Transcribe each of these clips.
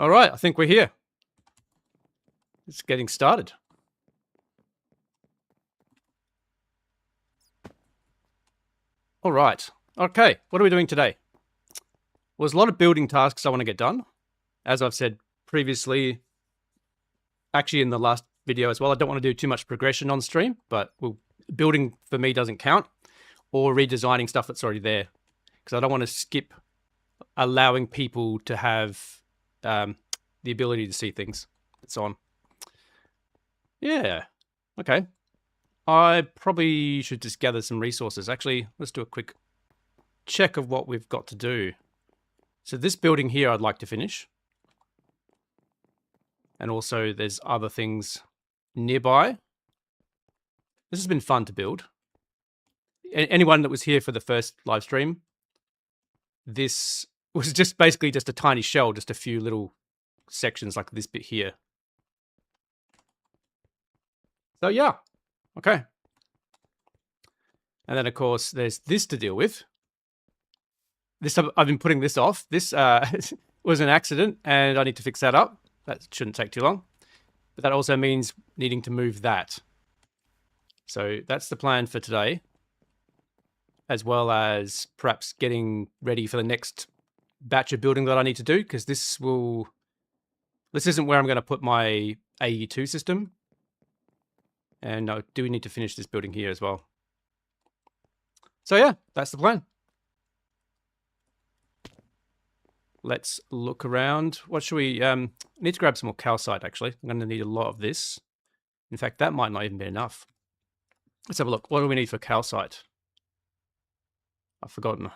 All right, I think we're here. It's getting started. All right. Okay, what are we doing today? Well, there's a lot of building tasks I want to get done. As I've said previously, actually in the last video as well, I don't want to do too much progression on stream, but building for me doesn't count, or redesigning stuff that's already there, because I don't want to skip allowing people to have the ability to see things and so on. Yeah, okay. I probably should just gather some resources. Actually, let's do a quick check of what we've got to do. So this building here I'd like to finish. And also there's other things nearby. This has been fun to build. Anyone that was here for the first live stream, this was just basically just a tiny shell, just a few little sections like this bit here. So yeah, okay. And then of course there's this to deal with. This I've been putting this off. This was an accident and I need to fix that up. That shouldn't take too long. But that also means needing to move that. So that's the plan for today, as well as perhaps getting ready for the next batch of building that I need to do, because this isn't where I'm going to put my AE2 system. And I do need to finish this building here as well. So yeah, that's the plan. Let's look around. What should we... need to grab some more calcite, actually. I'm going to need a lot of this. In fact, that might not even be enough. Let's have a look. What do we need for calcite? I've forgotten.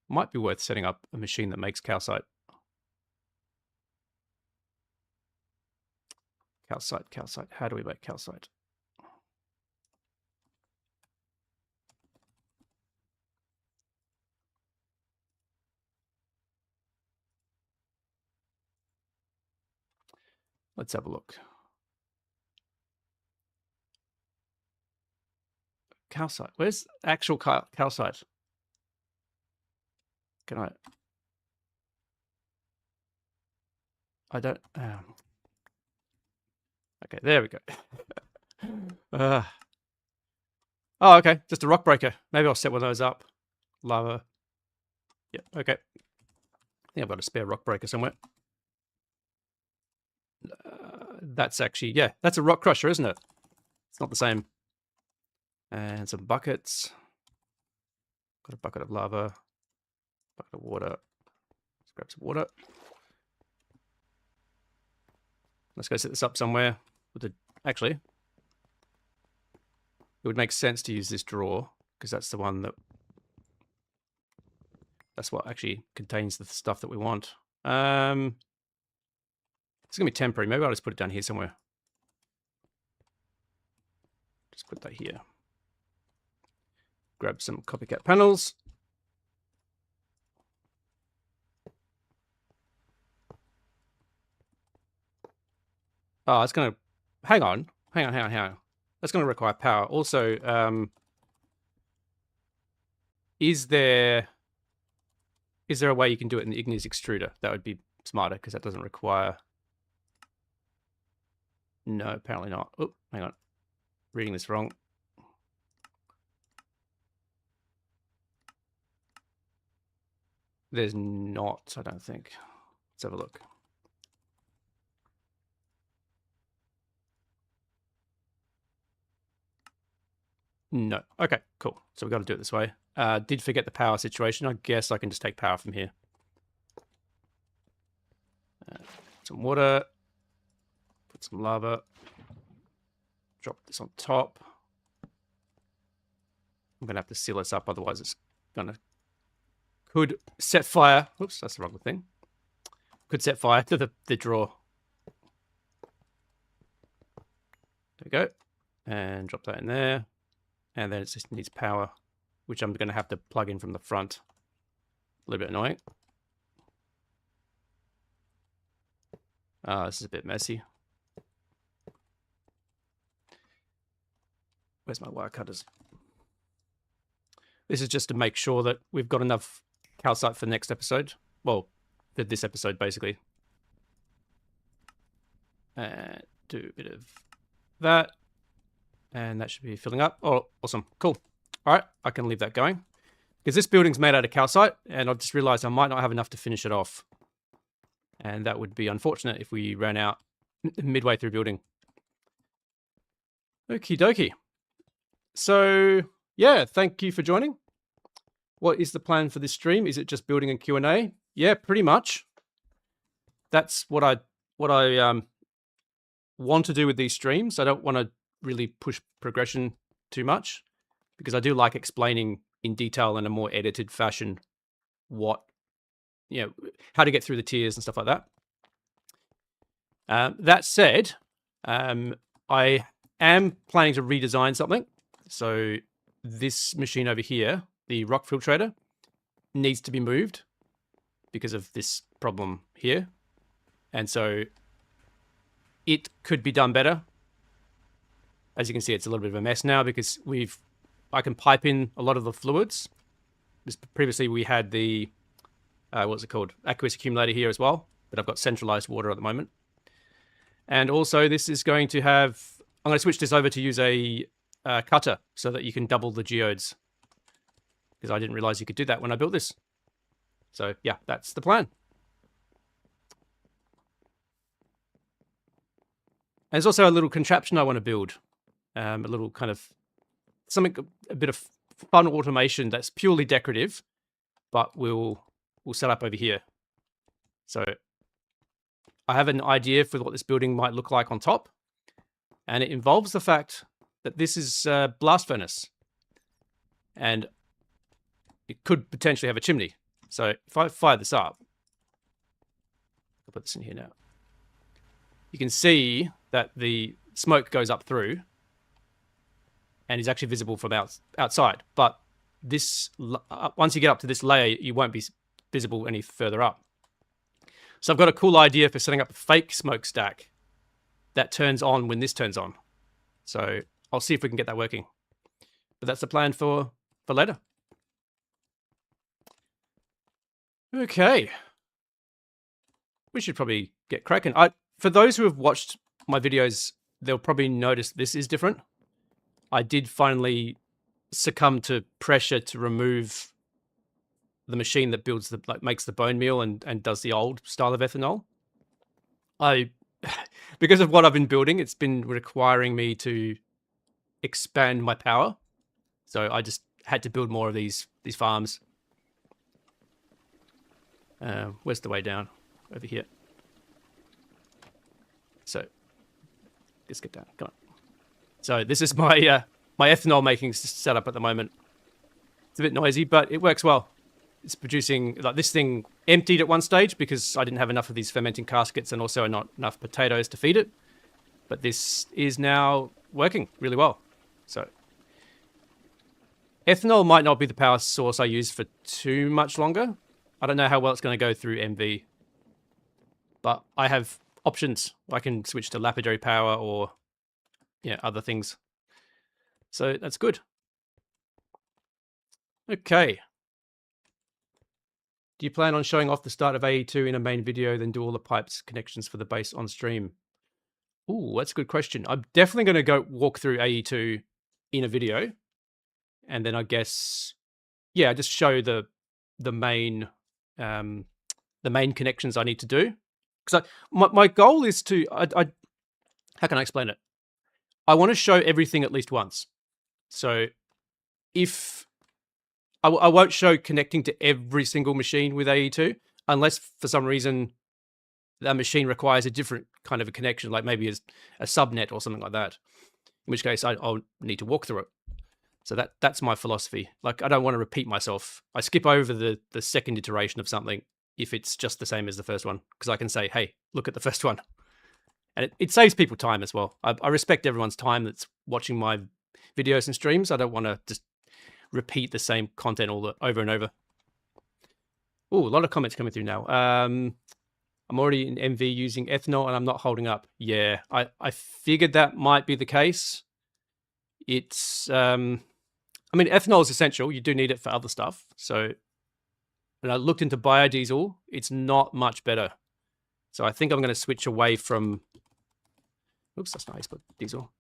Might be worth setting up a machine that makes calcite. Calcite. How do we make calcite? Let's have a look. Calcite. Where's actual calcite? Can I don't... Okay, there we go. Oh, okay. Just a rock breaker. Maybe I'll set one of those up. Lava. Yeah, okay. I think I've got a spare rock breaker somewhere. That's actually... Yeah, that's a rock crusher, isn't it? It's not the same. And some buckets. Got a bucket of lava. Bucket of water. Let's grab some water. Let's go set this up somewhere. Actually, it would make sense to use this drawer, because that's the one that's what actually contains the stuff that we want. It's going to be temporary. Maybe I'll just put it down here somewhere. Just put that here. Grab some copycat panels. Oh, it's going to... Hang on. That's going to require power. Also, is there a way you can do it in the igneous extruder? That would be smarter, because that doesn't require... No, apparently not. Oh, hang on. Reading this wrong. There's not, I don't think. Let's have a look. No. Okay, cool. So we've got to do it this way. Did forget the power situation. I guess I can just take power from here. Some water. Put some lava. Drop this on top. I'm going to have to seal this up, otherwise it's going to... Could set fire... Oops, that's the wrong thing. Could set fire to the drawer. There we go. And drop that in there. And then it just needs power, which I'm going to have to plug in from the front. A little bit annoying. This is a bit messy. Where's my wire cutters? This is just to make sure that we've got enough calcite for the next episode. Well, for this episode, basically. Do a bit of that. And that should be filling up. Oh, awesome. Cool. All right, I can leave that going. Because this building's made out of calcite, and I've just realized I might not have enough to finish it off. And that would be unfortunate if we ran out midway through building. Okie dokie. So, yeah, thank you for joining. What is the plan for this stream? Is it just building and Q&A? Yeah, pretty much. That's what I want to do with these streams. I don't want to really push progression too much because I do like explaining in detail in a more edited fashion what, how to get through the tiers and stuff like that. That said, I am planning to redesign something. So this machine over here, the rock filtrator, needs to be moved because of this problem here. And so it could be done better. As you can see, it's a little bit of a mess now because I can pipe in a lot of the fluids. Previously we had the, what's it called? Aqueous accumulator here as well, but I've got centralized water at the moment. And also this is going to have, I'm going to switch this over to use a cutter so that you can double the geodes, because I didn't realize you could do that when I built this. So yeah, that's the plan. And there's also a little contraption I want to build, a little kind of something, a bit of fun automation that's purely decorative, but we'll set up over here. So I have an idea for what this building might look like on top, and it involves the fact that this is a blast furnace, and it could potentially have a chimney. So if I fire this up, I'll put this in here now. You can see that the smoke goes up through and is actually visible from outside. But this, once you get up to this layer, you won't be visible any further up. So I've got a cool idea for setting up a fake smokestack that turns on when this turns on. So I'll see if we can get that working. But that's the plan for later. Okay. We should probably get cracking. For those who have watched my videos, they'll probably notice this is different. I did finally succumb to pressure to remove the machine that builds makes the bone meal and does the old style of ethanol. Because of what I've been building, it's been requiring me to expand my power. So I just had to build more of these farms. Where's the way down? Over here. So let's get down. Come on. So this is my my ethanol making setup at the moment. It's a bit noisy, but it works well. It's producing, like, this thing emptied at one stage because I didn't have enough of these fermenting caskets and also not enough potatoes to feed it. But this is now working really well. So ethanol might not be the power source I use for too much longer. I don't know how well it's going to go through MV, but I have options. I can switch to lapidary power or other things. So that's good. Okay. Do you plan on showing off the start of AE2 in a main video, then do all the pipes connections for the base on stream? Ooh, that's a good question. I'm definitely going to go walk through AE2 in a video, and then I guess, yeah, just show the main connections I need to do. Because my goal is to, how can I explain it? I want to show everything at least once. So if I won't show connecting to every single machine with AE2 unless for some reason that machine requires a different kind of a connection, like maybe a subnet or something like that, in which case I'll need to walk through it. So that's my philosophy. Like, I don't want to repeat myself. I skip over the second iteration of something if it's just the same as the first one, because I can say, hey, look at the first one. And it saves people time as well. I respect everyone's time that's watching my videos and streams. I don't want to just repeat the same content over and over. Oh, a lot of comments coming through now. I'm already in MV using ethanol and I'm not holding up. Yeah, I figured that might be the case. It's, I mean, ethanol is essential. You do need it for other stuff. So, and I looked into biodiesel. It's not much better. So I think I'm going to switch away from Oops, that's not how you spell diesel.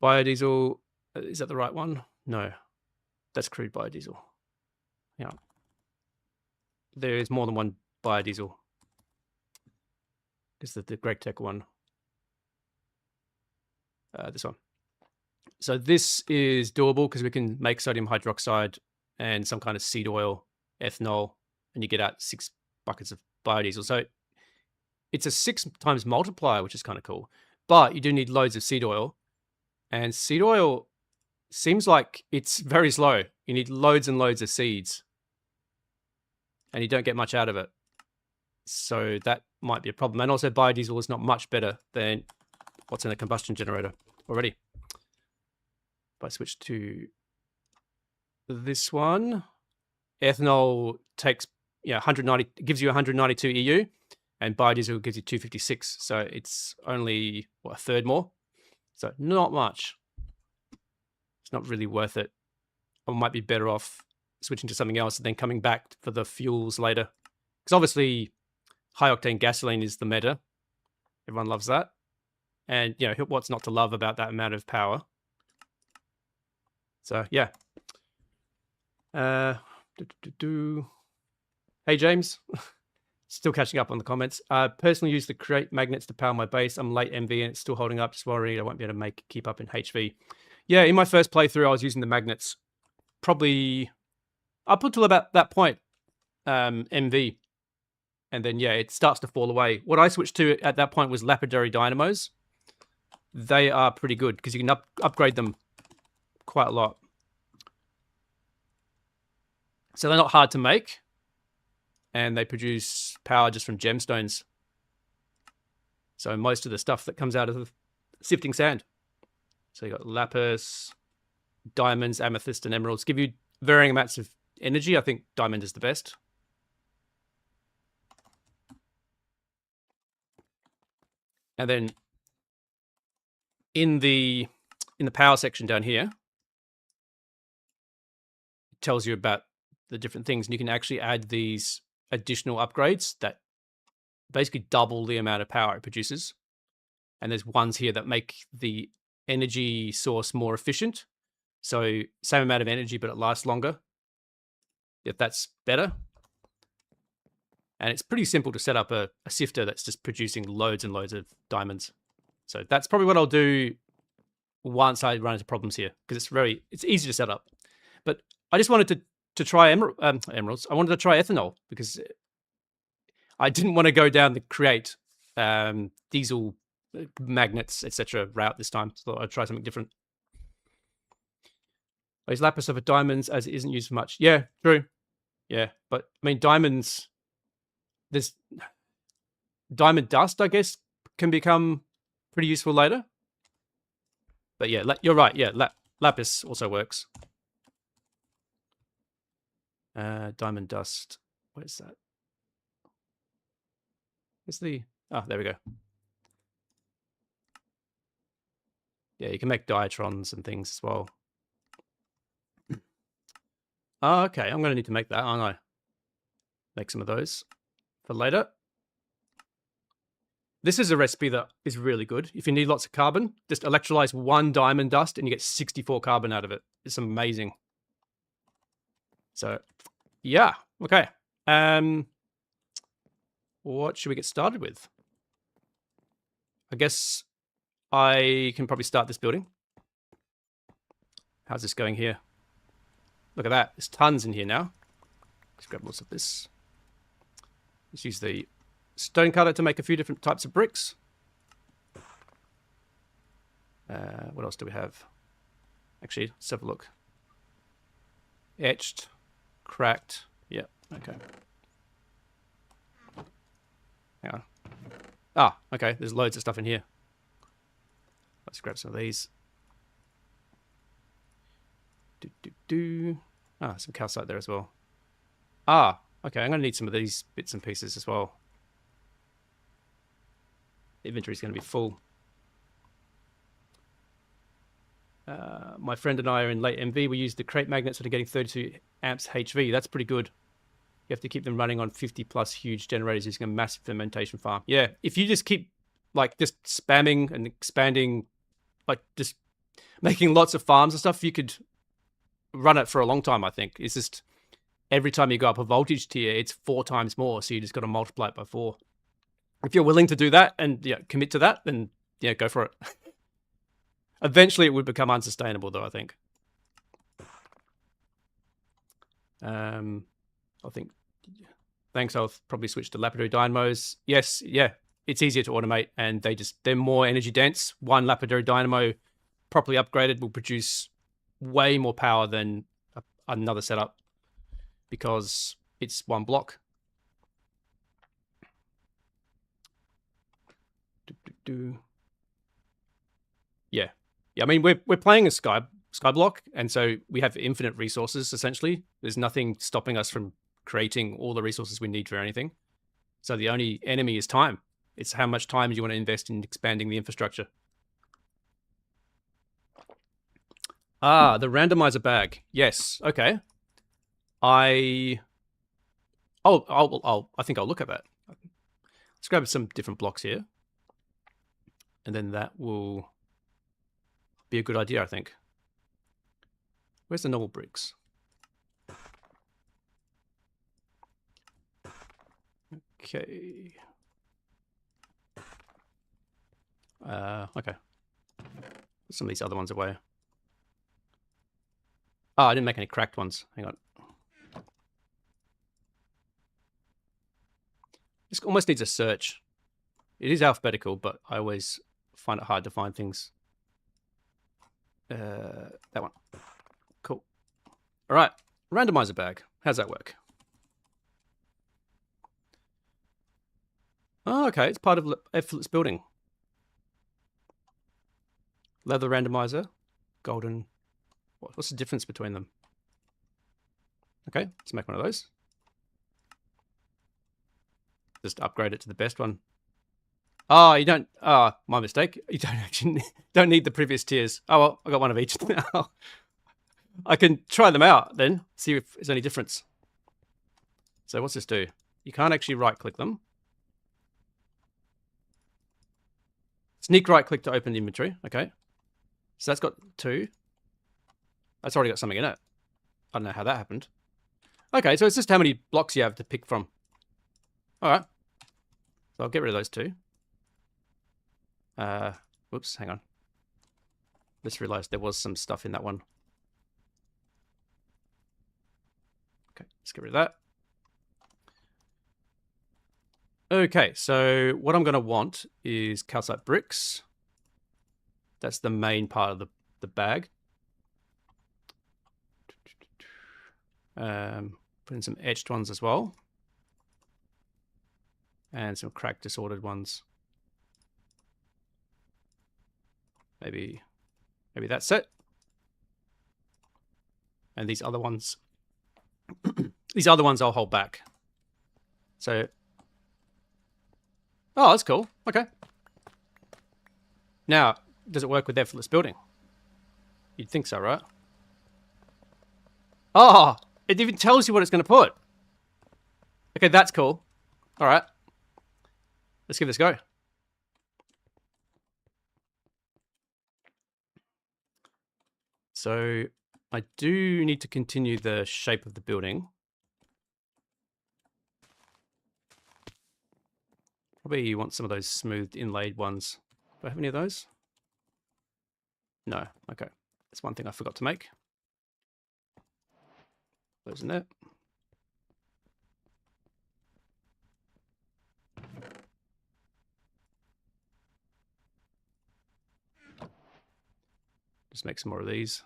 Biodiesel, is that the right one? No, that's crude biodiesel. Yeah. There is more than one biodiesel. This is the Greg Tech one. This one. So this is doable because we can make sodium hydroxide and some kind of seed oil, ethanol, and you get out 6 buckets of biodiesel. So it's a 6 times multiplier, which is kind of cool. But you do need loads of seed oil. And seed oil seems like it's very slow. You need loads and loads of seeds. And you don't get much out of it. So that might be a problem. And also biodiesel is not much better than what's in a combustion generator already. If I switch to this one, ethanol takes 190, gives you 192 EU, and biodiesel gives you 256. So it's only a third more. So not much. It's not really worth it. I might be better off switching to something else and then coming back for the fuels later. Because obviously high octane gasoline is the meta. Everyone loves that. And what's not to love about that amount of power? So yeah. Hey James. Still catching up on the comments. Personally use the Create magnets to power my base. I'm late MV and it's still holding up. Just worried I won't be able to keep up in HV. Yeah, in my first playthrough, I was using the magnets probably up until about that point, MV. And then, it starts to fall away. What I switched to at that point was lapidary dynamos. They are pretty good because you can upgrade them quite a lot. So they're not hard to make. And they produce power just from gemstones. So most of the stuff that comes out of sifting sand. So you got lapis, diamonds, amethyst, and emeralds. Give you varying amounts of energy. I think diamond is the best. And then in the power section down here, it tells you about the different things. And you can actually add these additional upgrades that basically double the amount of power it produces. And there's ones here that make the energy source more efficient. So same amount of energy, but it lasts longer. If that's better. And it's pretty simple to set up a sifter that's just producing loads and loads of diamonds. So that's probably what I'll do once I run into problems here, because it's easy to set up. But I just wanted to try emeralds. I wanted to try ethanol because I didn't want to go down the Create diesel magnets, etc. route this time. So I'd try something different. I use lapis over diamonds as it isn't used for much. Yeah, true. Yeah, but I mean diamonds. There's diamond dust, I guess, can become pretty useful later. But yeah, you're right. Yeah, lapis also works. Diamond dust. Where's that? Is there we go. Yeah, you can make diatrons and things as well. Oh, okay. I'm going to need to make that, aren't I? Make some of those for later. This is a recipe that is really good. If you need lots of carbon, just electrolyze 1 diamond dust and you get 64 carbon out of it. It's amazing. So, yeah. Okay. What should we get started with? I guess I can probably start this building. How's this going here? Look at that. There's tons in here now. Let's grab lots of this. Let's use the stone cutter to make a few different types of bricks. What else do we have? Actually, let's have a look. Etched, cracked. Yeah, okay. Hang on. Ah, okay. There's loads of stuff in here. Let's grab some of these. Some calcite there as well. Ah, okay. I'm going to need some of these bits and pieces as well. The inventory is going to be full. My friend and I are in late MV. We use the crate magnets that are getting 32 amps HV. That's pretty good. You have to keep them running on 50 plus huge generators using a massive fermentation farm. Yeah, if you just keep like just spamming and expanding, like just making lots of farms and stuff, you could run it for a long time, I think. It's just every time you go up a voltage tier, it's 4 times more. So you just got to multiply it by 4. If you're willing to do that and commit to that, then go for it. Eventually, it would become unsustainable, though, I think. I think, thanks, I'll probably switch to lapidary dynamos. Yes, yeah, it's easier to automate, and they're more energy dense. One lapidary dynamo, properly upgraded, will produce way more power than another setup because it's one block. Yeah. I mean, we're playing a skyblock, and so we have infinite resources. Essentially, there's nothing stopping us from creating all the resources we need for anything. So the only enemy is time. It's how much time you want to invest in expanding the infrastructure. Ah, the randomizer bag. Yes. Okay. I think I'll look at that. Let's grab some different blocks here, and then that will be a good idea, I think. Where's the normal bricks? Okay. Okay. Put some of these other ones away. Oh, I didn't make any cracked ones. Hang on. This almost needs a search. It is alphabetical, but I always find it hard to find things. That one. Cool. All right. Randomizer bag. How's that work? Oh, okay. It's part of effortless building. Leather randomizer. Golden. What's the difference between them? Okay, let's make one of those. Just upgrade it to the best one. Oh, you don't. Oh, my mistake. You don't actually don't need the previous tiers. Oh, well, I got one of each now. I can try them out then, see if there's any difference. So what's this do? You can't actually right-click them. Sneak right-click to open the inventory. Okay. So that's got 2. That's already got something in it. I don't know how that happened. Okay, so it's just how many blocks you have to pick from. All right. So I'll get rid of those 2. Whoops, hang on. Just realized there was some stuff in that one. Okay, let's get rid of that. Okay, so what I'm going to want is calcite bricks. That's the main part of the bag. Put in some etched ones as well. And some cracked disordered ones. Maybe that's it. And these other ones, I'll hold back. So, oh, that's cool. Okay. Now, does it work with effortless building? You'd think so, right? Oh, it even tells you what it's going to put. Okay, that's cool. All right. Let's give this a go. So I do need to continue the shape of the building. Probably you want some of those smoothed inlaid ones. Do I have any of those? No. Okay. That's one thing I forgot to make. Those in there. Just make some more of these.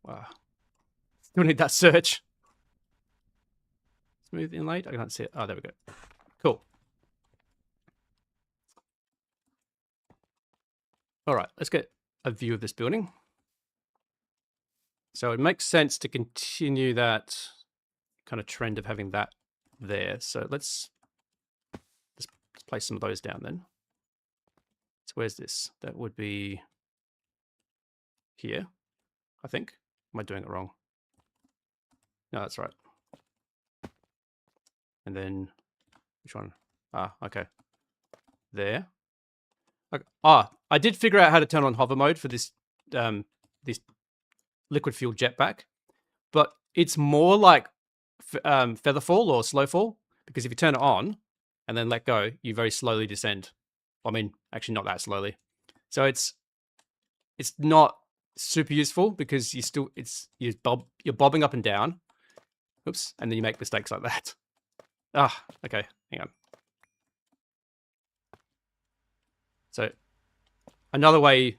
Wow. Still need that search. Smooth inlaid. I can't see it. Oh, there we go. Cool. All right, let's get a view of this building. So it makes sense to continue that kind of trend of having that there. So let's place some of those down then. So where's this? That would be here, I think. Am I doing it wrong? No, that's right. And then, which one? Ah, okay. There. Okay. Ah, I did figure out how to turn on hover mode for this this liquid fuel jetpack, but it's more like feather fall or slow fall, because if you turn it on and then let go, you very slowly descend. I mean, actually not that slowly. So it's not super useful because you're bobbing up and down. Oops, and then you make mistakes like that. Ah, okay, hang on. So another way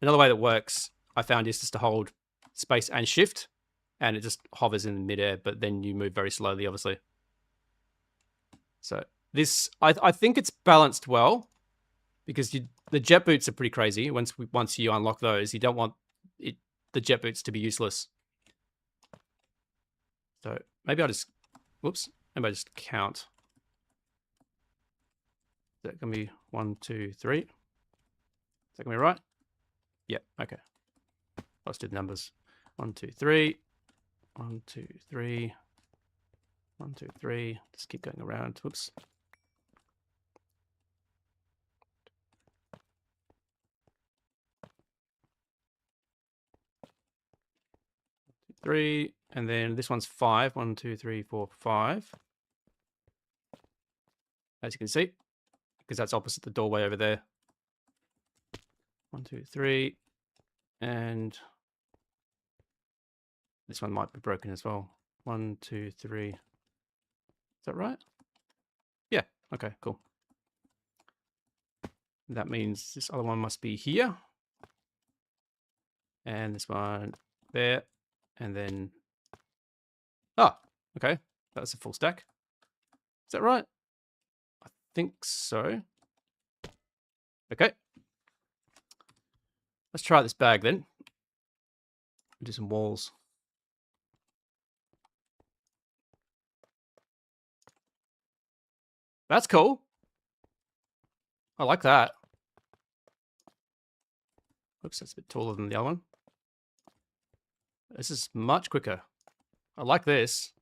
that works, I found, is just to hold space and shift, and it just hovers in midair, but then you move very slowly, obviously. So this, I think it's balanced well, because the jet boots are pretty crazy. Once you unlock those, you don't want the jet boots to be useless. So maybe I'll just, whoops, maybe I just count. Is that gonna be 1, 2, 3? Is that gonna be right? Yeah, okay. Let's do the numbers. 1, 2, 3. 1, 2, 3. 1, 2, 3. Just keep going around. Whoops. 3, and then this one's 5. 1, 2, 3, 4, 5. As you can see, because that's opposite the doorway over there. 1, 2, 3, and this one might be broken as well. 1, 2, 3. Is that right? Yeah. Okay. Cool. That means this other one must be here, and this one there, and then. Ah. Okay. That's a full stack. Is that right? I think so. Okay. Let's try this bag then. Do some walls. That's cool. I like that. Oops, that's a bit taller than the other one. This is much quicker. I like this.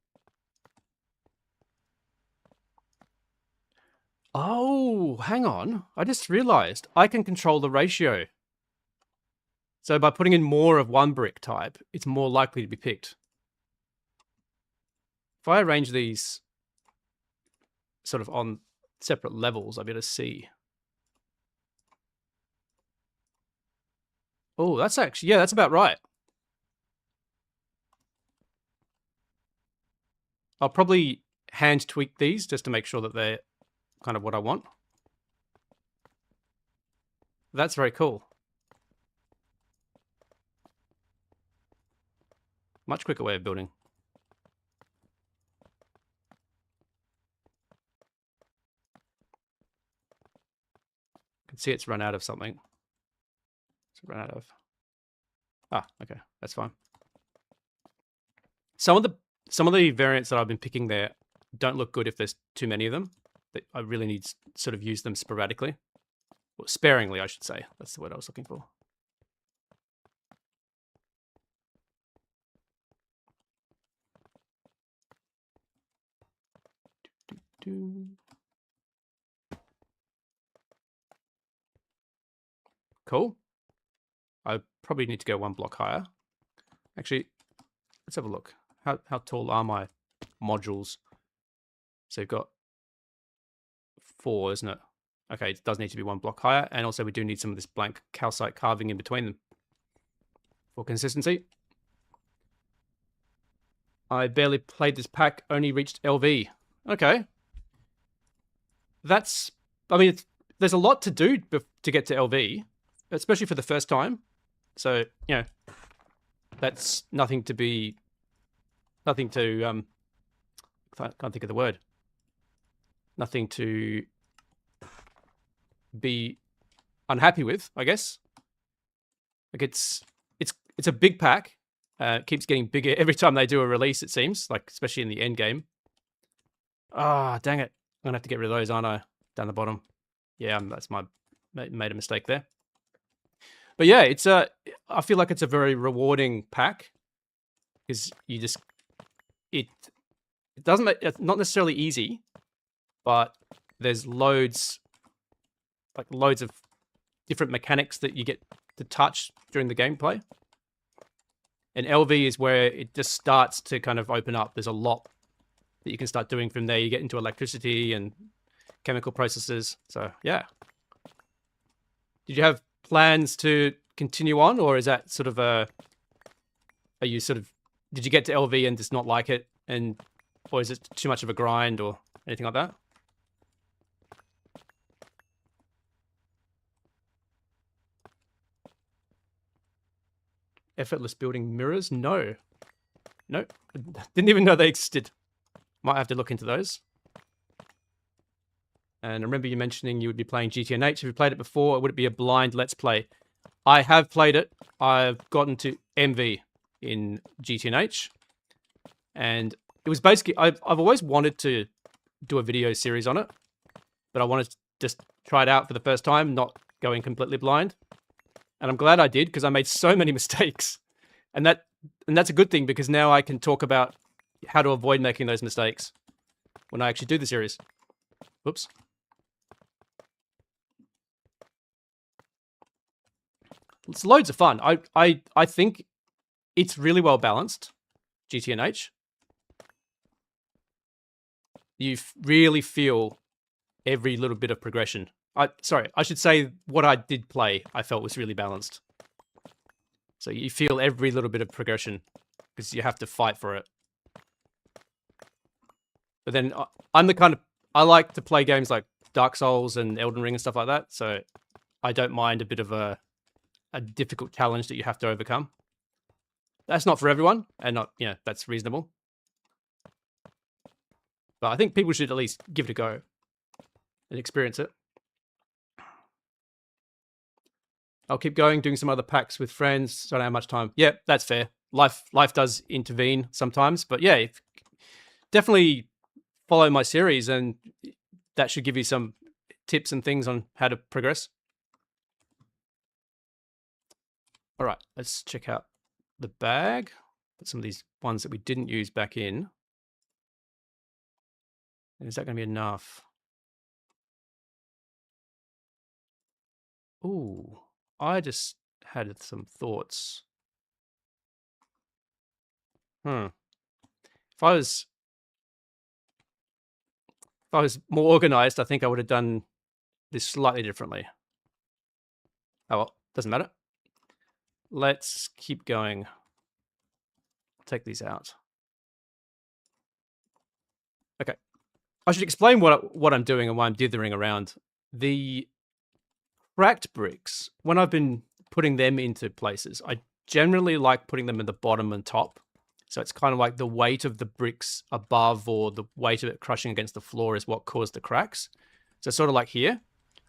Oh, hang on. I just realized I can control the ratio. So by putting in more of one brick type, it's more likely to be picked. If I arrange these sort of on separate levels, I'll be able to see. Oh, that's actually, yeah, that's about right. I'll probably hand tweak these just to make sure that they're kind of what I want. That's very cool. Much quicker way of building. You can see it's run out of something. It's run out of. Ah, okay, that's fine. Some of the variants that I've been picking there don't look good if there's too many of them. I really need to sort of use them sporadically. Well, sparingly, I should say. That's the word I was looking for. Cool. I probably need to go one block higher. Actually, let's have a look. How tall are my modules? So you've got 4, isn't it? Okay, it does need to be one block higher. And also we do need some of this blank calcite carving in between them for consistency. I barely played this pack, only reached LV. Okay. That's, I mean, there's a lot to do to get to LV, especially for the first time. So, you know, that's nothing to, can't think of the word. Nothing to be unhappy with, I guess. Like it's a big pack. It keeps getting bigger every time they do a release, it seems, like especially in the end game. Ah, dang it. I'm gonna have to get rid of those, aren't I? Down the bottom. Yeah, that's made a mistake there. But yeah, I feel like it's a very rewarding pack because you just it doesn't make it's not necessarily easy, but there's loads of different mechanics that you get to touch during the gameplay. And LV is where it just starts to kind of open up. There's a lot that you can start doing from there. You get into electricity and chemical processes. So yeah. Did you have plans to continue on, or is that sort of did you get to LV and just not like it, or is it too much of a grind or anything like that? Effortless building mirrors? No. Nope. Didn't even know they existed. Might have to look into those. And I remember you mentioning you would be playing GTNH. Have you played it before, or would it be a blind Let's Play? I have played it. I've gotten to MV in GTNH. And it was basically, I've always wanted to do a video series on it, but I wanted to just try it out for the first time, not going completely blind. And I'm glad I did, because I made so many mistakes. And that's a good thing, because now I can talk about how to avoid making those mistakes when I actually do the series. Whoops. It's loads of fun. I think it's really well balanced, GTNH. You really feel every little bit of progression. Sorry, I should say what I did play, I felt was really balanced. So you feel every little bit of progression because you have to fight for it. But then I'm the kind of, I like to play games like Dark Souls and Elden Ring and stuff like that. So I don't mind a bit of a difficult challenge that you have to overcome. That's not for everyone, and not, that's reasonable. But I think people should at least give it a go and experience it. I'll keep going, doing some other packs with friends. So I don't have much time. Yeah, that's fair. Life does intervene sometimes, but yeah, definitely follow my series, and that should give you some tips and things on how to progress. All right, let's check out the bag. Put some of these ones that we didn't use back in. Is that going to be enough? Ooh, I just had some thoughts. If I was more organized, I think I would have done this slightly differently. Oh well, doesn't matter. Let's keep going. Take these out. Okay. I should explain what I'm doing and why I'm dithering around. The cracked bricks, when I've been putting them into places, I generally like putting them in the bottom and top. So it's kind of like the weight of the bricks above, or the weight of it crushing against the floor, is what caused the cracks. So sort of like here.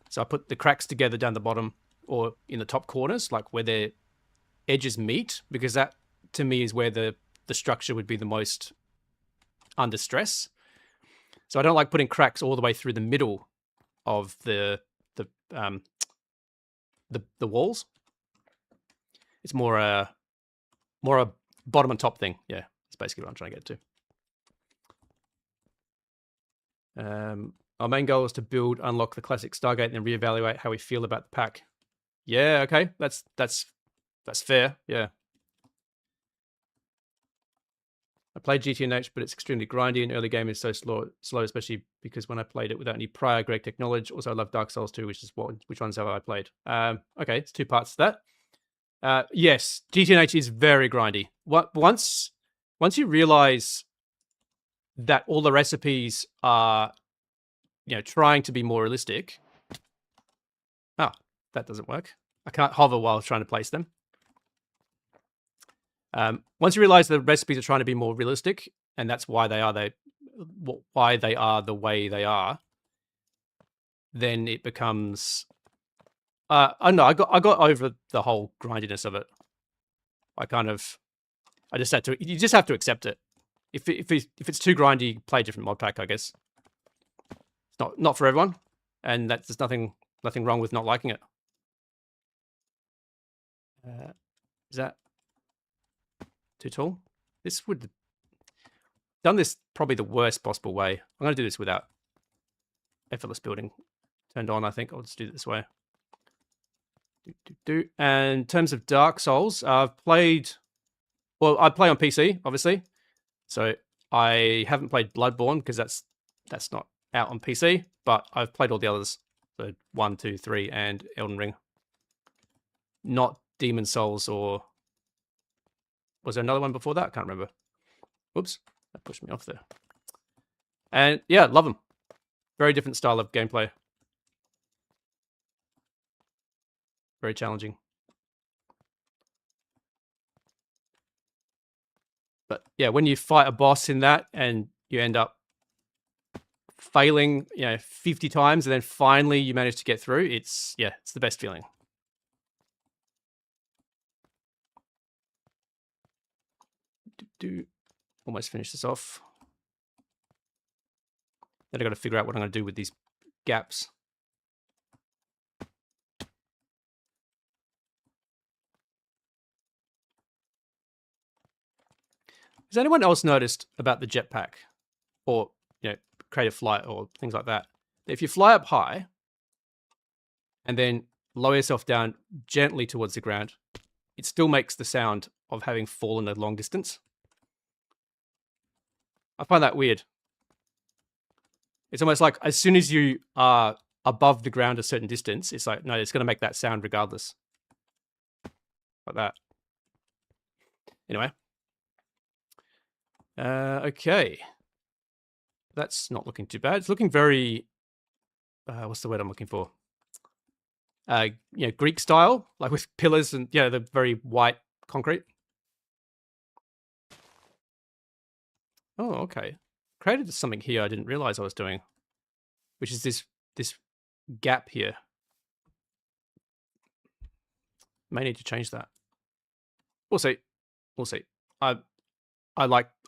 So I put the cracks together down the bottom or in the top corners, like where their edges meet, because that to me is where the structure would be the most under stress. So I don't like putting cracks all the way through the middle of the walls. It's more a bottom and top thing. Yeah, that's basically what I'm trying to get to. Our main goal is to build, unlock the classic Stargate, and then reevaluate how we feel about the pack. Yeah, okay, that's fair. Yeah. I played GTNH, but it's extremely grindy, and early game is so slow, especially because when I played it without any prior Greg tech knowledge. Also, I love Dark Souls 2, which ones have I played? Okay, it's two parts to that. Yes, GTNH is very grindy. Once you realize that all the recipes are, trying to be more realistic. Oh, that doesn't work. I can't hover while trying to place them. Once you realize the recipes are trying to be more realistic, and that's why they are the way they are, then it becomes. I don't know. I got over the whole grindiness of it. I just had to. You just have to accept it. If it's too grindy, play a different mod pack, I guess. It's not for everyone, and there's nothing wrong with not liking it. Is that too tall? This would. done this probably the worst possible way. I'm going to do this without effortless building turned on, I think. I'll just do it this way. And in terms of Dark Souls, I play on PC, obviously. So I haven't played Bloodborne because that's not out on PC, but I've played all the others. So 1, 2, 3, and Elden Ring. Not Demon Souls, or was there another one before that? I can't remember. Whoops, that pushed me off there. And yeah, love them. Very different style of gameplay. Very challenging. But yeah, when you fight a boss in that and you end up failing, 50 times, and then finally you manage to get through, it's the best feeling. Almost finish this off. Then I got to figure out what I'm going to do with these gaps. Has anyone else noticed about the jetpack, or creative flight, or things like that? If you fly up high and then lower yourself down gently towards the ground, it still makes the sound of having fallen a long distance. I find that weird. It's almost like as soon as you are above the ground a certain distance, it's like, no, it's going to make that sound regardless. Like that. Anyway. Okay. That's not looking too bad. It's looking very, what's the word I'm looking for? Greek style, like with pillars and, the very white concrete. Oh, okay. Created something here I didn't realize I was doing, which is this gap here. May need to change that. We'll see. We'll see. I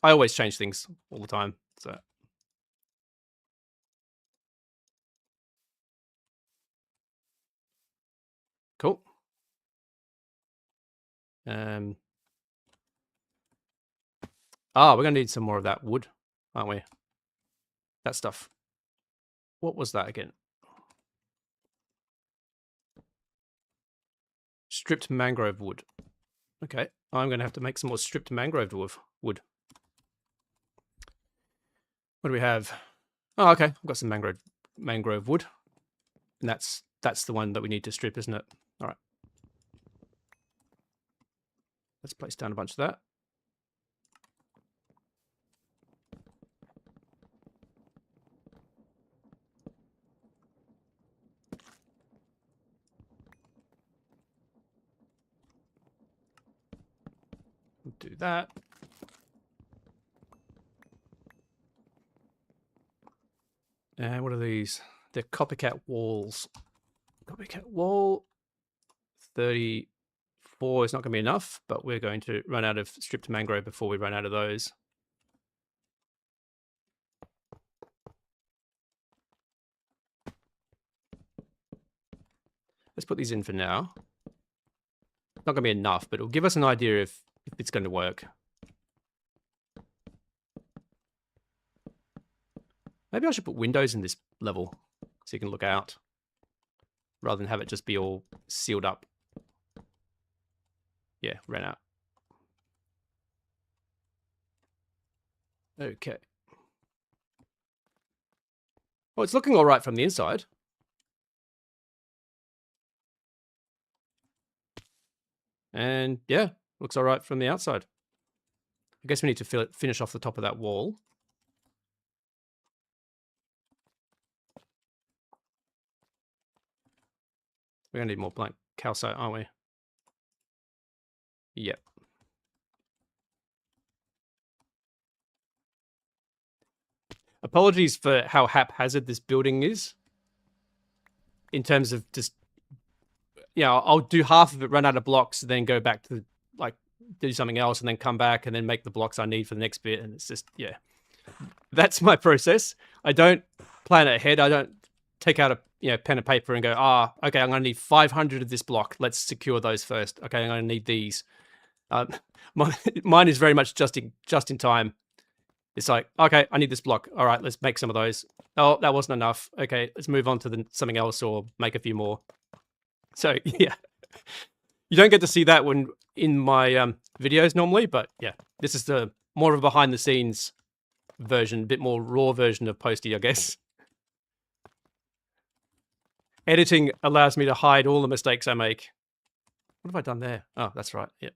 always change things all the time. So cool. We're gonna need some more of that wood, aren't we? That stuff. What was that again? Stripped mangrove wood. Okay, I'm gonna have to make some more stripped mangrove wood. What do we have? Oh, okay, I've got some mangrove wood, and that's the one that we need to strip, isn't it? All right. Let's place down a bunch of that. Do that. And what are these? They're copycat walls. Copycat wall. 34 is not going to be enough, but we're going to run out of stripped mangrove before we run out of those. Let's put these in for now. Not going to be enough, but it'll give us an idea if it's going to work. Maybe I should put windows in this level so you can look out, rather than have it just be all sealed up. Yeah, ran out. Okay. Well, it's looking all right from the inside. And yeah, looks all right from the outside. I guess we need to finish off the top of that wall. We're going to need more blank calcite, aren't we? Yep. Apologies for how haphazard this building is. In terms of just, I'll do half of it, run out of blocks, then go back to do something else, and then come back and then make the blocks I need for the next bit. And it's just, that's my process. I don't plan it ahead. I don't take out a pen and paper and go, okay, I'm going to need 500 of this block. Let's secure those first. Okay, I'm going to need these. Mine is very much just in time. It's like, okay, I need this block. All right, let's make some of those. Oh, that wasn't enough. Okay, let's move on to something else or make a few more. So yeah, you don't get to see that when in my videos normally, but yeah, this is the more of a behind the scenes version, a bit more raw version of Posty, I guess. Editing allows me to hide all the mistakes I make. What have I done there? Oh, that's right. Yeah.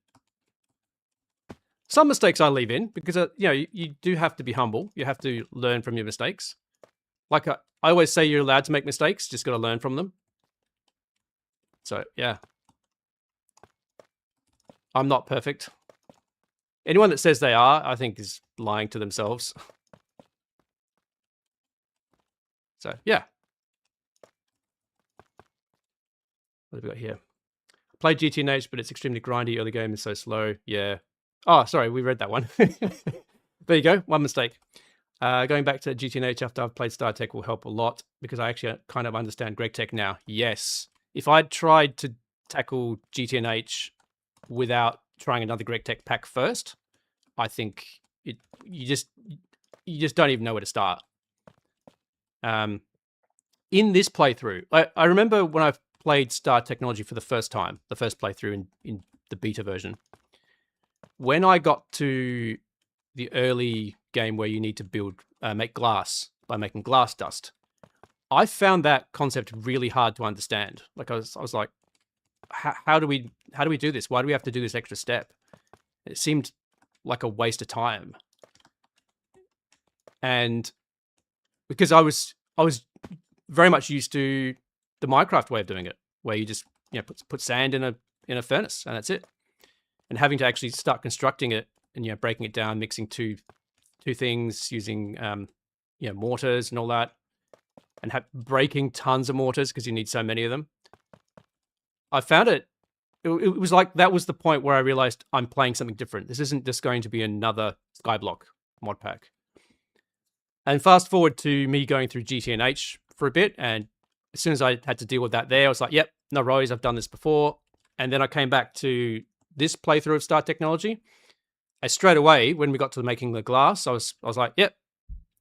Some mistakes I leave in because, you do have to be humble. You have to learn from your mistakes. Like I always say, you're allowed to make mistakes. Just got to learn from them. So, yeah. I'm not perfect. Anyone that says they are, I think is lying to themselves. So, yeah. What have we got here? Played GTNH, but it's extremely grindy. Early game is so slow. Yeah. Oh, sorry, we read that one. There you go. One mistake. Going back to GTNH after I've played StarTech will help a lot because I actually kind of understand GregTech now. Yes. If I'd tried to tackle GTNH without trying another GregTech pack first, I think you just don't even know where to start. In this playthrough, I remember when I played Star Technology for the first time, the first playthrough in the beta version. When I got to the early game where you need to make glass by making glass dust, I found that concept really hard to understand. Like I was like, how do we do this? Why do we have to do this extra step? It seemed like a waste of time. And because I was very much used to the Minecraft way of doing it, where you just put sand in a furnace and that's it. And having to actually start constructing it and breaking it down, mixing two things using mortars and all that, and breaking tons of mortars because you need so many of them. I found it was like that was the point where I realized I'm playing something different. This isn't just going to be another Skyblock mod pack. And fast forward to me going through GTNH for a bit, and as soon as I had to deal with that there, I was like, yep, no worries, I've done this before. And then I came back to this playthrough of Star Technology. And straight away, when we got to making the glass, I was like, yep,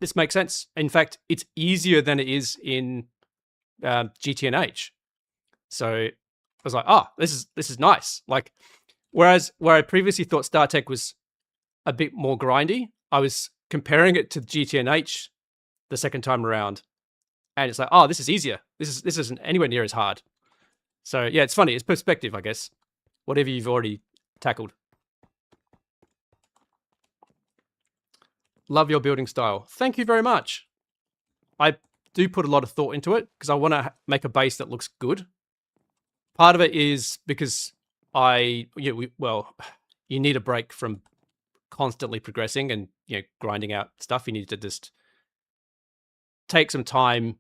this makes sense. In fact, it's easier than it is in GTNH. So I was like, oh, this is nice. Like, whereas where I previously thought StarTech was a bit more grindy, I was comparing it to GTNH the second time around, and it's like, oh, this is easier. This isn't anywhere near as hard. So yeah, it's funny. It's perspective, I guess. Whatever you've already tackled. Love your building style. Thank you very much. I do put a lot of thought into it because I want to make a base that looks good. Part of it is because you need a break from constantly progressing and grinding out stuff. You need to just take some time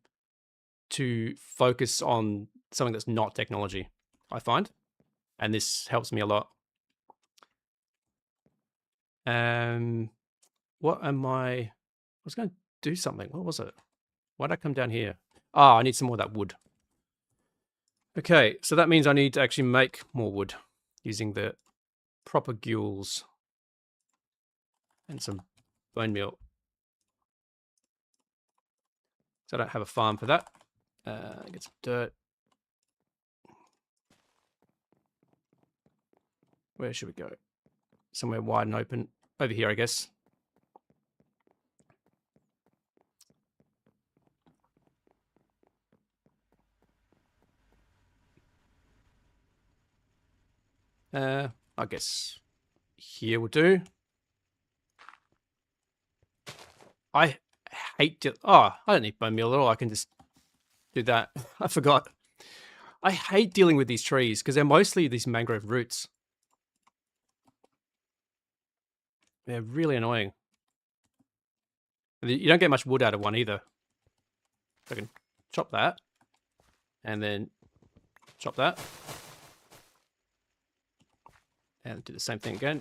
to focus on something that's not technology, I find. And this helps me a lot. What am I was going to do something. What was it? Why'd I come down here? Ah, I need some more of that wood. Okay, so that means I need to actually make more wood using the proper gules and some bone meal. So I don't have a farm for that. Get some dirt. Where should we go? Somewhere wide and open. Over here, I guess. I guess here will do. I hate to... Oh, I don't need bone meal at all. I can just do that. I forgot. I hate dealing with these trees because they're mostly these mangrove roots. They're really annoying. You don't get much wood out of one either. So I can chop that. And then chop that. And do the same thing again.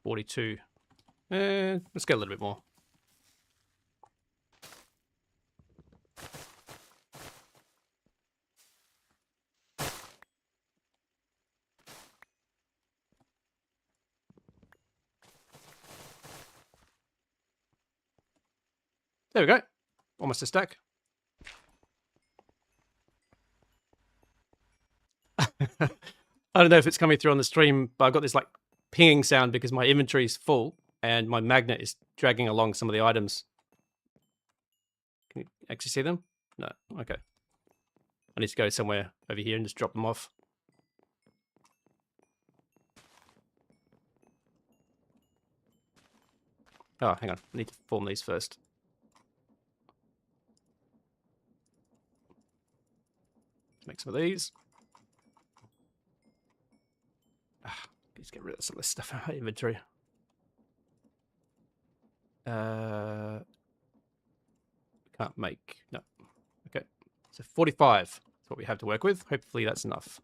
42. Let's get a little bit more. There we go. Almost a stack. I don't know if it's coming through on the stream, but I've got this like pinging sound because my inventory is full and my magnet is dragging along some of the items. Can you actually see them? No. Okay. I need to go somewhere over here and just drop them off. Oh, hang on. I need to form these first. Make some of these. Let's get rid of some of this stuff in my inventory. Can't make. No. Okay. So 45 is what we have to work with. Hopefully that's enough.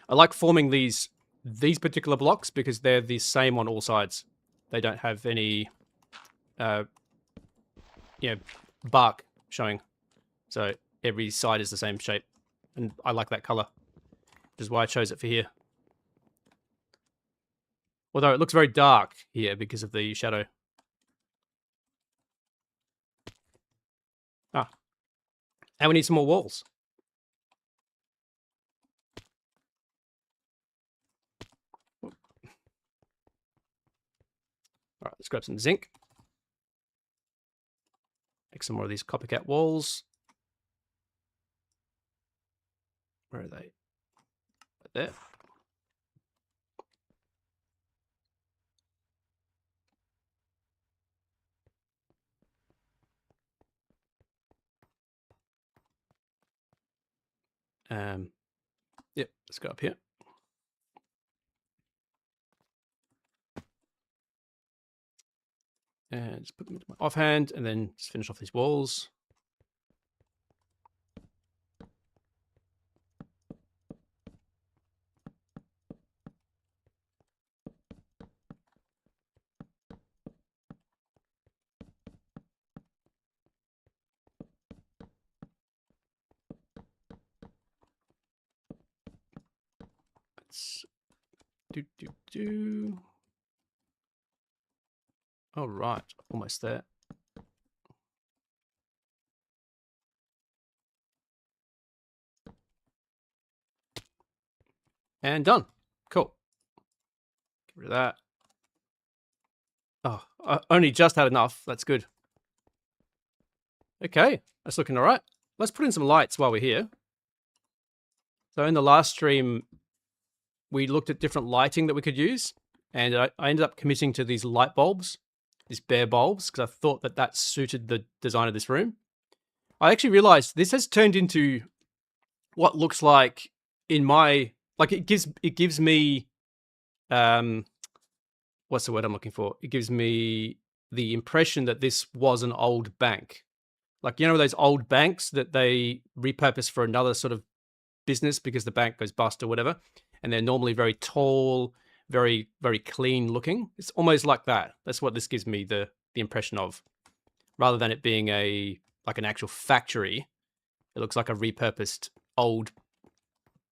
I like forming these particular blocks because they're the same on all sides. They don't have any bark showing. So every side is the same shape. And I like that color, which is why I chose it for here. Although it looks very dark here because of the shadow. Ah. And we need some more walls. All right, let's grab some zinc. Make some more of these copycat walls. Where are they? Right there. Yep, let's go up here. And just put them into my offhand and then just finish off these walls. Let's do. All right, almost there. And done. Cool. Get rid of that. Oh, I only just had enough. That's good. Okay, that's looking all right. Let's put in some lights while we're here. So in the last stream, we looked at different lighting that we could use. And I ended up committing to these light bulbs, these bare bulbs, because I thought that that suited the design of this room. I actually realized this has turned into what looks like in my, like it gives me, what's the word I'm looking for? It gives me the impression that this was an old bank. Like, you know, those old banks that they repurpose for another sort of business because the bank goes bust or whatever. And they're normally very tall, very, very clean looking. It's almost like that. That's what this gives me the impression of. Rather than it being like an actual factory, it looks like a repurposed old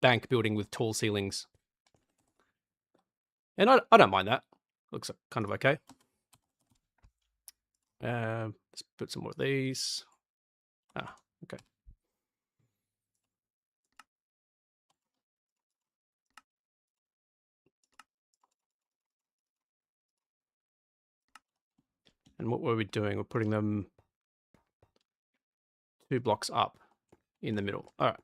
bank building with tall ceilings. And I don't mind that. Looks kind of okay. Let's put some more of these. Ah, okay. And what were we doing? We're putting them 2 blocks up in the middle. All right.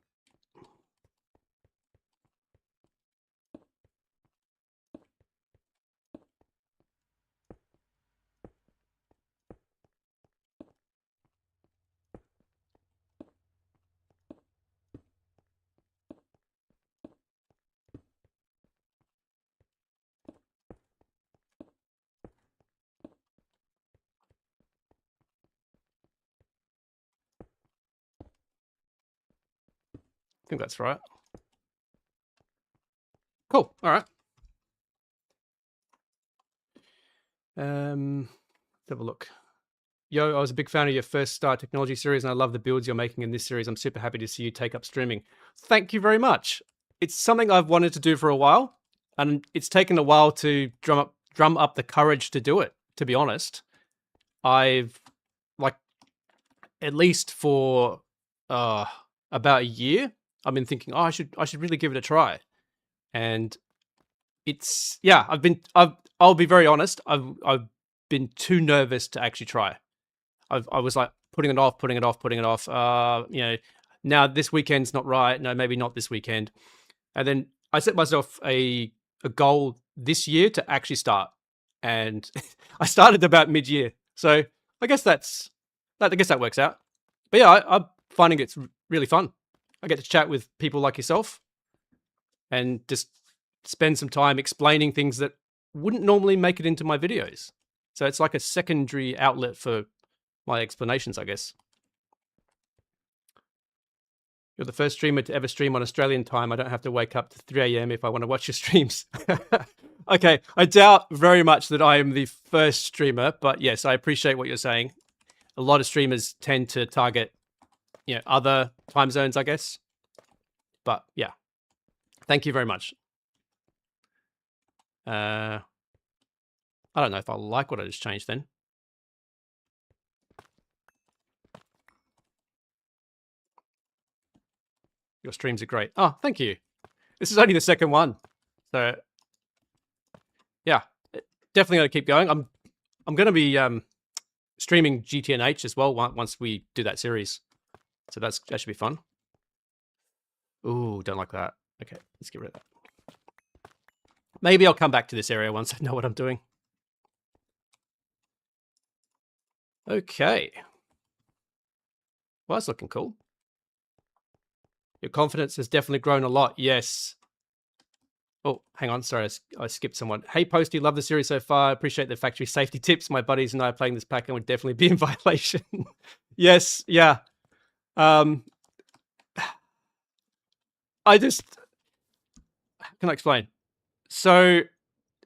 I think that's right. Cool. All right. Let's have a look. Yo, I was a big fan of your first Star Technology series, and I love the builds you're making in this series. I'm super happy to see you take up streaming. Thank you very much. It's something I've wanted to do for a while, and it's taken a while to drum up the courage to do it, to be honest. I've, like, at least for about a year, I've been thinking, oh, I should really give it a try. And it's, yeah, I'll be very honest, I've been too nervous to actually try. I was like putting it off. You know, now this weekend's not right. No, maybe not this weekend. And then I set myself a goal this year to actually start, and I started about mid-year. So I guess that works out. But yeah, I'm finding it's really fun. I get to chat with people like yourself, and just spend some time explaining things that wouldn't normally make it into my videos. So it's like a secondary outlet for my explanations, I guess. You're the first streamer to ever stream on Australian time. I don't have to wake up to 3 a.m. if I want to watch your streams. Okay, I doubt very much that I am the first streamer, but yes, I appreciate what you're saying. A lot of streamers tend to target, you know, other time zones, I guess. But yeah, thank you very much. I don't know if I like what I just changed then. Your streams are great. Oh, thank you. This is only the second one. So yeah, definitely going to keep going. I'm going to be streaming GTNH as well once we do that series. So that should be fun. Ooh, don't like that. Okay, let's get rid of that. Maybe I'll come back to this area once I know what I'm doing. Okay. Well, that's looking cool. Your confidence has definitely grown a lot. Yes. Oh, hang on. Sorry, I skipped someone. Hey, Posty, love the series so far. Appreciate the factory safety tips. My buddies and I are playing this pack and would definitely be in violation. Yes, yeah. I just... How can I explain? So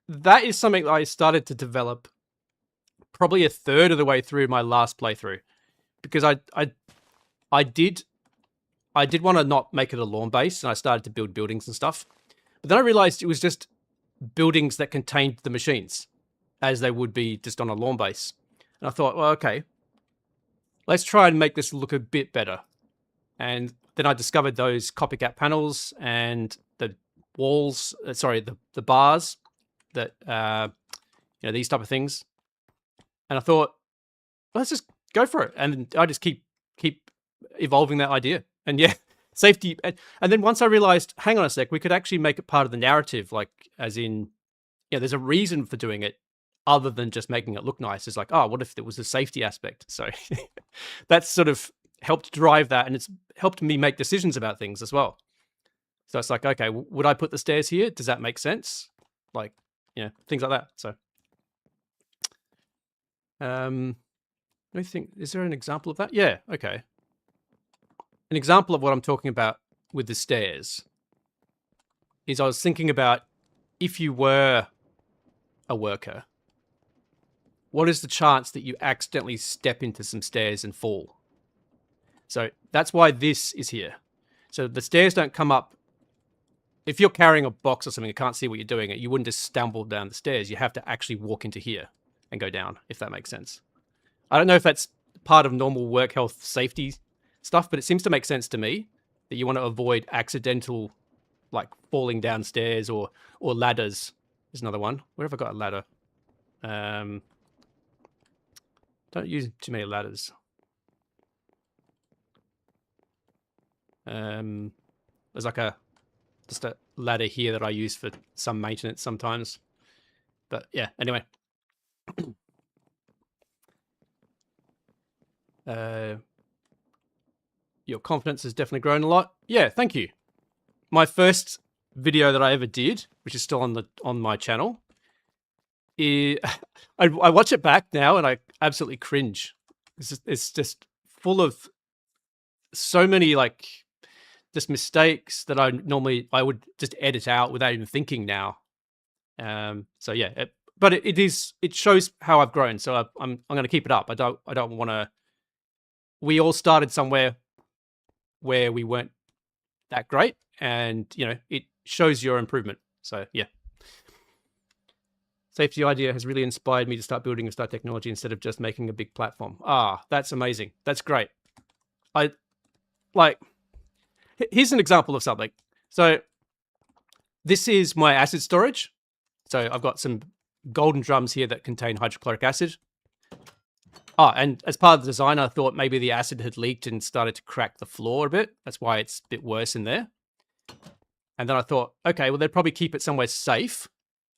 that is something that I started to develop probably a third of the way through my last playthrough, because I did want to not make it a lawn base, and I started to build buildings and stuff. But then I realized it was just buildings that contained the machines, as they would be just on a lawn base. And I thought, well, okay, let's try and make this look a bit better. And then I discovered those copycat panels and the walls, the bars that, you know, these type of things. And I thought, let's just go for it. And I just keep evolving that idea. And yeah, safety. And then once I realized, hang on a sec, we could actually make it part of the narrative, like as in, yeah, there's a reason for doing it other than just making it look nice. It's like, oh, what if there was a safety aspect? So that's sort of helped drive that, and it's helped me make decisions about things as well. So it's like, okay, would I put the stairs here? Does that make sense? Like, you know, things like that. So I think, is there an example of that? Yeah, okay. An example of what I'm talking about with the stairs is I was thinking about, if you were a worker, what is the chance that you accidentally step into some stairs and fall? So that's why this is here. So the stairs don't come up. If you're carrying a box or something, you can't see what you're doing, you wouldn't just stumble down the stairs. You have to actually walk into here and go down, if that makes sense. I don't know if that's part of normal work health safety stuff, but it seems to make sense to me that you want to avoid accidental, like, falling downstairs or ladders. There's another one. Where have I got a ladder? Don't use too many ladders. There's like just a ladder here that I use for some maintenance sometimes. But yeah, anyway. Your confidence has definitely grown a lot. Yeah, thank you. My first video that I ever did, which is still on my channel, I watch it back now and I absolutely cringe. It's just full of so many, like, just mistakes that I would just edit out without even thinking now. So yeah, but it shows how I've grown. So I'm going to keep it up. I don't want to. We all started somewhere where we weren't that great, and it shows your improvement. So yeah. Safety idea has really inspired me to start building with Star Technology instead of just making a big platform. Ah, that's amazing. That's great. Here's an example of something. So this is my acid storage. So I've got some golden drums here that contain hydrochloric acid. And as part of the design, I thought maybe the acid had leaked and started to crack the floor a bit. That's why it's a bit worse in there. And then I thought, okay, well, they'd probably keep it somewhere safe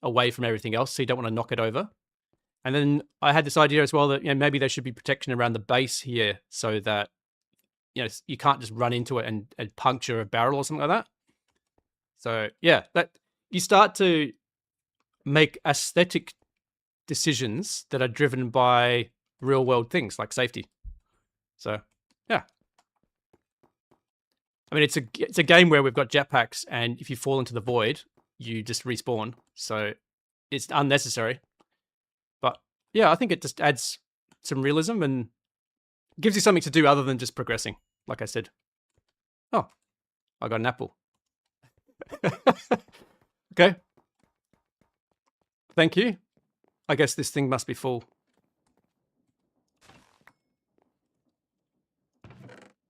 away from everything else, so you don't want to knock it over. And then I had this idea as well that maybe there should be protection around the base here so that you can't just run into it and puncture a barrel or something like that. So yeah, that you start to make aesthetic decisions that are driven by real world things like safety. So yeah, I mean it's a game where we've got jetpacks, and if you fall into the void, you just respawn. So it's unnecessary. But yeah, I think it just adds some realism and gives you something to do other than just progressing. Like I said, oh, I got an apple. Okay. Thank you. I guess this thing must be full.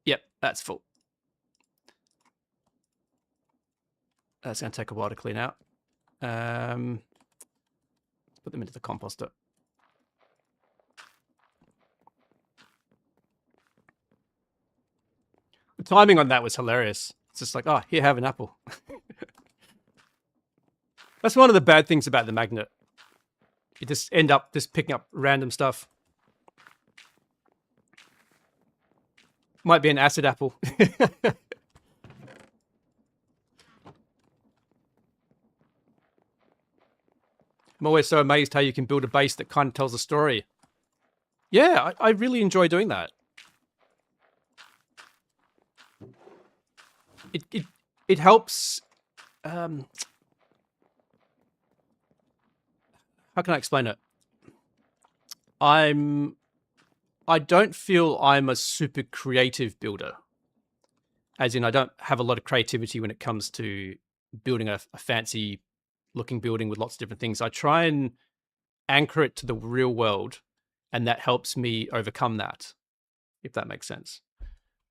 Yep, that's full. That's going to take a while to clean out. Let's put them into the composter. The timing on that was hilarious. It's just like, oh, here, have an apple. That's one of the bad things about the magnet. You just end up just picking up random stuff. Might be an acid apple. I'm always so amazed how you can build a base that kind of tells a story. Yeah, I really enjoy doing that. It helps. How can I explain it? I don't feel I'm a super creative builder. As in, I don't have a lot of creativity when it comes to building a fancy looking building with lots of different things. I try and anchor it to the real world, and that helps me overcome that, if that makes sense.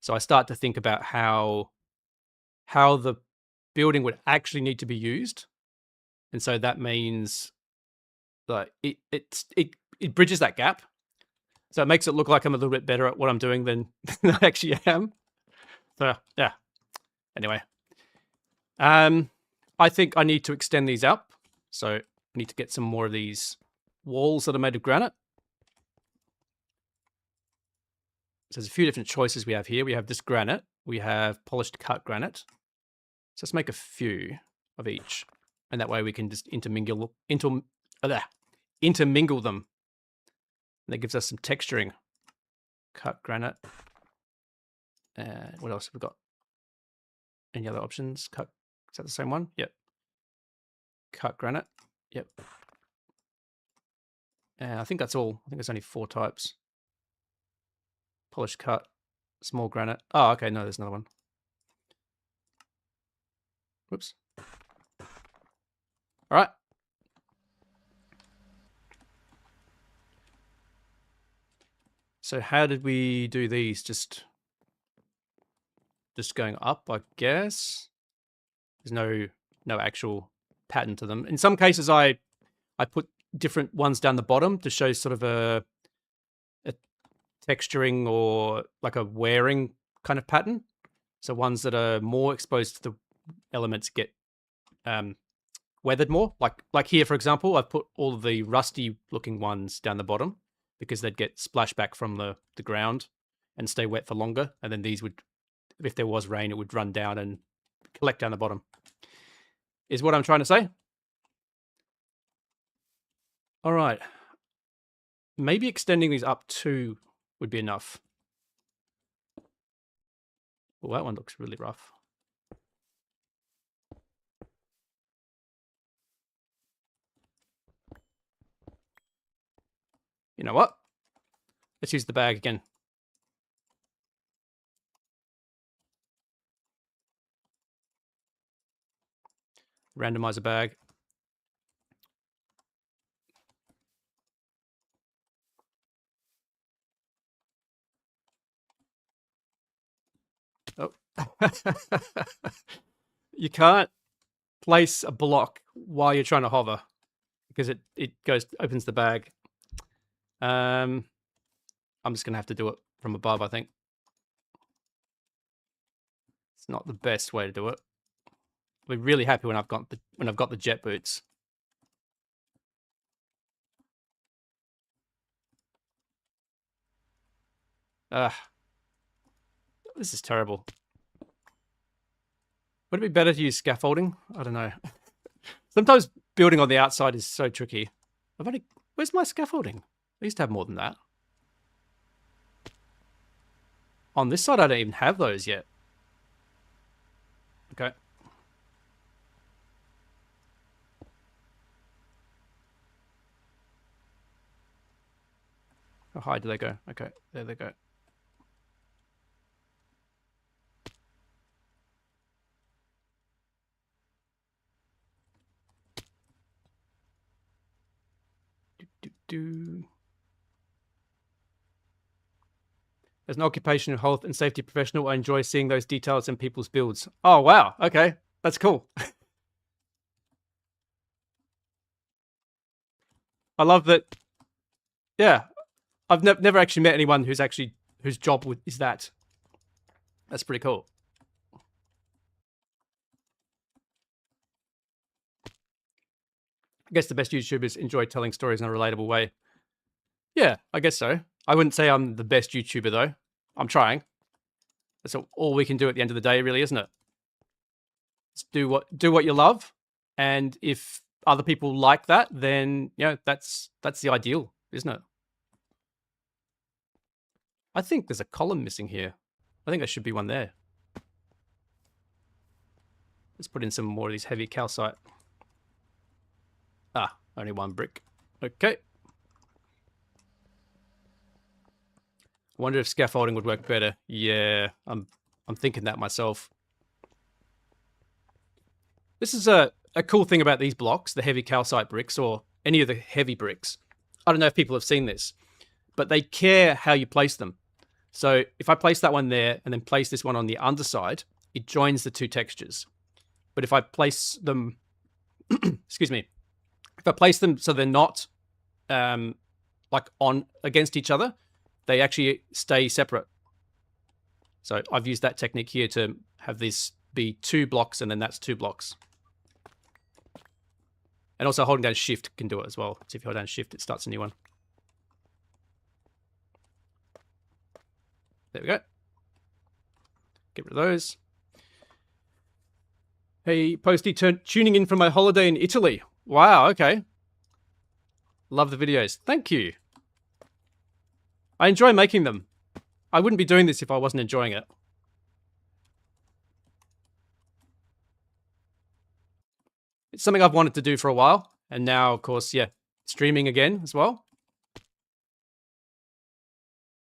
So I start to think about how the building would actually need to be used. And so that means that it bridges that gap. So it makes it look like I'm a little bit better at what I'm doing than I actually am. So yeah. Anyway. I think I need to extend these up. So I need to get some more of these walls that are made of granite. So there's a few different choices we have here. We have this granite. We have polished cut granite. So let's make a few of each. And that way we can just intermingle them. And that gives us some texturing. Cut granite. What else have we got? Any other options? Cut. Is that the same one? Yep. Cut granite. Yep. And I think that's all. I think there's only 4 types. Polished cut. Small granite. Oh, okay. No, there's another one. Whoops. All right. So how did we do these? Just going up, I guess. There's no actual pattern to them. In some cases, I put different ones down the bottom to show sort of a texturing or like a wearing kind of pattern. So ones that are more exposed to the elements get weathered more. Like here, for example, I've put all of the rusty looking ones down the bottom because they'd get splashed back from the ground and stay wet for longer. And then these would, if there was rain, it would run down and collect down the bottom. Is what I'm trying to say. All right. Maybe extending these up 2 would be enough. Well, that one looks really rough. You know what? Let's use the bag again. Randomize a bag. Oh. You can't place a block while you're trying to hover because it opens the bag. I'm just gonna have to do it from above, I think. It's not the best way to do it. I'll be really happy when I've got the jet boots. This is terrible. Would it be better to use scaffolding? I don't know. Sometimes building on the outside is so tricky. Where's my scaffolding? I used to have more than that. On this side, I don't even have those yet. Okay. How high do they go? Okay, there they go. As an occupational health and safety professional, I enjoy seeing those details in people's builds. Oh, wow. Okay, that's cool. I love that. Yeah, I've never actually met anyone whose job is that. That's pretty cool. I guess the best YouTubers enjoy telling stories in a relatable way. Yeah, I guess so. I wouldn't say I'm the best YouTuber though. I'm trying. That's all we can do at the end of the day, really, isn't it? Just do what you love, and if other people like that, then that's the ideal, isn't it? I think there's a column missing here. I think there should be one there. Let's put in some more of these heavy calcite. Ah, only one brick. Okay. Wonder if scaffolding would work better. Yeah, I'm thinking that myself. This is a cool thing about these blocks, the heavy calcite bricks or any of the heavy bricks. I don't know if people have seen this, but they care how you place them. So if I place that one there and then place this one on the underside, it joins the two textures. But if I place them, excuse me, if I place them so they're not like on against each other, they actually stay separate. So I've used that technique here to have this be 2 blocks and then that's 2 blocks. And also holding down shift can do it as well. So if you hold down shift, it starts a new one. There we go. Get rid of those. Hey, Posty, tuning in from my holiday in Italy. Wow, okay. Love the videos. Thank you. I enjoy making them. I wouldn't be doing this if I wasn't enjoying it. It's something I've wanted to do for a while. And now, of course, yeah, streaming again as well.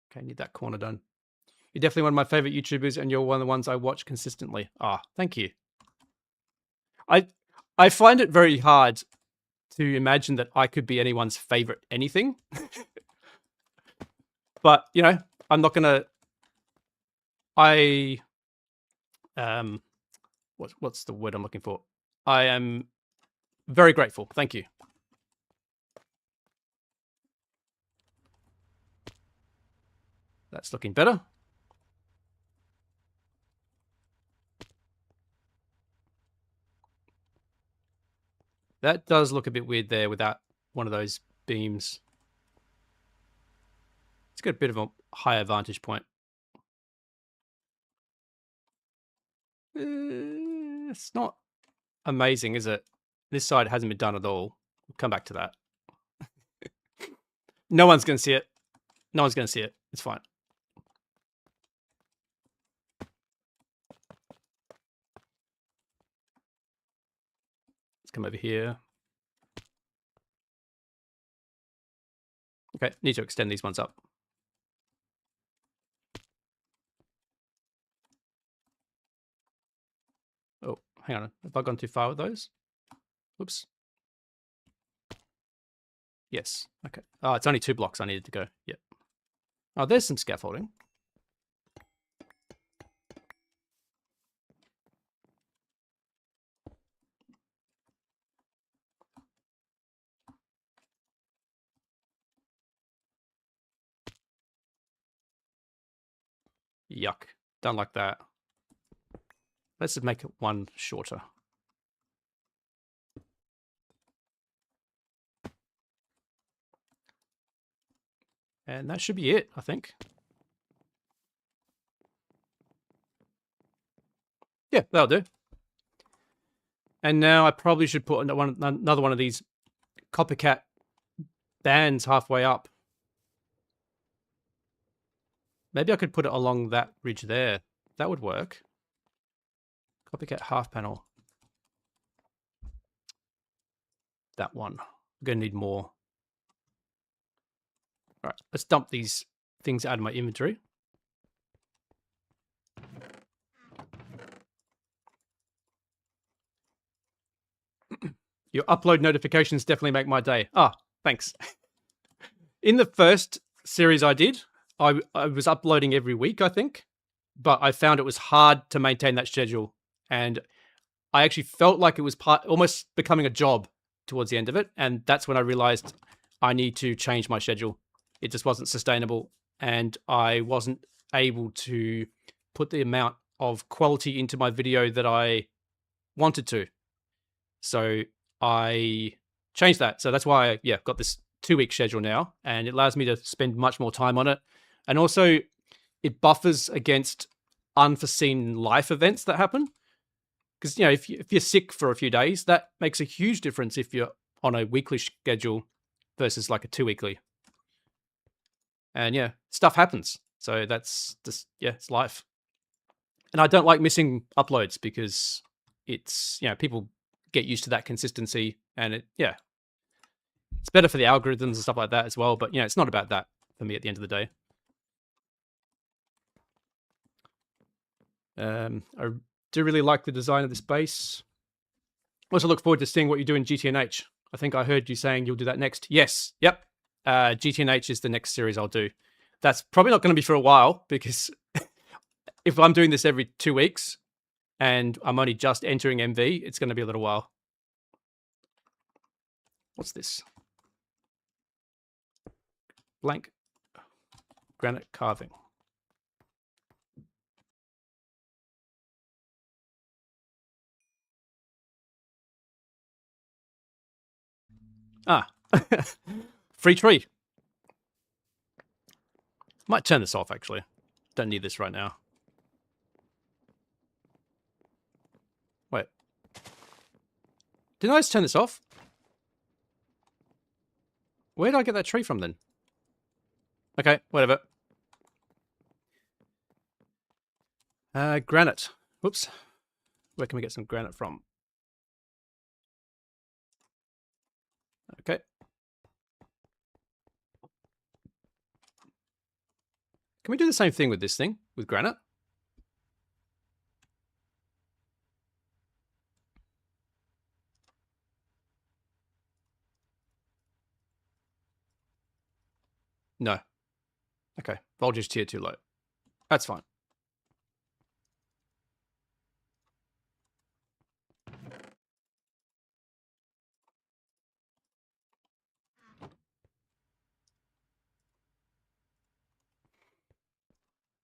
Okay, need that corner done. You're definitely one of my favorite YouTubers and you're one of the ones I watch consistently. Ah, thank you. I find it very hard to imagine that I could be anyone's favorite anything. But, I'm not going to... what's the word I'm looking for? I am very grateful. Thank you. That's looking better. That does look a bit weird there without one of those beams. It's got a bit of a higher vantage point. It's not amazing, is it? This side hasn't been done at all. We'll come back to that. No one's going to see it. No one's going to see it. It's fine. Let's come over here. Okay, need to extend these ones up. Oh, hang on. Have I gone too far with those? Whoops. Yes. Okay. Oh, it's only 2 blocks I needed to go. Yep. Oh, there's some scaffolding. Yuck. Don't like that. Let's just make it one shorter. And that should be it, I think. Yeah, that'll do. And now I probably should put another one of these copycat bands halfway up. Maybe I could put it along that ridge there. That would work. Copycat half panel. That one. I'm going to need more. All right, let's dump these things out of my inventory. Your upload notifications definitely make my day. Ah, thanks. In the first series I did, I was uploading every week, I think, but I found it was hard to maintain that schedule. And I actually felt like it was almost becoming a job towards the end of it. And that's when I realized I need to change my schedule. It just wasn't sustainable. And I wasn't able to put the amount of quality into my video that I wanted to. So I changed that. So that's why I got this 2-week schedule now, and it allows me to spend much more time on it. And also it buffers against unforeseen life events that happen. Because, if you're sick for a few days, that makes a huge difference if you're on a weekly schedule versus like a 2-weekly. And stuff happens. So that's just, it's life. And I don't like missing uploads because it's, people get used to that consistency, and it's better for the algorithms and stuff like that as well. But, it's not about that for me at the end of the day. I do really like the design of this base. Also look forward to seeing what you do in GTNH. I think I heard you saying you'll do that next. Yes. Yep. GTNH is the next series I'll do. That's probably not going to be for a while, because if I'm doing this every 2 weeks and I'm only just entering MV, it's going to be a little while. What's this? Blank granite carving. Ah, free tree. Might turn this off, actually. Don't need this right now. Wait. Didn't I just turn this off? Where did I get that tree from then? Okay, whatever. Granite. Whoops. Where can we get some granite from? Okay. Can we do the same thing with this thing, with granite? No. Okay, voltage tier too low. That's fine.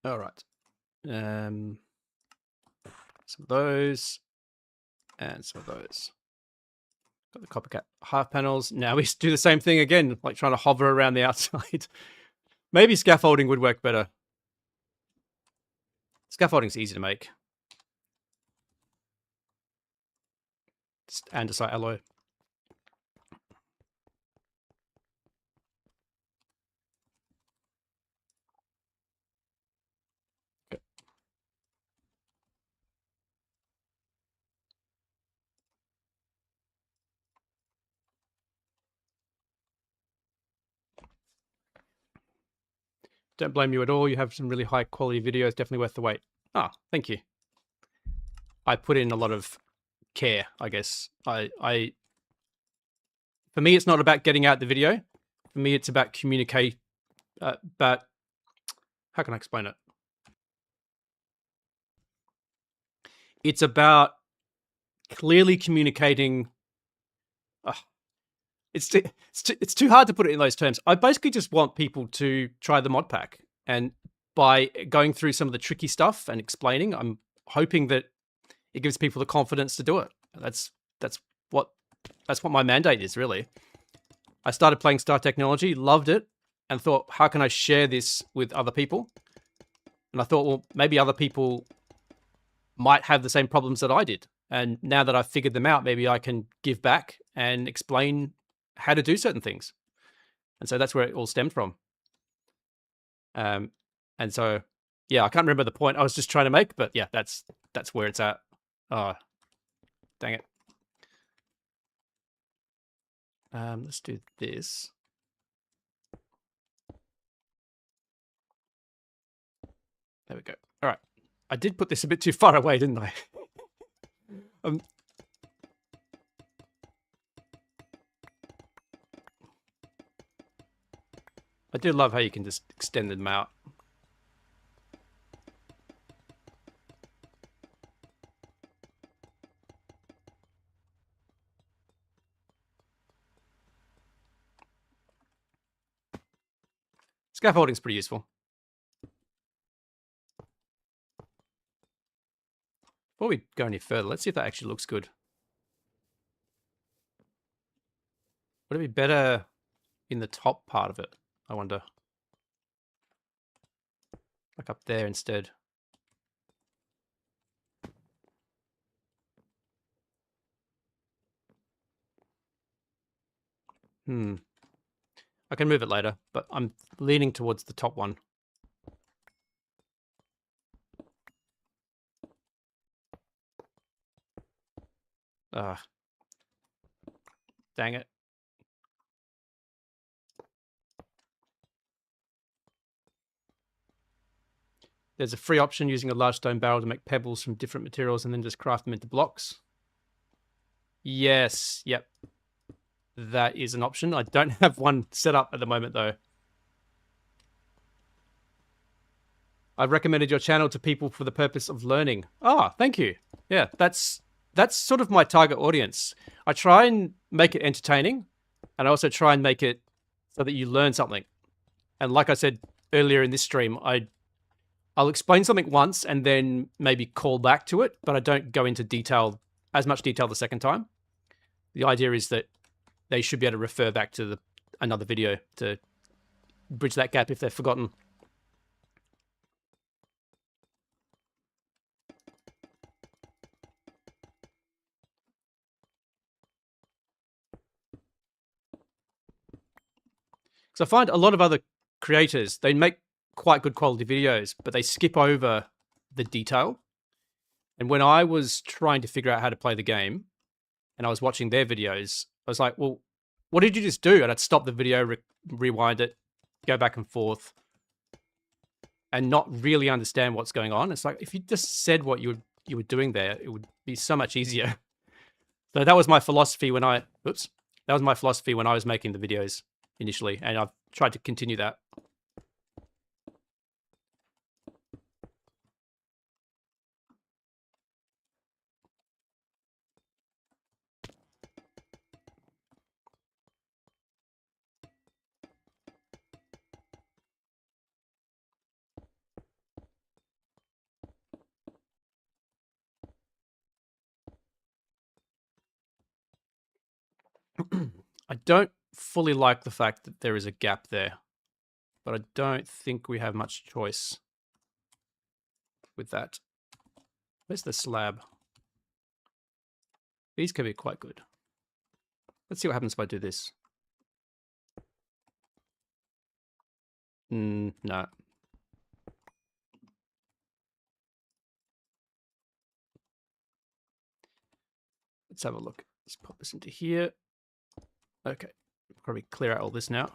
All right. Some of those, and some of those. Got the coppercat half panels. Now we do the same thing again, like trying to hover around the outside. Maybe scaffolding would work better. Scaffolding's easy to make. Just andesite alloy. Okay. Don't blame you at all. You have some really high quality videos. Definitely worth the wait. Ah, thank you. I put in a lot of care, I guess. For me, it's not about getting out the video. For me, it's about communicate. But how can I explain it? It's about clearly communicating. It's too hard to put it in those terms. I basically just want people to try the mod pack, and by going through some of the tricky stuff and explaining, I'm hoping that it gives people the confidence to do it. That's what my mandate is, really. I started playing Star Technology, loved it, and thought, how can I share this with other people? And I thought, well, maybe other people might have the same problems that I did. And now that I've figured them out, maybe I can give back and explain how to do certain things. And so that's where it all stemmed from. And so, yeah, I can't remember the point I was just trying to make, but yeah, that's where it's at. Oh, dang it. Let's do this. There we go. All right. I did put this a bit too far away, didn't I? I do love how you can just extend them out. Scaffolding's pretty useful. Before we go any further, let's see if that actually looks good. Would it be better in the top part of it, I wonder? Like up there instead. I can move it later, but I'm leaning towards the top one. Dang it. There's a free option using a large stone barrel to make pebbles from different materials and then just craft them into blocks. Yes, yep. That is an option. I don't have one set up at the moment, though. I've recommended your channel to people for the purpose of learning. Ah, thank you. Yeah, that's sort of my target audience. I try and make it entertaining, and I also try and make it so that you learn something. And like I said earlier in this stream, I'll explain something once and then maybe call back to it, but I don't go into as much detail the second time. The idea is that they should be able to refer back to another video to bridge that gap if they've forgotten. Because I find a lot of other creators, they make quite good quality videos, but they skip over the detail. And when I was trying to figure out how to play the game and I was watching their videos, I was like, well, what did you just do? And I'd stop the video, rewind it, go back and forth, and not really understand what's going on. It's like, if you just said what you were doing there, it would be so much easier. So that was my philosophy when that was my philosophy when I was making the videos initially, and I've tried to continue that. I don't fully like the fact that there is a gap there, but I don't think we have much choice with that. Where's the slab? These can be quite good. Let's see what happens if I do this. No. Let's have a look. Let's pop this into here. Okay, probably clear out all this now.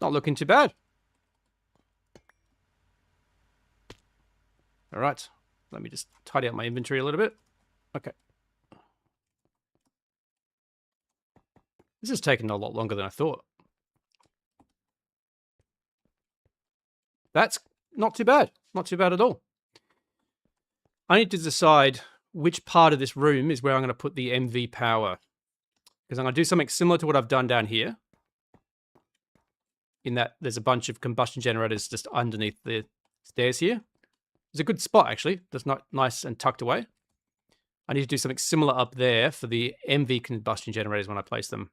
Not looking too bad. All right. Let me just tidy up my inventory a little bit. Okay. This is taking a lot longer than I thought. That's not too bad. Not too bad at all. I need to decide which part of this room is where I'm going to put the MV power. Because I'm going to do something similar to what I've done down here. In that there's a bunch of combustion generators just underneath the stairs here. It's a good spot, actually. That's not nice and tucked away. I need to do something similar up there for the MV combustion generators when I place them.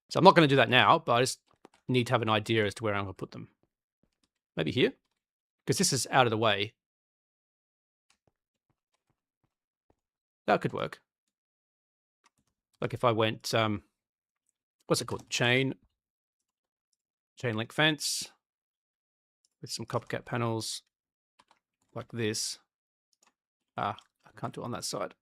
So I'm not going to do that now, but I just need to have an idea as to where I'm going to put them. Maybe here? Because this is out of the way. That could work. Like if I went, what's it called? Chain link fence with some coppercat panels like this. I can't do it on that side.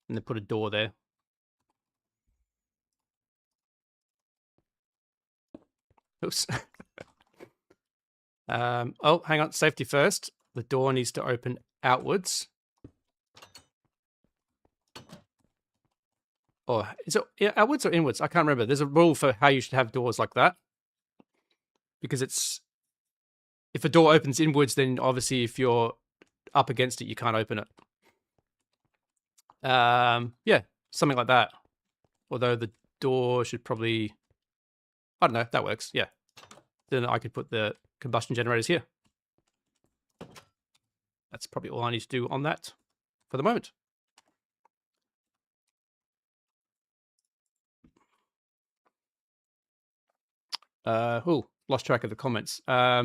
And then put a door there. Oops. Oh, hang on. Safety first. The door needs to open outwards. Or is it outwards or inwards? I can't remember. There's a rule for how you should have doors like that. Because it's... If a door opens inwards, then obviously if you're up against it, you can't open it. Yeah, something like that. Although the door should probably... I don't know. That works. Yeah. Then I could put the combustion generators here. That's probably all I need to do on that for the moment. Lost track of the comments. I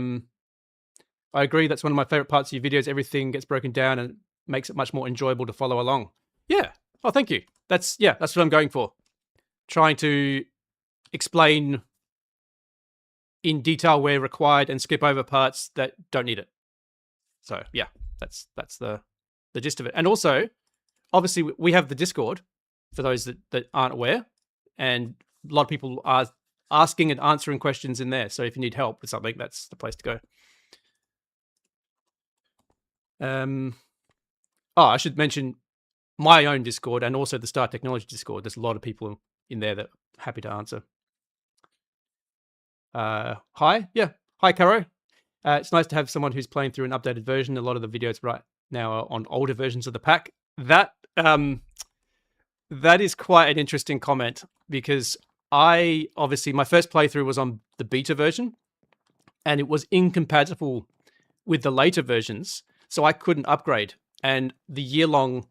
agree. That's one of my favorite parts of your videos. Everything gets broken down and makes it much more enjoyable to follow along. Yeah. Oh, thank you. That's what I'm going for. Trying to explain in detail where required and skip over parts that don't need it. So yeah, that's the gist of it. And also, obviously, we have the Discord for those that aren't aware, and a lot of people are asking and answering questions in there. So if you need help with something, that's the place to go. I should mention my own Discord and also the Star Technology Discord. There's a lot of people in there that are happy to answer. Hi. Yeah. Hi, Caro. It's nice to have someone who's playing through an updated version. A lot of the videos right now are on older versions of the pack. That is quite an interesting comment because obviously my first playthrough was on the beta version and it was incompatible with the later versions, so I couldn't upgrade. And the year-long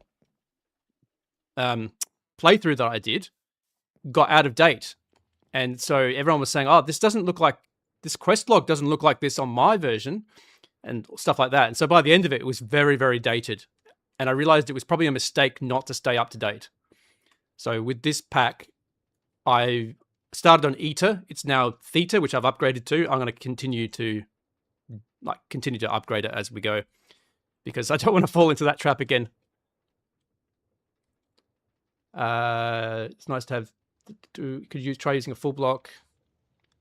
playthrough that I did got out of date. And so everyone was saying, oh, this quest log doesn't look like this on my version and stuff like that. And so by the end of it, it was very, very dated. And I realized it was probably a mistake not to stay up to date. So with this pack, I started on Eta. It's now Theta, which I've upgraded to. I'm going to continue to upgrade it as we go because I don't want to fall into that trap again. It's nice to have... Could you try using a full block?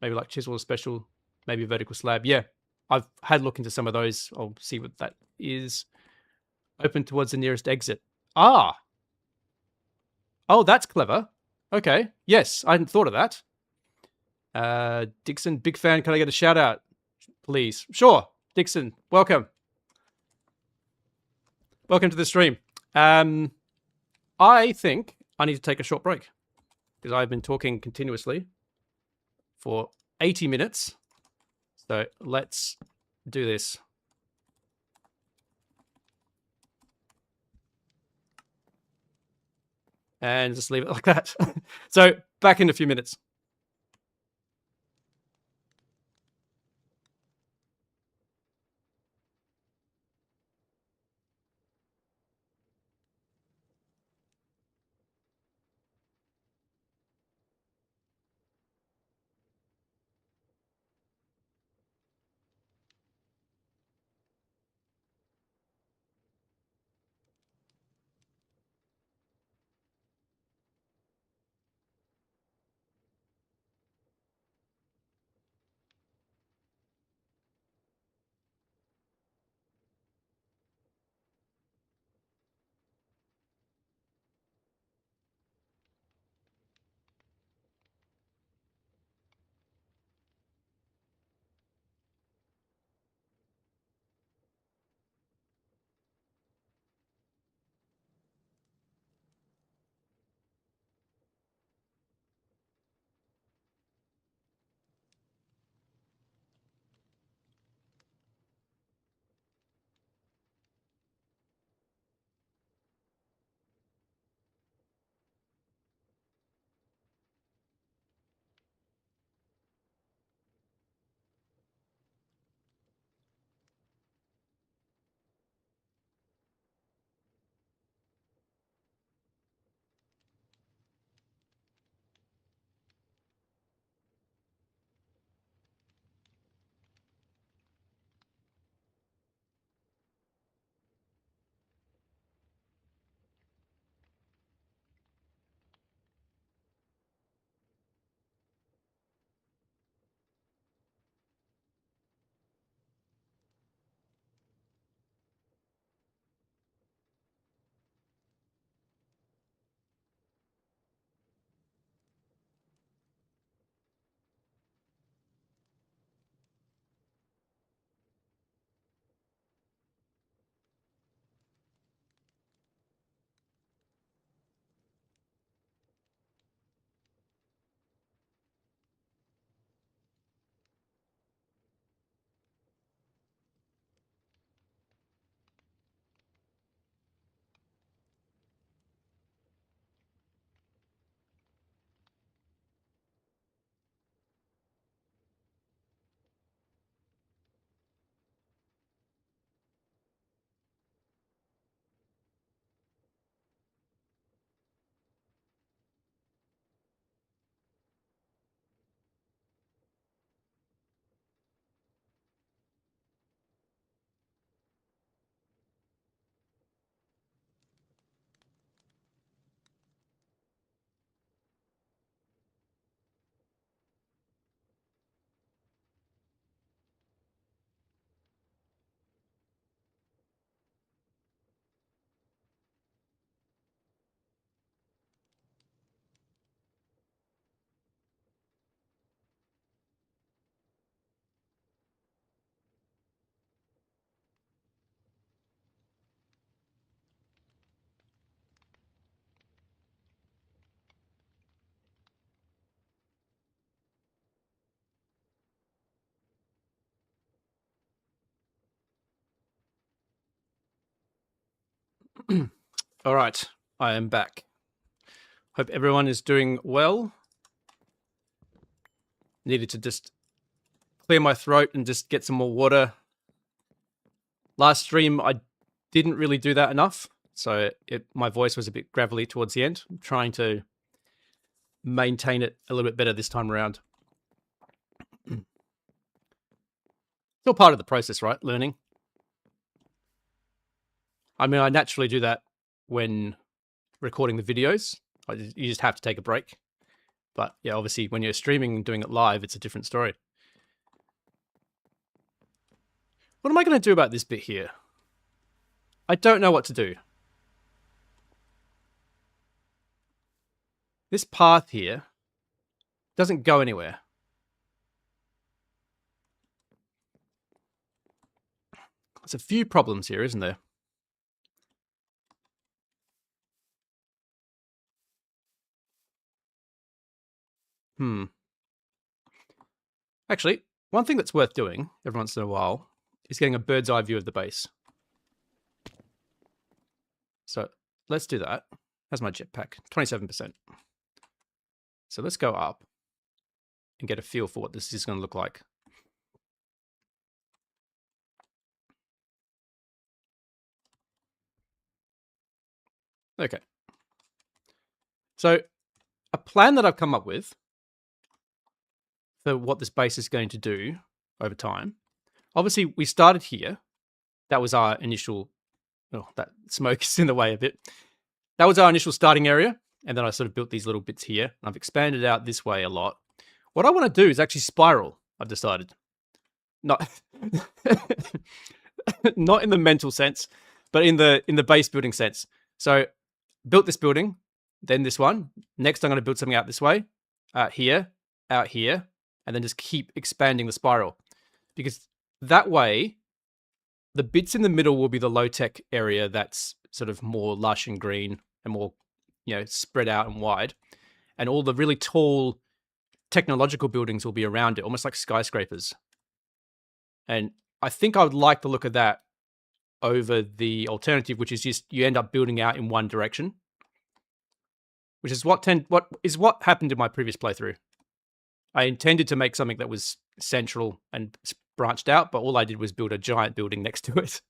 Maybe like chisel or special, maybe a vertical slab. Yeah, I've had a look into some of those. I'll see what that is. Open towards the nearest exit. Oh, that's clever. Okay. Yes, I hadn't thought of that. Dixon, big fan. Can I get a shout out, please? Sure. Dixon, welcome. Welcome to the stream. I think I need to take a short break because I've been talking continuously for 80 minutes. So let's do this. And just leave it like that. So back in a few minutes. All right, I am back. Hope everyone is doing well. Needed to just clear my throat and just get some more water. Last stream, I didn't really do that enough, so my voice was a bit gravelly towards the end. I'm trying to maintain it a little bit better this time around. Still part of the process, right? Learning. I mean, I naturally do that when recording the videos. You just have to take a break. But yeah, obviously, when you're streaming and doing it live, it's a different story. What am I going to do about this bit here? I don't know what to do. This path here doesn't go anywhere. There's a few problems here, isn't there? Actually, one thing that's worth doing every once in a while is getting a bird's eye view of the base. So let's do that. How's my jetpack? 27%. So let's go up and get a feel for what this is going to look like. Okay. So a plan that I've come up with for what this base is going to do over time. Obviously, we started here. That was our initial... Oh, that smoke is in the way a bit. That was our initial starting area. And then I sort of built these little bits here. I've expanded out this way a lot. What I want to do is actually spiral, I've decided. Not, not in the mental sense, but in the base building sense. So built this building, then this one. Next, I'm going to build something out this way, out here, and then just keep expanding the spiral. Because that way, the bits in the middle will be the low-tech area that's sort of more lush and green and more, spread out and wide. And all the really tall technological buildings will be around it, almost like skyscrapers. And I think I would like the look of that over the alternative, which is just you end up building out in one direction, which is what happened in my previous playthrough. I intended to make something that was central and branched out, but all I did was build a giant building next to it.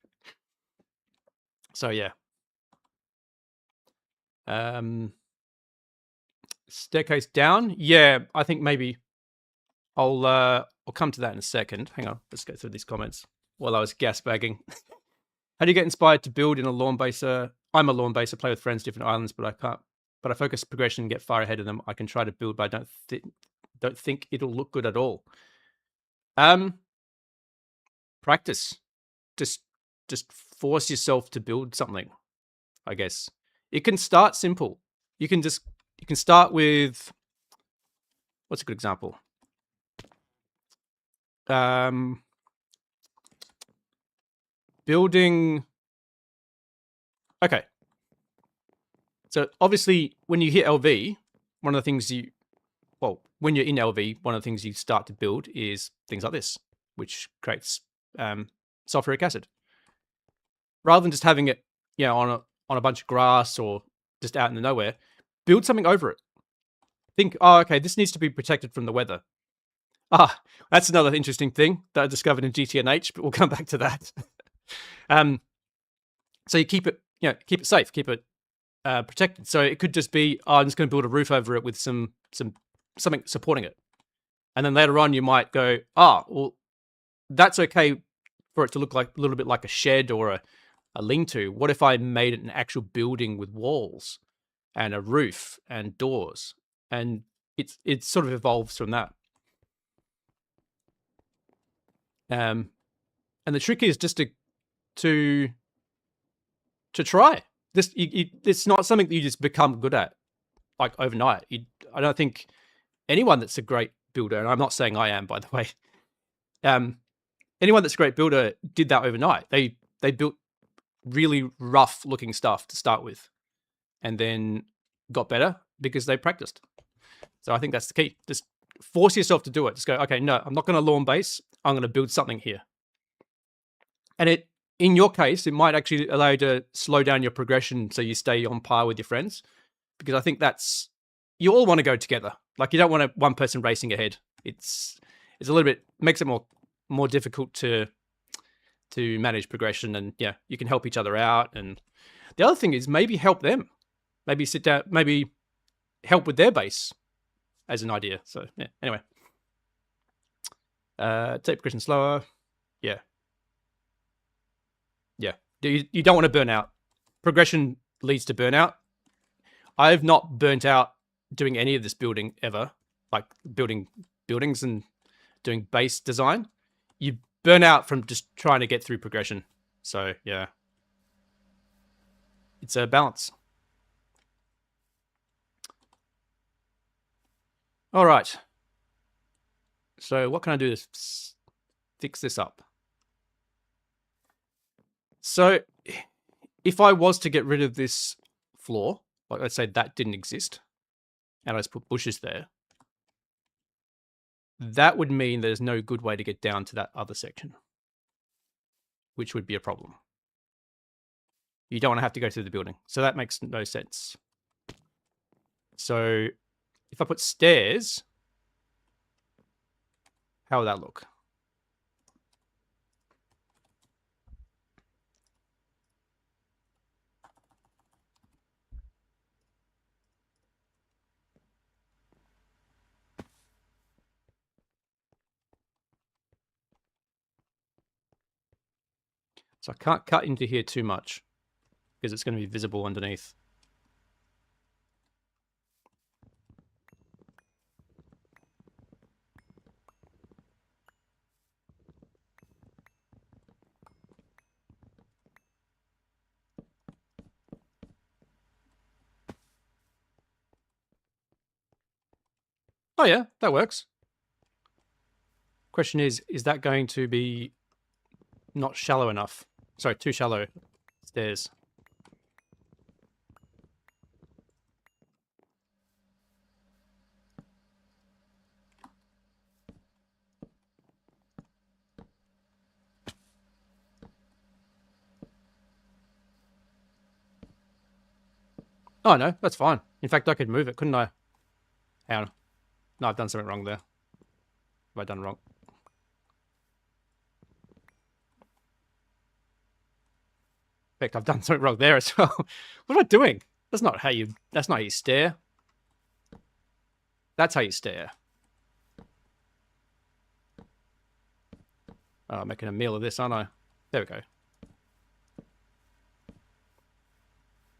So yeah. Staircase down. Yeah, I think maybe I'll come to that in a second. Hang on, let's go through these comments while I was gas bagging. How do you get inspired to build in a lawn baser? I'm a lawn baser, play with friends, different islands, but I can't. But I focus progression and get far ahead of them. I can try to build, but I don't think it'll look good at all. Practice. Just force yourself to build something, I guess. It can start simple. You can start with, what's a good example? Building. Okay. So obviously when you hit LV, one of the things when you're in LV, one of the things you start to build is things like this, which creates sulfuric acid. Rather than just having it, on a bunch of grass or just out in the nowhere, build something over it. Think, oh, okay, this needs to be protected from the weather. That's another interesting thing that I discovered in GTNH, but we'll come back to that. So you keep it safe, keep it protected. So it could just be, I'm just going to build a roof over it with something supporting it. And then later on, you might go, well, that's okay for it to look like a little bit like a shed or a lean-to. What if I made it an actual building with walls and a roof and doors? And it sort of evolves from that. And the trick is just to try. It's not something that you just become good at like overnight. I don't think anyone that's a great builder, and I'm not saying I am, by the way, anyone that's a great builder did that overnight. They built really rough looking stuff to start with and then got better because they practiced. So I think that's the key. Just force yourself to do it. Just go, okay, no, I'm not going to lawn base. I'm going to build something here. And in your case, it might actually allow you to slow down your progression so you stay on par with your friends. Because I think that's, you all want to go together. Like, you don't want one person racing ahead. It's a little bit, makes it more difficult to manage progression. And yeah, you can help each other out. And the other thing is maybe help them. Maybe sit down, maybe help with their base as an idea. So yeah, anyway. Take progression slower. Yeah. Yeah. You don't want to burn out. Progression leads to burnout. I've not burnt out doing any of this building ever, like building buildings and doing base design. You burn out from just trying to get through progression. So yeah, it's a balance. All right. So what can I do to fix this up? So if I was to get rid of this floor, like let's say that didn't exist, and I just put bushes there, that would mean there's no good way to get down to that other section, which would be a problem. You don't want to have to go through the building. So that makes no sense. So if I put stairs, how would that look? So I can't cut into here too much because it's going to be visible underneath. Oh yeah, that works. Question is that going to be not shallow enough? Sorry, too shallow stairs. Oh no, that's fine. In fact, I could move it, couldn't I? Hang on. No, I've done something wrong there. Have I done wrong? In fact, I've done something wrong there as well. What am I doing? That's not how you stare. That's how you stare. Oh, I'm making a meal of this, aren't I? There we go.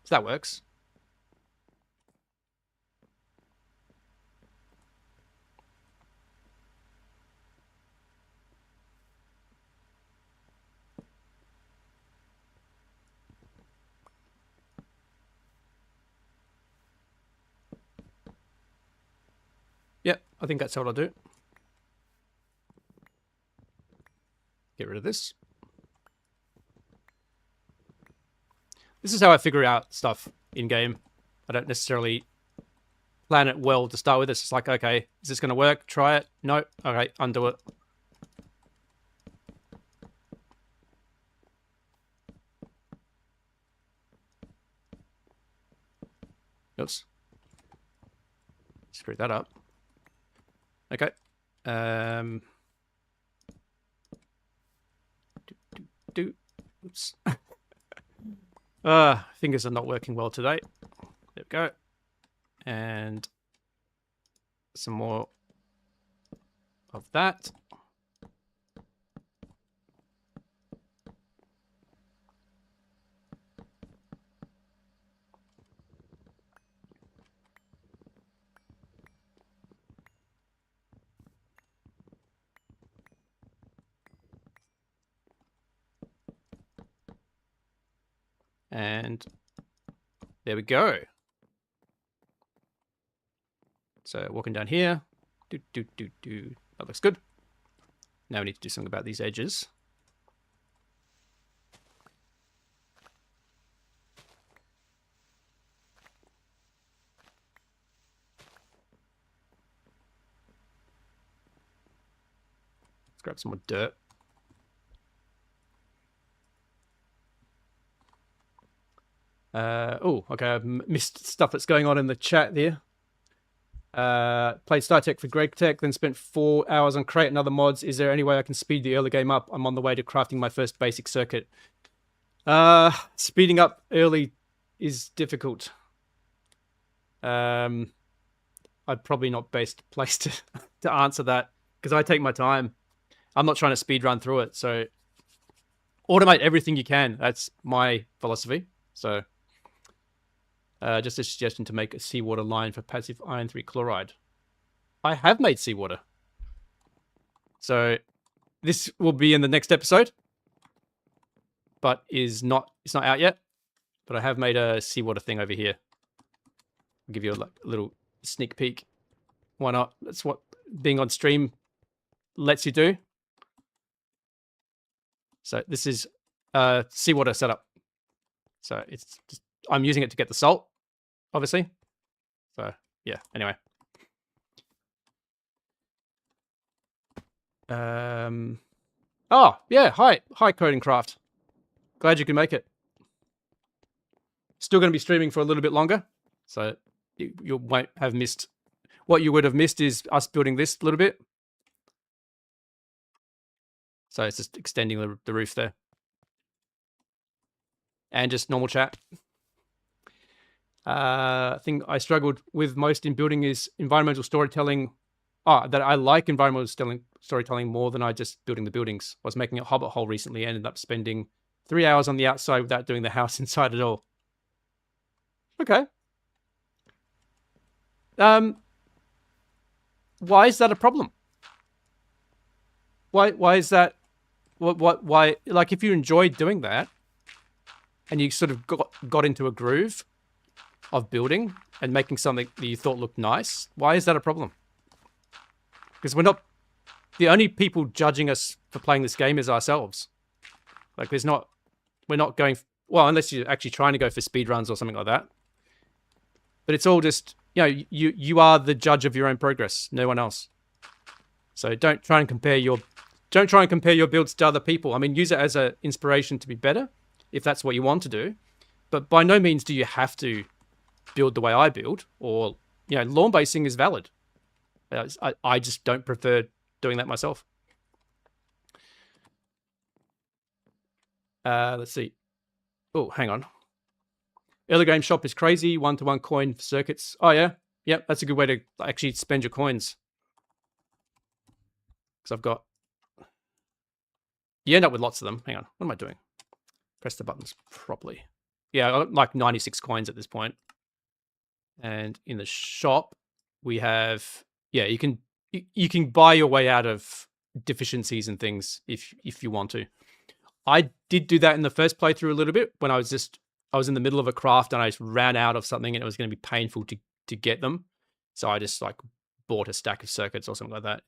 So that works. Yep, I think that's what I'll do. Get rid of this. This is how I figure out stuff in game. I don't necessarily plan it well to start with. It's just like, okay, is this going to work? Try it. No. Okay, undo it. Oops. Screw that up. Okay. Oops. Fingers are not working well today. There we go. And some more of that. And there we go. So walking down here. That looks good. Now we need to do something about these edges. Let's grab some more dirt. Oh, okay. I've missed stuff that's going on in the chat there. Played StarTech for Greg Tech, then spent 4 hours on Create and other mods. Is there any way I can speed the early game up? I'm on the way to crafting my first basic circuit. Speeding up early is difficult. I'm probably not best placed to answer that because I take my time. I'm not trying to speed run through it. So automate everything you can. That's my philosophy. So just a suggestion to make a seawater line for passive iron 3 chloride. I have made seawater. So this will be in the next episode, but it's not out yet. But I have made a seawater thing over here. I'll give you a little sneak peek. Why not? That's what being on stream lets you do. So this is seawater setup. So it's just, I'm using it to get the salt, obviously. So yeah, anyway. Oh, yeah, hi Coding Craft. Glad you can make it. Still going to be streaming for a little bit longer. So you won't have missed. What you would have missed is us building this a little bit. So it's just extending the roof there. And just normal chat. Thing I struggled with most in building is environmental storytelling. That I like environmental storytelling more than I just building the buildings. I was making a hobbit hole recently, ended up spending 3 hours on the outside without doing the house inside at all. Okay. Why is that a problem? Why is that? Why? Like, if you enjoyed doing that, and you sort of got into a groove of building and making something that you thought looked nice, why is that a problem? Because we're not the only people judging us for playing this game is ourselves. Like, we're not going, well, unless you're actually trying to go for speed runs or something like that. But it's all just, you are the judge of your own progress, no one else. So don't try and compare your builds to other people. I mean, use it as an inspiration to be better, if that's what you want to do. But by no means do you have to build the way I build, or, lawn basing is valid. I just don't prefer doing that myself. Let's see. Oh, hang on. Early game shop is crazy. 1-to-1 coin for circuits. Oh, yeah. Yep, that's a good way to actually spend your coins. Because I've got... You end up with lots of them. Hang on. What am I doing? Press the buttons properly. Yeah, I got like 96 coins at this point. And in the shop, we have... Yeah, you can buy your way out of deficiencies and things if you want to. I did do that in the first playthrough a little bit when I was in the middle of a craft and I just ran out of something and it was going to be painful to get them. So I just like bought a stack of circuits or something like that.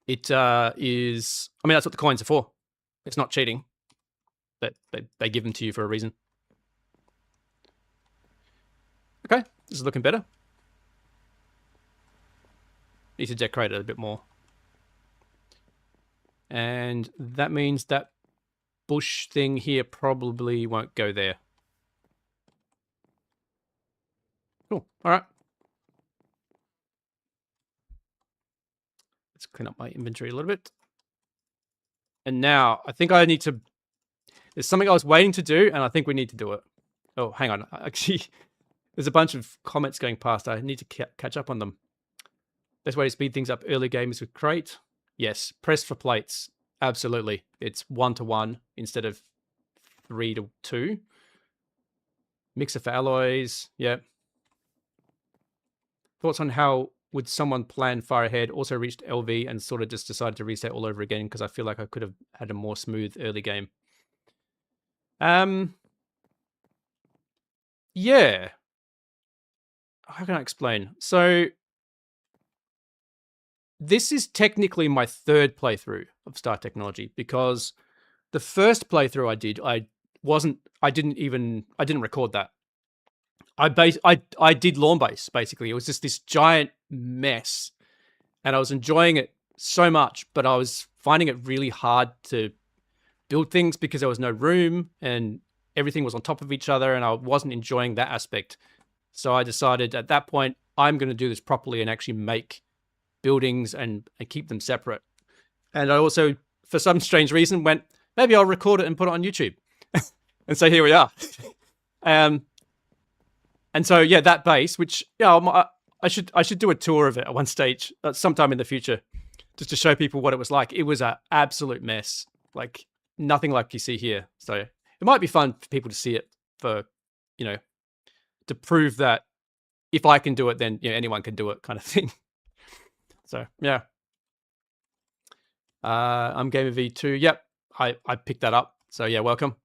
It is, I mean, that's what the coins are for. It's not cheating. But they give them to you for a reason. Okay, this is looking better. Need to decorate it a bit more. And that means that bush thing here probably won't go there. Cool. All right. Let's clean up my inventory a little bit. And now I think I need to... There's something I was waiting to do, and I think we need to do it. Oh, hang on. Actually, there's a bunch of comments going past. I need to catch up on them. Best way to speed things up early game is with crate. Yes. Press for plates. Absolutely. It's 1-to-1 instead of 3-to-2. Mixer for alloys. Yep. Thoughts on how would someone plan far ahead? Also reached LV and sort of just decided to reset all over again because I feel like I could have had a more smooth early game. Yeah. How can I explain? So this is technically my third playthrough of Star Technology because the first playthrough I did, I didn't record that. I did lawn base basically. It was just this giant mess and I was enjoying it so much, but I was finding it really hard to build things because there was no room and everything was on top of each other, and I wasn't enjoying that aspect. So I decided at that point, I'm going to do this properly and actually make buildings and keep them separate. And I also, for some strange reason, went, maybe I'll record it and put it on YouTube. And so here we are. And so, yeah, that base, which, yeah, I should do a tour of it at one stage, sometime in the future, just to show people what it was like. It was an absolute mess, like nothing like you see here. So it might be fun for people to see it, for, you know, to prove that if I can do it, then, you know, anyone can do it, kind of thing. So yeah. I'm Gamer V2. Yep, I picked that up. So yeah, welcome.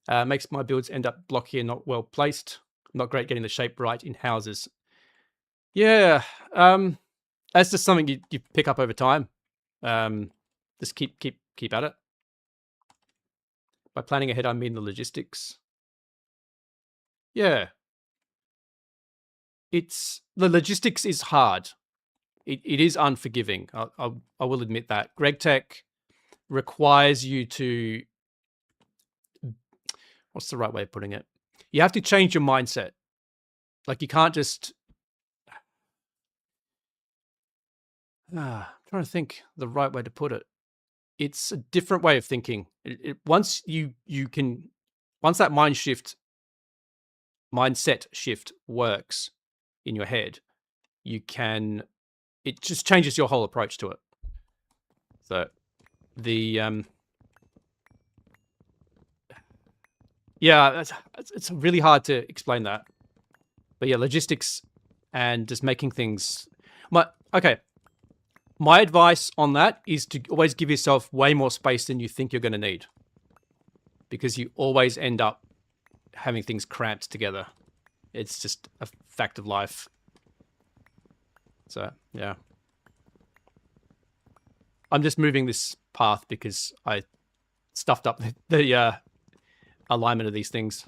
Makes my builds end up blocky and not well placed. Not great getting the shape right in houses. Yeah, that's just something you pick up over time. Just keep at it. By planning ahead, I mean the logistics. Yeah, the logistics is hard. It is unforgiving. I will admit that. GregTech requires you to, what's the right way of putting it? You have to change your mindset. Like, you can't just, I'm trying to think the right way to put it. It's a different way of thinking. Once that mindset shift works in your head, it just changes your whole approach to it. So yeah, it's really hard to explain that. But yeah, logistics and just making things. My advice on that is to always give yourself way more space than you think you're going to need, because you always end up having things cramped together. It's just a fact of life. So yeah, I'm just moving this path because I stuffed up the alignment of these things.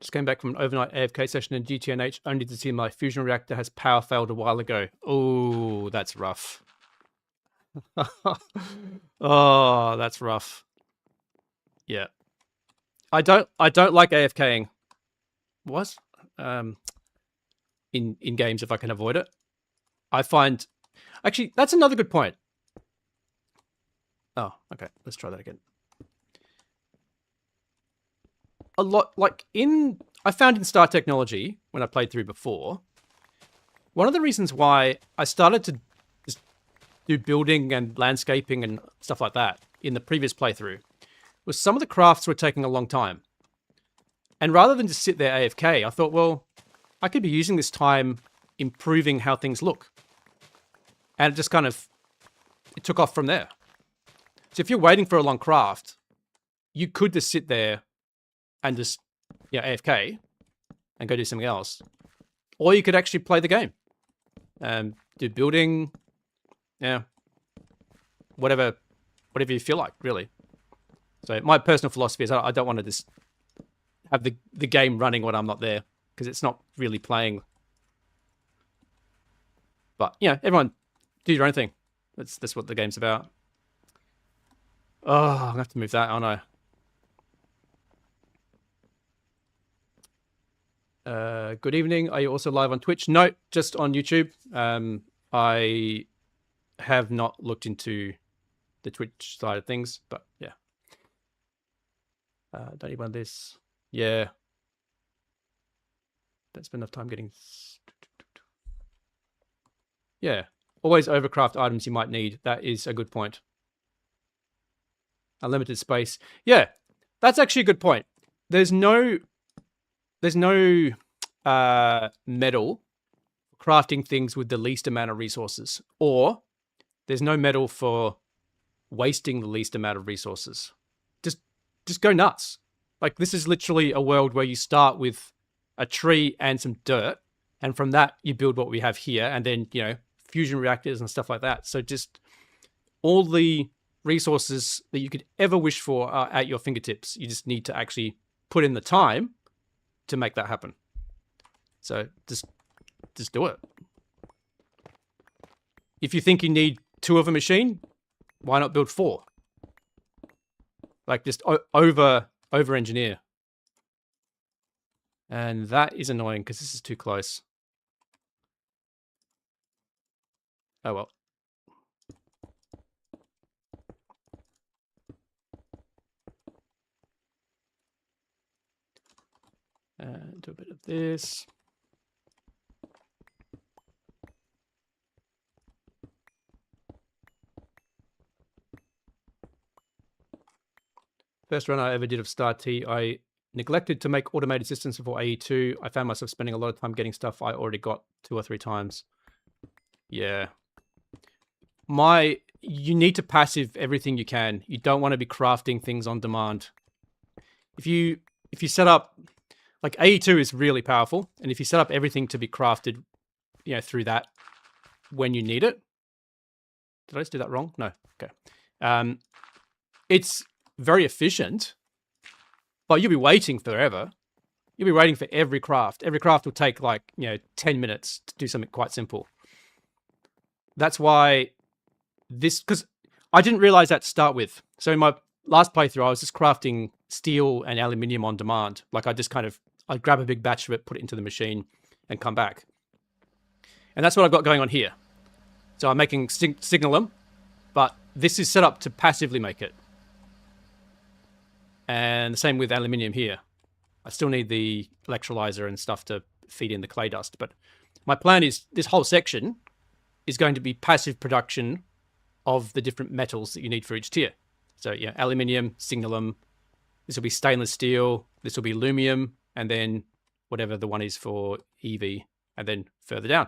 Just came back from an overnight AFK session in GTNH, only to see my fusion reactor has power failed a while ago. Oh, that's rough. Oh, that's rough. Yeah. I don't like AFKing. What? In games, if I can avoid it. I find, actually, that's another good point. Oh, okay. Let's try that again. A lot, like I found in Star Technology, when I played through before, one of the reasons why I started to just do building and landscaping and stuff like that in the previous playthrough was some of the crafts were taking a long time. And rather than just sit there AFK, I thought, well, I could be using this time improving how things look. And it just kind of, it took off from there. So if you're waiting for a long craft, you could just sit there and just, AFK and go do something else. Or you could actually play the game. Do building, whatever you feel like, really. So my personal philosophy is I don't want to just have the game running when I'm not there, because it's not really playing. But, everyone do your own thing. That's what the game's about. Oh, I'm going to have to move that, aren't I? Good evening. Are you also live on Twitch? No, just on YouTube. I have not looked into the Twitch side of things, but yeah. Don't need one of this. Yeah. Don't spend enough time getting. Yeah. Always overcraft items you might need. That is a good point. Unlimited space. Yeah, that's actually a good point. There's no medal for crafting things with the least amount of resources, or there's no medal for wasting the least amount of resources. Just go nuts. Like, this is literally a world where you start with a tree and some dirt, and from that you build what we have here, and then fusion reactors and stuff like that. So just all the resources that you could ever wish for are at your fingertips. You just need to actually put in the time to make that happen. So just do it. If you think you need 2 of a machine, why not build 4? Like, just over engineer. And that is annoying because this is too close. Oh well. Do a bit of this. First run I ever did of Star T, I neglected to make automated systems before AE2. I found myself spending a lot of time getting stuff I already got 2 or 3 times. Yeah. You need to passive everything you can. You don't want to be crafting things on demand. If you set up, like, AE2 is really powerful, and if you set up everything to be crafted, through that when you need it. Did I just do that wrong? No. Okay. It's very efficient, but you'll be waiting forever. You'll be waiting for every craft. Every craft will take 10 minutes to do something quite simple. That's why because I didn't realize that to start with. So in my last playthrough, I was just crafting steel and aluminium on demand. Like, I'd grab a big batch of it, put it into the machine, and come back. And that's what I've got going on here. So I'm making signalum, but this is set up to passively make it. And the same with aluminium here. I still need the electrolyzer and stuff to feed in the clay dust. But my plan is this whole section is going to be passive production of the different metals that you need for each tier. So yeah, aluminium, signalum. This will be stainless steel. This will be aluminum, and then whatever the one is for EV, and then further down.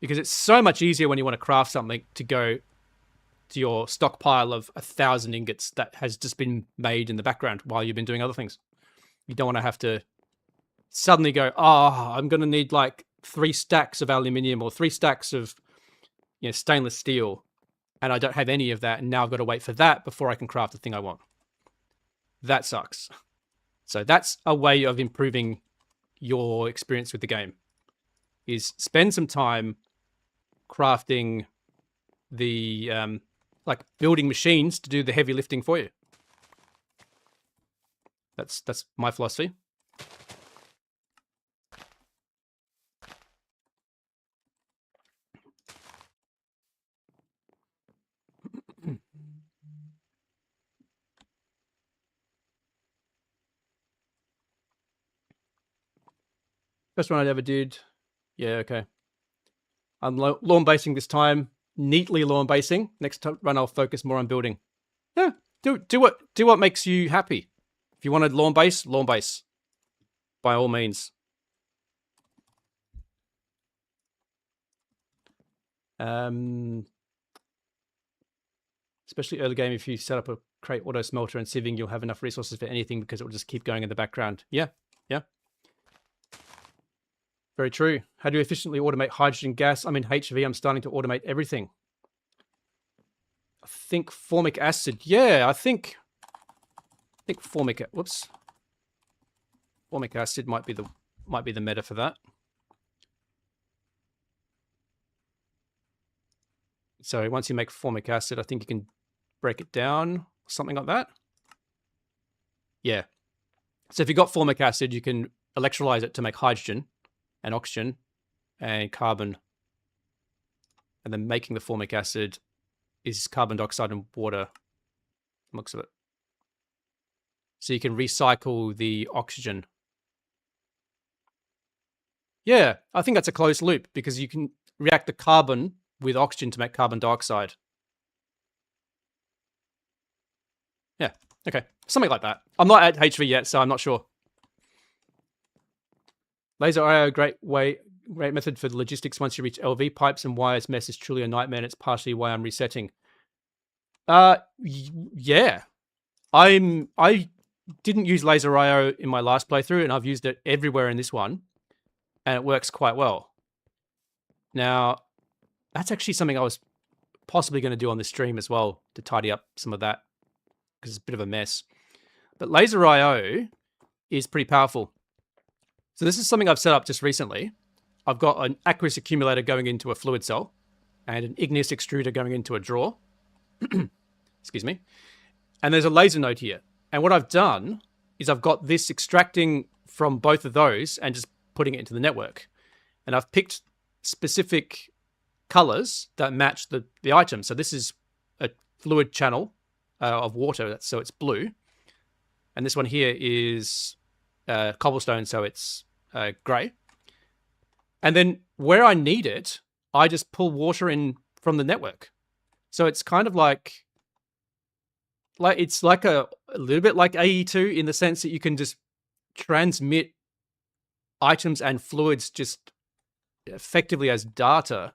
Because it's so much easier when you want to craft something to go to your stockpile of 1,000 ingots that has just been made in the background while you've been doing other things. You don't want to have to suddenly go, oh, I'm going to need like 3 stacks of aluminium or 3 stacks of stainless steel, and I don't have any of that, and now I've got to wait for that before I can craft the thing I want. That sucks. So that's a way of improving your experience with the game, is spend some time crafting the building machines to do the heavy lifting for you. That's my philosophy. First one I ever did. Yeah, okay. I'm lawn basing this time. Neatly lawn basing. Next run I'll focus more on building. Yeah, do what makes you happy. If you want to lawn base, by all means. Especially early game, if you set up a crate auto smelter and sieving, you'll have enough resources for anything because it will just keep going in the background. Yeah. Very true. How do you efficiently automate hydrogen gas? I'm in HV. I'm starting to automate everything. I think formic acid. Yeah, I think formic. Whoops. Formic acid might be the meta for that. So once you make formic acid, I think you can break it down, something like that. Yeah. So if you've got formic acid, you can electrolyze it to make hydrogen and oxygen and carbon. And then making the formic acid is carbon dioxide and water, looks of it. So you can recycle the oxygen. Yeah, I think that's a closed loop because you can react the carbon with oxygen to make carbon dioxide. Yeah, okay. Something like that. I'm not at HV yet, so I'm not sure. Laser IO, great method for the logistics once you reach LV. Pipes and wires mess is truly a nightmare, and it's partially why I'm resetting. Yeah. I didn't use laser IO in my last playthrough, and I've used it everywhere in this one, and it works quite well. Now, that's actually something I was possibly going to do on this stream as well to tidy up some of that because it's a bit of a mess. But laser IO is pretty powerful. So this is something I've set up just recently. I've got an aqueous accumulator going into a fluid cell and an igneous extruder going into a drawer. Excuse me. And there's a laser node here. And what I've done is I've got this extracting from both of those and just putting it into the network. And I've picked specific colors that match the item. So this is a fluid channel of water, so it's blue. And this one here is cobblestone, so it's gray. And then where I need it, I just pull water in from the network. So it's kind of like it's like a little bit like AE2 in the sense that you can just transmit items and fluids just effectively as data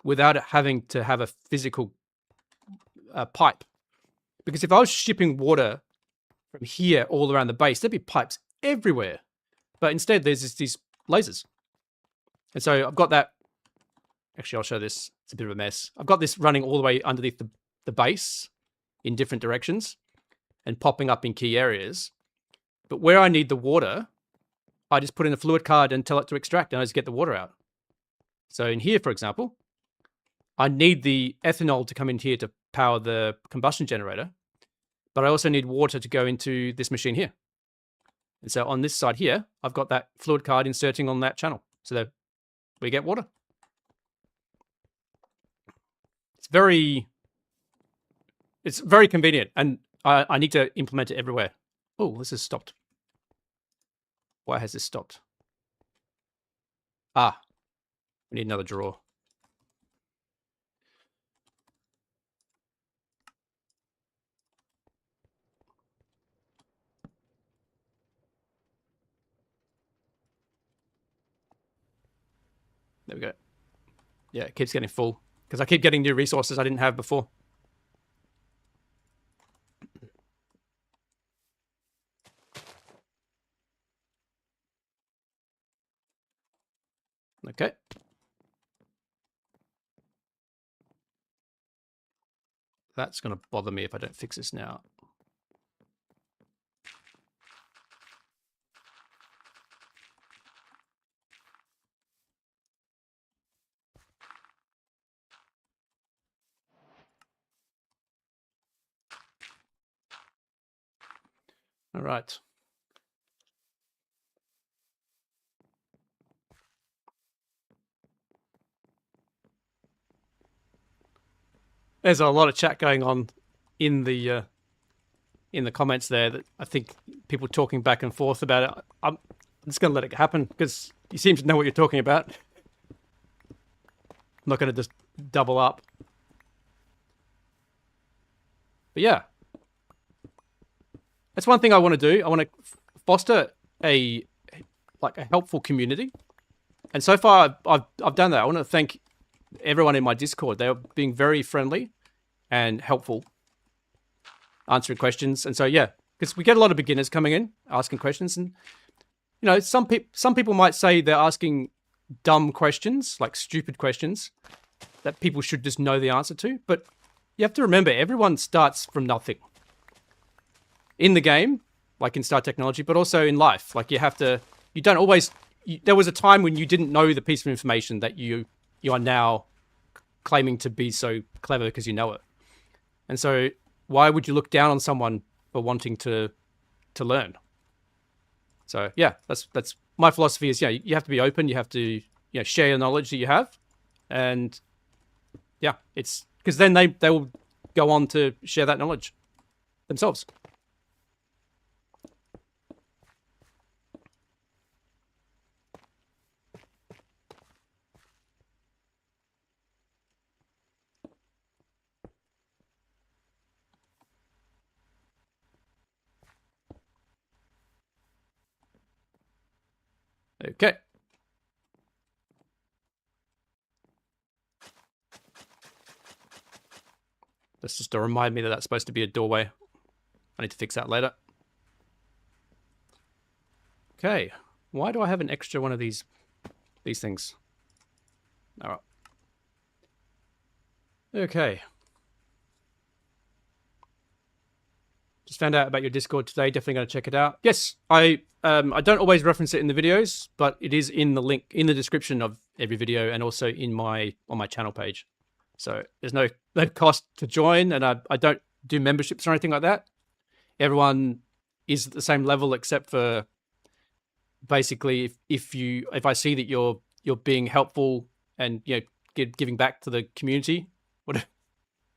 without it having to have a physical pipe. Because if I was shipping water from here all around the base, there'd be pipes everywhere. But instead, there's just these lasers. And so I've got that. Actually, I'll show this. It's a bit of a mess. I've got this running all the way underneath the base in different directions and popping up in key areas. But where I need the water, I just put in a fluid card and tell it to extract, and I just get the water out. So in here, for example, I need the ethanol to come in here to power the combustion generator, but I also need water to go into this machine here. And so on this side here, I've got that fluid card inserting on that channel. So that we get water. It's very convenient, and I need to implement it everywhere. Oh, this has stopped. Why has this stopped? Ah, we need another drawer. There we go. Yeah, it keeps getting full because I keep getting new resources I didn't have before. Okay. That's going to bother me if I don't fix this now. All right. There's a lot of chat going on in the comments there that I think people talking back and forth about it. I'm just going to let it happen because you seem to know what you're talking about. I'm not going to just double up. But yeah, that's one thing I want to do. I want to foster a helpful community, and so far I've done that. I want to thank everyone in my Discord. They're being very friendly and helpful, answering questions. And so yeah, because we get a lot of beginners coming in asking questions, and you know, some people might say they're asking dumb questions, like stupid questions that people should just know the answer to. But you have to remember, everyone starts from nothing. In the game, like in Star Technology, but also in life. Like you don't always, there was a time when you didn't know the piece of information that you are now claiming to be so clever because you know it. And so why would you look down on someone for wanting to learn? So yeah, that's my philosophy is, you have to be open. You have to, share your knowledge that you have. And yeah, it's because then they will go on to share that knowledge themselves. Okay. That's just to remind me that that's supposed to be a doorway. I need to fix that later. Okay. Why do I have an extra one of these things? All right. Okay. Just found out about your Discord today. Definitely going to check it out. Yes, I don't always reference it in the videos, but it is in the link in the description of every video and also in on my channel page. So there's no cost to join, and I don't do memberships or anything like that. Everyone is at the same level except for basically if I see that you're being helpful and giving back to the community, whatever,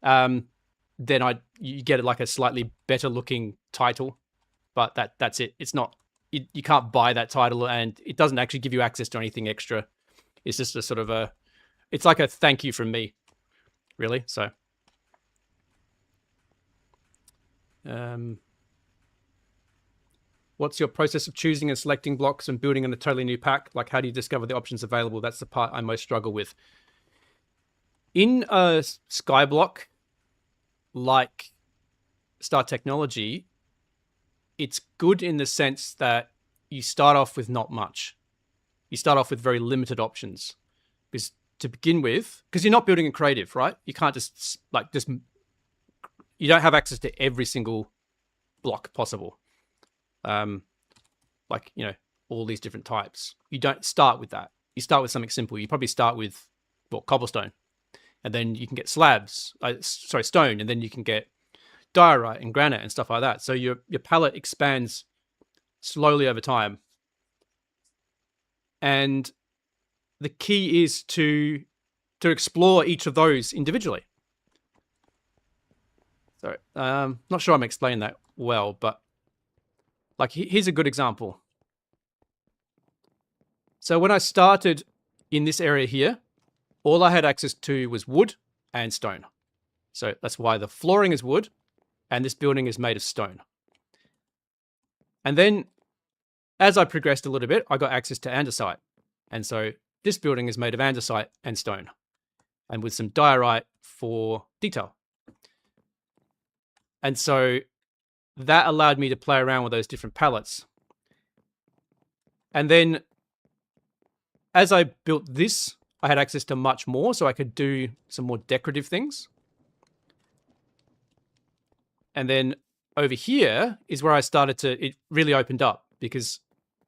then you get like a slightly better looking title, but that's it. It's not you can't buy that title, and it doesn't actually give you access to anything extra. It's just a sort of it's like a thank you from me, really. So what's your process of choosing and selecting blocks and building in a totally new pack? Like, how do you discover the options available? That's the part I most struggle with. In a Skyblock, like Star Technology, it's good in the sense that you start off with not much. You start off with very limited options. Because to begin with, because you're not building in creative, right? You can't you don't have access to every single block possible. Like, all these different types. You don't start with that. You start with something simple. You probably start with, cobblestone. And then you can get slabs, stone, and then you can get diorite and granite and stuff like that. So your palette expands slowly over time. And the key is to explore each of those individually. So not sure I'm explaining that well, but like here's a good example. So when I started in this area here, all I had access to was wood and stone. So that's why the flooring is wood and this building is made of stone. And then as I progressed a little bit, I got access to andesite. And so this building is made of andesite and stone and with some diorite for detail. And so that allowed me to play around with those different palettes. And then as I built this, I had access to much more, so I could do some more decorative things. And then over here is where I started it really opened up, because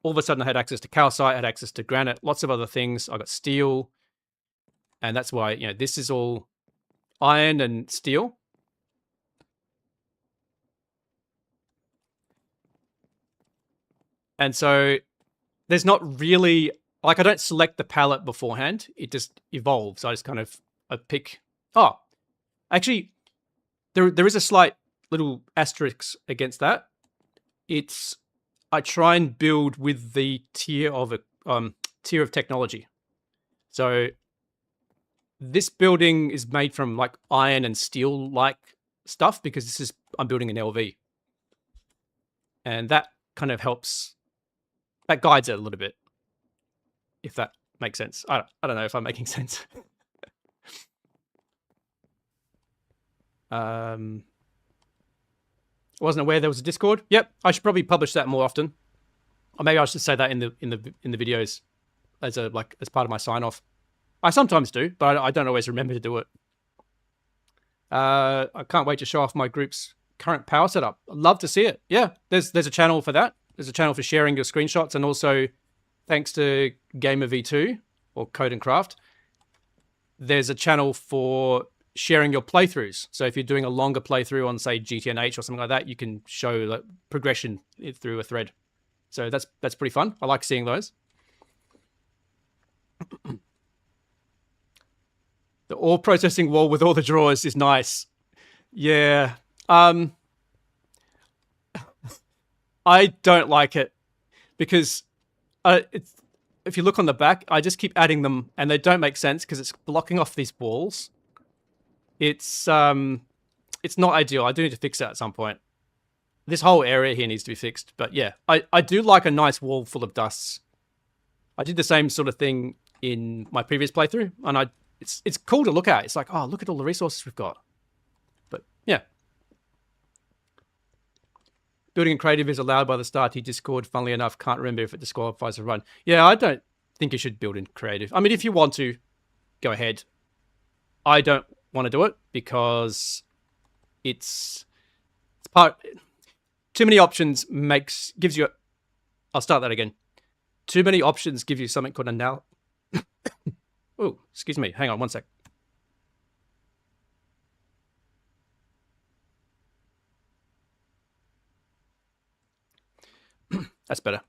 all of a sudden I had access to calcite, I had access to granite, lots of other things. I got steel. And that's why, this is all iron and steel. And so there's not really, like, I don't select the palette beforehand. It just evolves. I just kind of, pick, actually, there is a slight little asterisk against that. I try and build with the tier of technology. So this building is made from like iron and steel like stuff because I'm building an LV. And that kind of helps, that guides it a little bit, if that makes sense. I don't know if I'm making sense. I wasn't aware there was a Discord. Yep, I should probably publish that more often. Or maybe I should say that in the videos as part of my sign off. I sometimes do, but I don't always remember to do it. I can't wait to show off my group's current power setup. I'd love to see it. Yeah, there's a channel for that. There's a channel for sharing your screenshots, and also thanks to Gamer V2 or Code and Craft, there's a channel for sharing your playthroughs. So if you're doing a longer playthrough on, say, GTNH or something like that, you can show like progression through a thread. So that's pretty fun. I like seeing those. The ore processing wall with all the drawers is nice. Yeah. I don't like it because if you look on the back, I just keep adding them and they don't make sense because it's blocking off these walls. It's not ideal. I do need to fix that at some point. This whole area here needs to be fixed. But yeah, I do like a nice wall full of dusts. I did the same sort of thing in my previous playthrough, and it's cool to look at. It's like, oh, look at all the resources we've got. But yeah. Building in creative is allowed by the Starty Discord. Funnily enough, can't remember if it disqualifies a run. Yeah, I don't think you should build in creative. I mean, if you want to, go ahead. I don't want to do it because it's part. Too many options gives you. I'll start that again. Too many options give you something called a Oh, excuse me. Hang on one sec. That's better.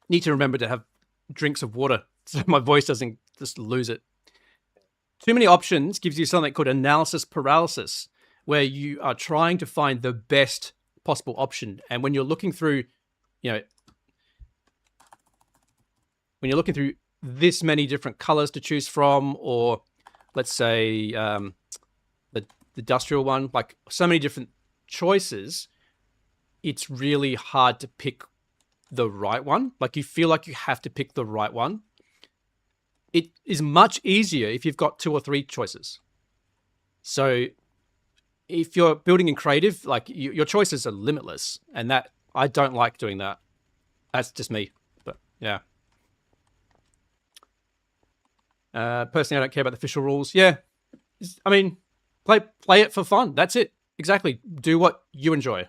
Need to remember to have drinks of water so my voice doesn't just lose it. Too many options gives you something called analysis paralysis, where you are trying to find the best possible option. And when you're looking through, when you're looking through this many different colors to choose from, or let's say the industrial one, like so many different choices, it's really hard to pick the right one. Like you feel like you have to pick the right one. It is much easier if you've got 2 or 3 choices. So if you're building in creative, like your choices are limitless, and that I don't like doing that. That's just me, but yeah. Personally, I don't care about the official rules. Yeah, I mean, play it for fun. That's it. Exactly. Do what you enjoy.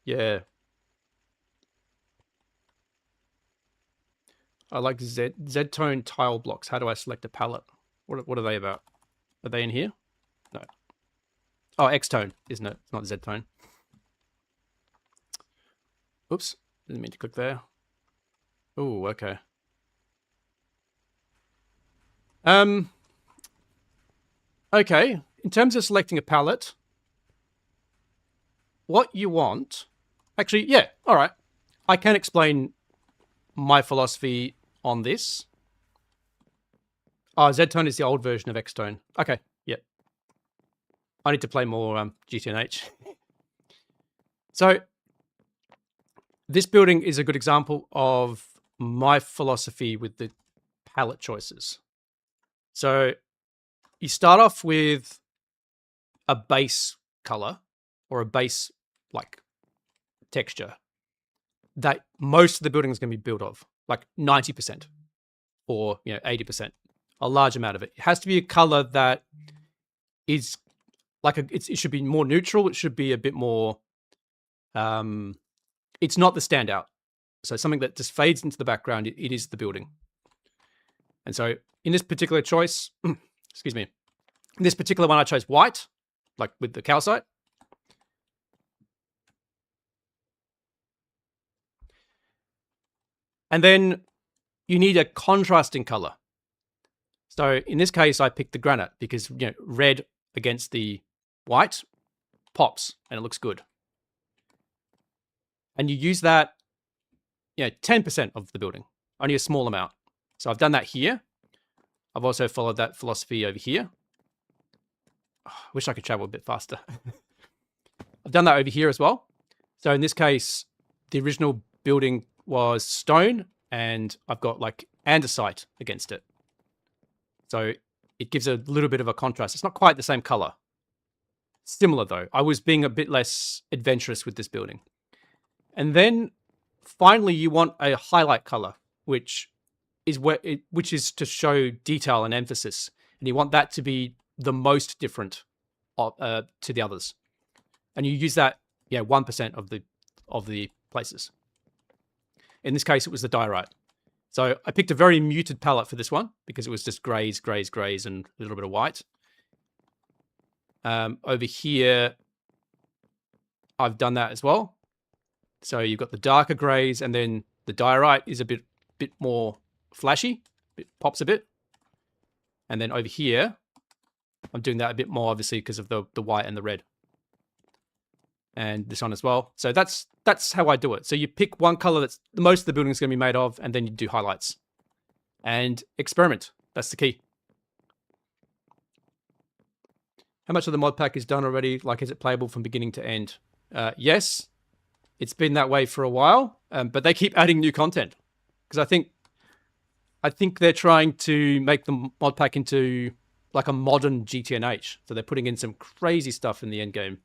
Yeah. I like Z-tone tile blocks. How do I select a palette? What are they about? Are they in here? No. Oh, X-tone, isn't it? It's not Z-tone. Oops. Didn't mean to click there. Oh, okay. Okay. In terms of selecting a palette, what you want... Actually, yeah. All right. I can explain my philosophy on this. Oh, Z-tone is the old version of X-tone. Okay, yep. I need to play more GTNH. So this building is a good example of my philosophy with the palette choices. So you start off with a base color or a base like texture that most of the building is going to be built of, like 90% or 80%, a large amount of it. It has to be a color that is like it should be more neutral. It should be a bit more. It's not the standout. So something that just fades into the background. It is the building. And so in this particular choice, excuse me, in this particular one, I chose white, like with the calcite. And then you need a contrasting color. So in this case, I picked the granite because red against the white pops and it looks good. And you use that, 10% of the building, only a small amount. So I've done that here. I've also followed that philosophy over here. Oh, I wish I could travel a bit faster. I've done that over here as well. So in this case, the original building was stone and I've got like andesite against it. So it gives a little bit of a contrast. It's not quite the same color. Similar though. I was being a bit less adventurous with this building. And then finally you want a highlight color, which is to show detail and emphasis. And you want that to be the most different to the others. And you use that 1% of the places. In this case, it was the diorite. So I picked a very muted palette for this one because it was just grays, grays, grays, and a little bit of white. Over here, I've done that as well. So you've got the darker grays, and then the diorite is a bit more flashy, pops a bit. And then over here, I'm doing that a bit more, obviously, because of the white and the red. And this one as well. So that's how I do it. So you pick one color that's the most of the building is going to be made of, and then you do highlights. And experiment. That's the key. How much of the mod pack is done already? Like, is it playable from beginning to end? Yes, it's been that way for a while, but they keep adding new content because I think they're trying to make the mod pack into like a modern GTNH. So they're putting in some crazy stuff in the end game.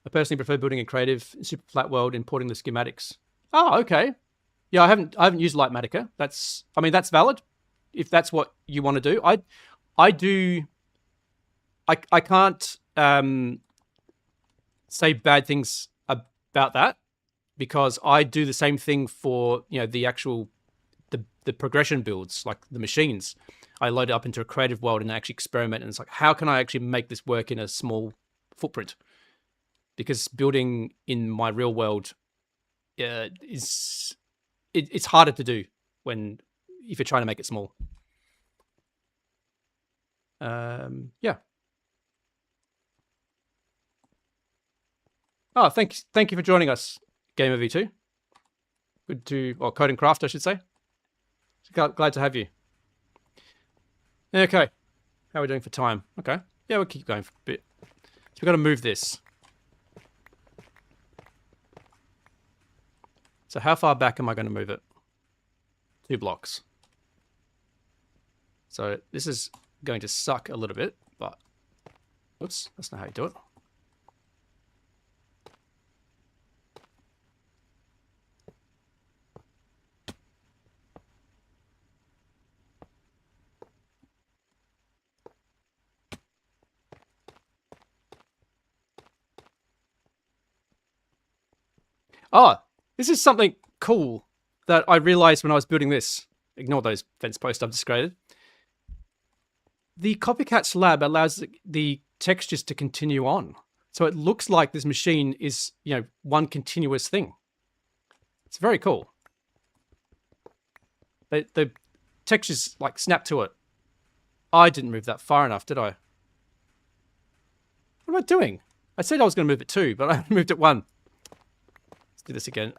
I personally prefer building in creative, super flat world, importing the schematics. Oh, okay. Yeah, I haven't used Lightmatica. That's valid if that's what you want to do. I can't say bad things about that because I do the same thing for the actual the progression builds, like the machines. I load it up into a creative world and actually experiment, and it's like, how can I actually make this work in a small footprint? Because building in my real world it's harder to do if you're trying to make it small. Yeah. Oh, thank you for joining us, Gamer V2. Good to, or Code and Craft, I should say. Glad to have you. Okay. How are we doing for time? Okay. Yeah, we'll keep going for a bit. So we've got to move this. So how far back am I going to move it? 2 blocks. So this is going to suck a little bit, but oops, that's not how you do it. Oh, this is something cool that I realized when I was building this. Ignore those fence posts I've just created. The Copycat's lab allows the textures to continue on. So it looks like this machine is, one continuous thing. It's very cool. The textures like snap to it. I didn't move that far enough, did I? What am I doing? I said I was going to move it 2, but I moved it 1. Let's do this again.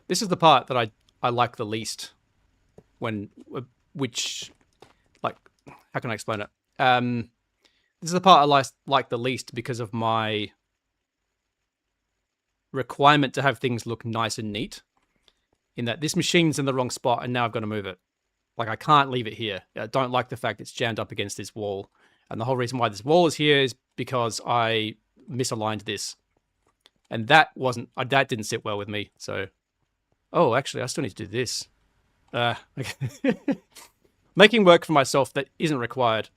This is the part that I like the least. Like, how can I explain it? This is the part I like the least because of my requirement to have things look nice and neat. In that this machine's in the wrong spot and now I've got to move it. Like, I can't leave it here. I don't like the fact it's jammed up against this wall. And the whole reason why this wall is here is because I misaligned this. And that didn't sit well with me. So, oh, actually, I still need to do this. Okay. Making work for myself that isn't required.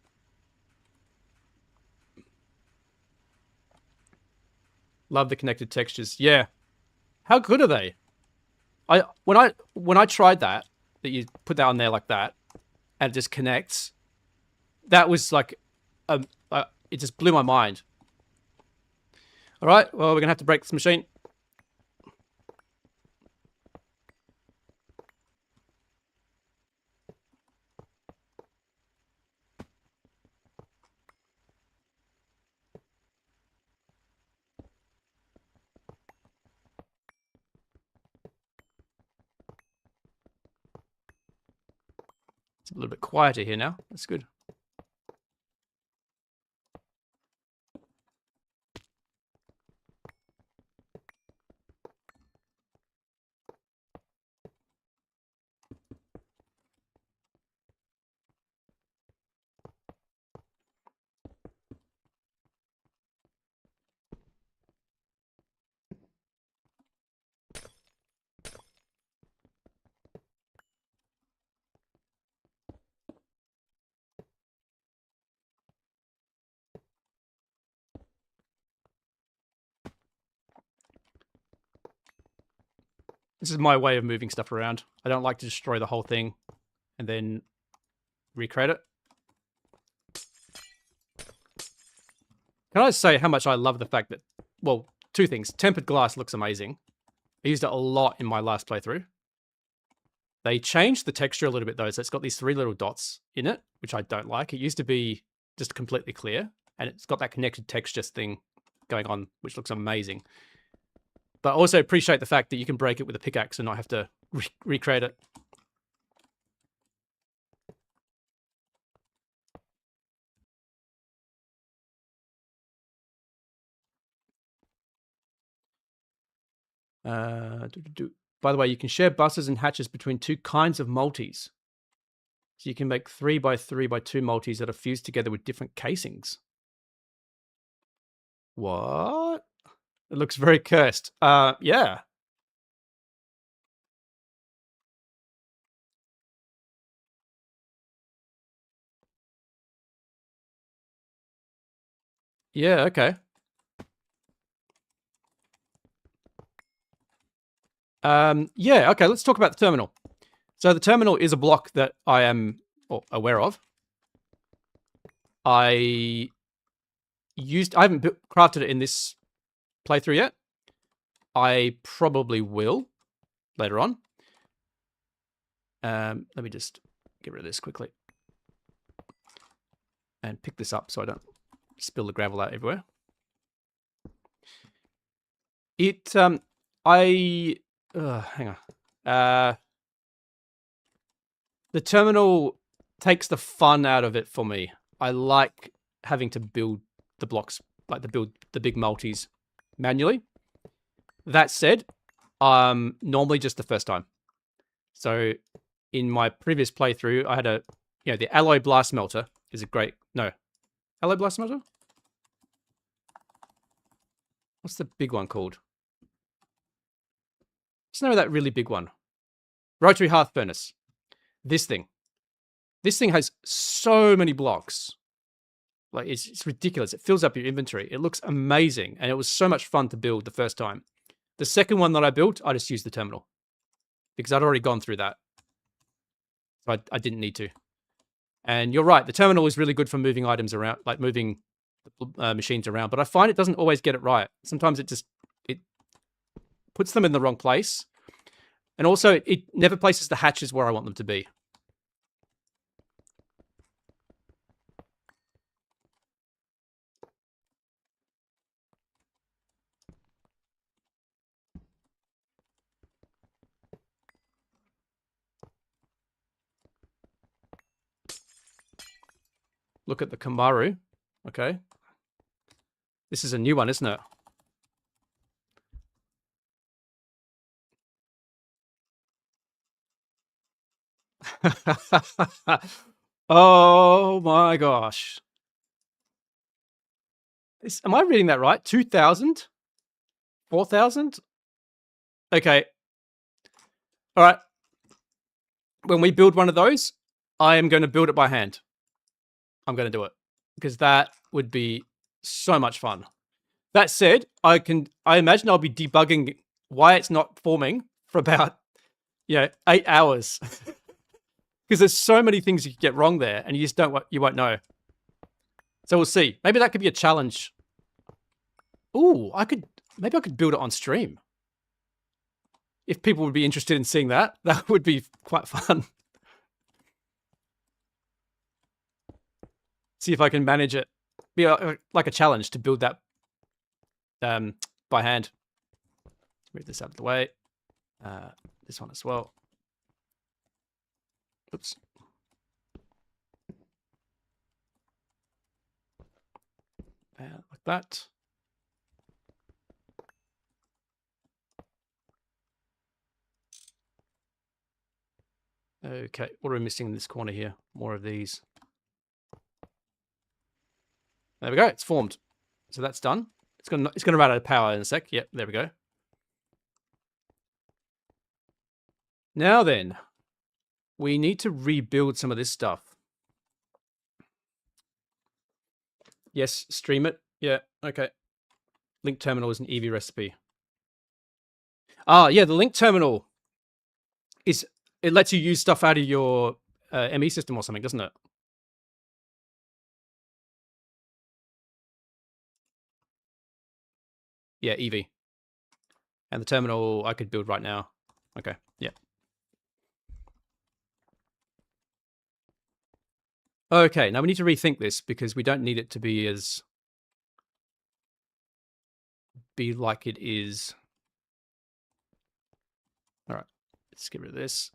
Love the connected textures. Yeah. How good are they? When I tried that you put that on there like that, and it just connects, that was like, it just blew my mind. All right, well, we're gonna have to break this machine. It's a little bit quieter here now. That's good. This is my way of moving stuff around. I don't like to destroy the whole thing and then recreate it. Can I say how much I love the fact that, well, 2 things. Tempered glass looks amazing. I used it a lot in my last playthrough. They changed the texture a little bit though, so it's got these 3 little dots in it, which I don't like. It used to be just completely clear, and it's got that connected texture thing going on, which looks amazing. But I also appreciate the fact that you can break it with a pickaxe and not have to recreate it. By the way, you can share buses and hatches between two kinds of multis. So you can make 3x3x2 multis that are fused together with different casings. What? It looks very cursed. Yeah. Yeah, okay. Yeah, okay, let's talk about the terminal. So the terminal is a block that I am aware of. I haven't crafted it in this playthrough yet. I probably will later on. Let me just get rid of this quickly and pick this up so I don't spill the gravel out everywhere. Hang on. The terminal takes the fun out of it for me. I like having to build the blocks, like build the big multis manually. That said, normally just the first time. So in my previous playthrough, I had the alloy blast melter is a great, alloy blast melter? What's the big one called? Just know that really big one. Rotary hearth furnace. This thing has so many blocks. Like it's ridiculous. It fills up your inventory. It looks amazing. And it was so much fun to build the first time. The second one that I built, I just used the terminal because I'd already gone through that. So I didn't need to. And you're right. The terminal is really good for moving items around, like moving machines around. But I find it doesn't always get it right. Sometimes it puts them in the wrong place. And also it never places the hatches where I want them to be. Look at the Kamaru. Okay. This is a new one, isn't it? Oh my gosh. Am I reading that right? 2,000? 4,000? Okay. All right. When we build one of those, I am going to build it by hand. I'm going to do it because that would be so much fun. That said, I imagine I'll be debugging why it's not forming for about 8 hours. Because there's so many things you could get wrong there and you just won't know. So we'll see. Maybe that could be a challenge. Ooh, maybe I could build it on stream. If people would be interested in seeing that, that would be quite fun. See if I can manage it. Be like a challenge to build that by hand. Move this out of the way. This one as well. Oops. Like that. Okay, what are we missing in this corner here? More of these. There we go, it's formed. So that's done. It's gonna run out of power in a sec. Yep, there we go. Now then, we need to rebuild some of this stuff. Yes, stream it. Yeah, okay. Link terminal is an Eevee recipe. Ah, yeah, the link terminal it lets you use stuff out of your ME system or something, doesn't it? Yeah, Eevee. And the terminal I could build right now. Okay, yeah. Okay, now we need to rethink this because we don't need it to be like it is. All right, let's get rid of this.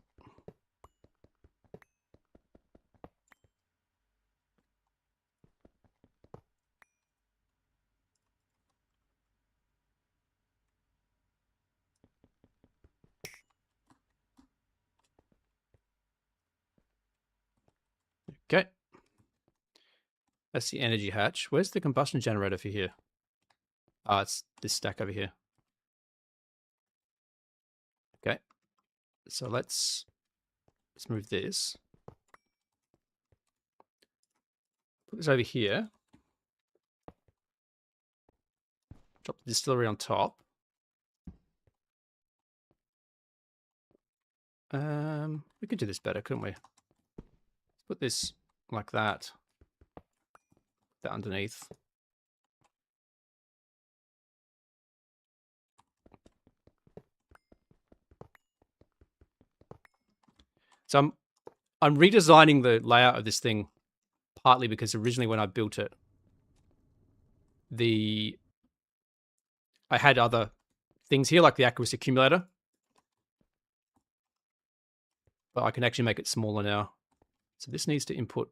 Okay. That's the energy hatch. Where's the combustion generator for here? Ah, it's this stack over here. Okay. So let's move this. Put this over here. Drop the distillery on top. We could do this better, couldn't we? Put this like that. That underneath. So I'm redesigning the layout of this thing partly because originally when I built it, I had other things here like the aqueous accumulator, but I can actually make it smaller now. So this needs to input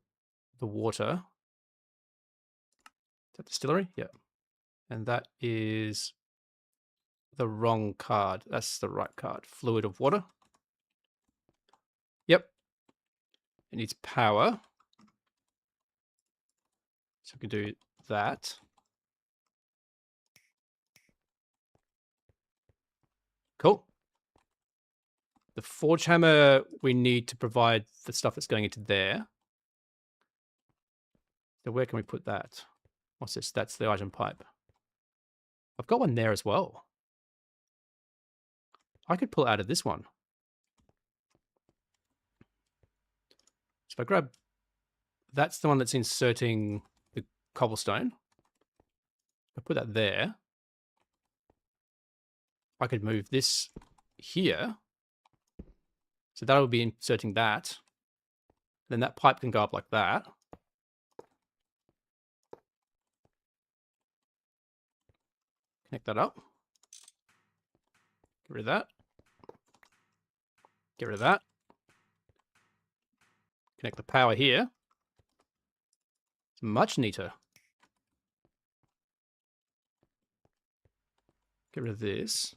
the water. Is that distillery? Yeah. And that is the wrong card. That's the right card. Fluid of water. Yep. It needs power. So we can do that. Cool. The forge hammer, we need to provide the stuff that's going into there. So where can we put that? What's this? That's the item pipe. I've got one there as well. I could pull out of this one. So if I grab, that's the one that's inserting the cobblestone. I put that there. I could move this here. So that would be inserting that. Then that pipe can go up like that. Connect that up. Get rid of that. Get rid of that. Connect the power here. It's much neater. Get rid of this.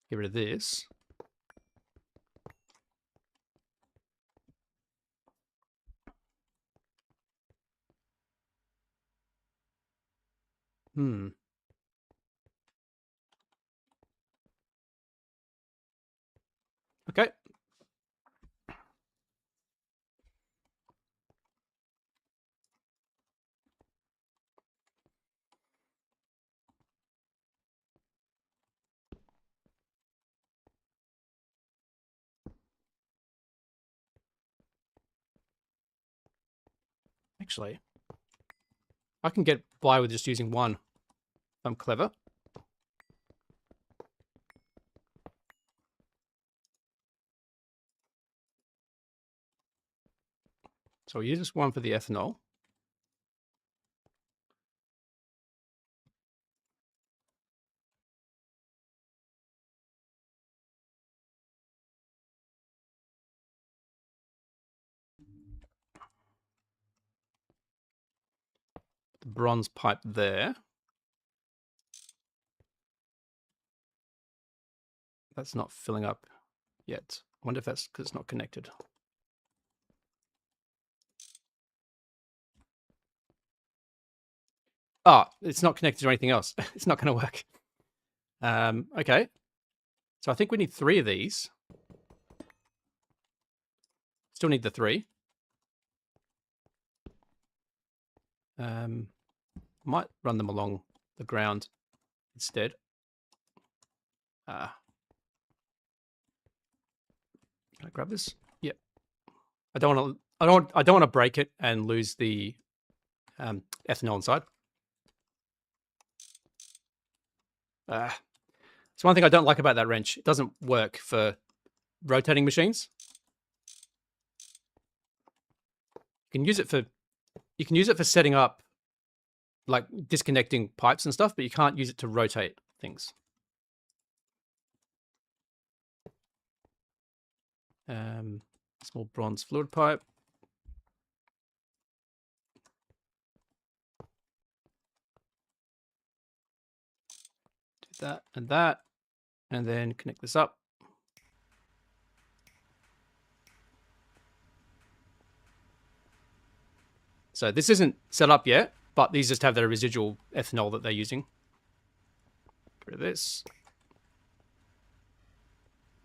Get rid of this. Okay. Actually, I can get by with just using one. I'm clever. So we'll use this one for the ethanol. The bronze pipe there. That's not filling up yet. I wonder if that's because it's not connected. Oh, it's not connected to anything else. It's not going to work. Okay. So I think we need 3 of these. Still need the 3. Might run them along the ground instead. Can I grab this? Yep. I don't want to break it and lose the ethanol inside. So one thing I don't like about that wrench, it doesn't work for rotating machines. You can use it for setting up, like disconnecting pipes and stuff, but you can't use it to rotate things. Small bronze fluid pipe. Do that, and that, and then connect this up. So this isn't set up yet, but these just have their residual ethanol that they're using. Get rid of this.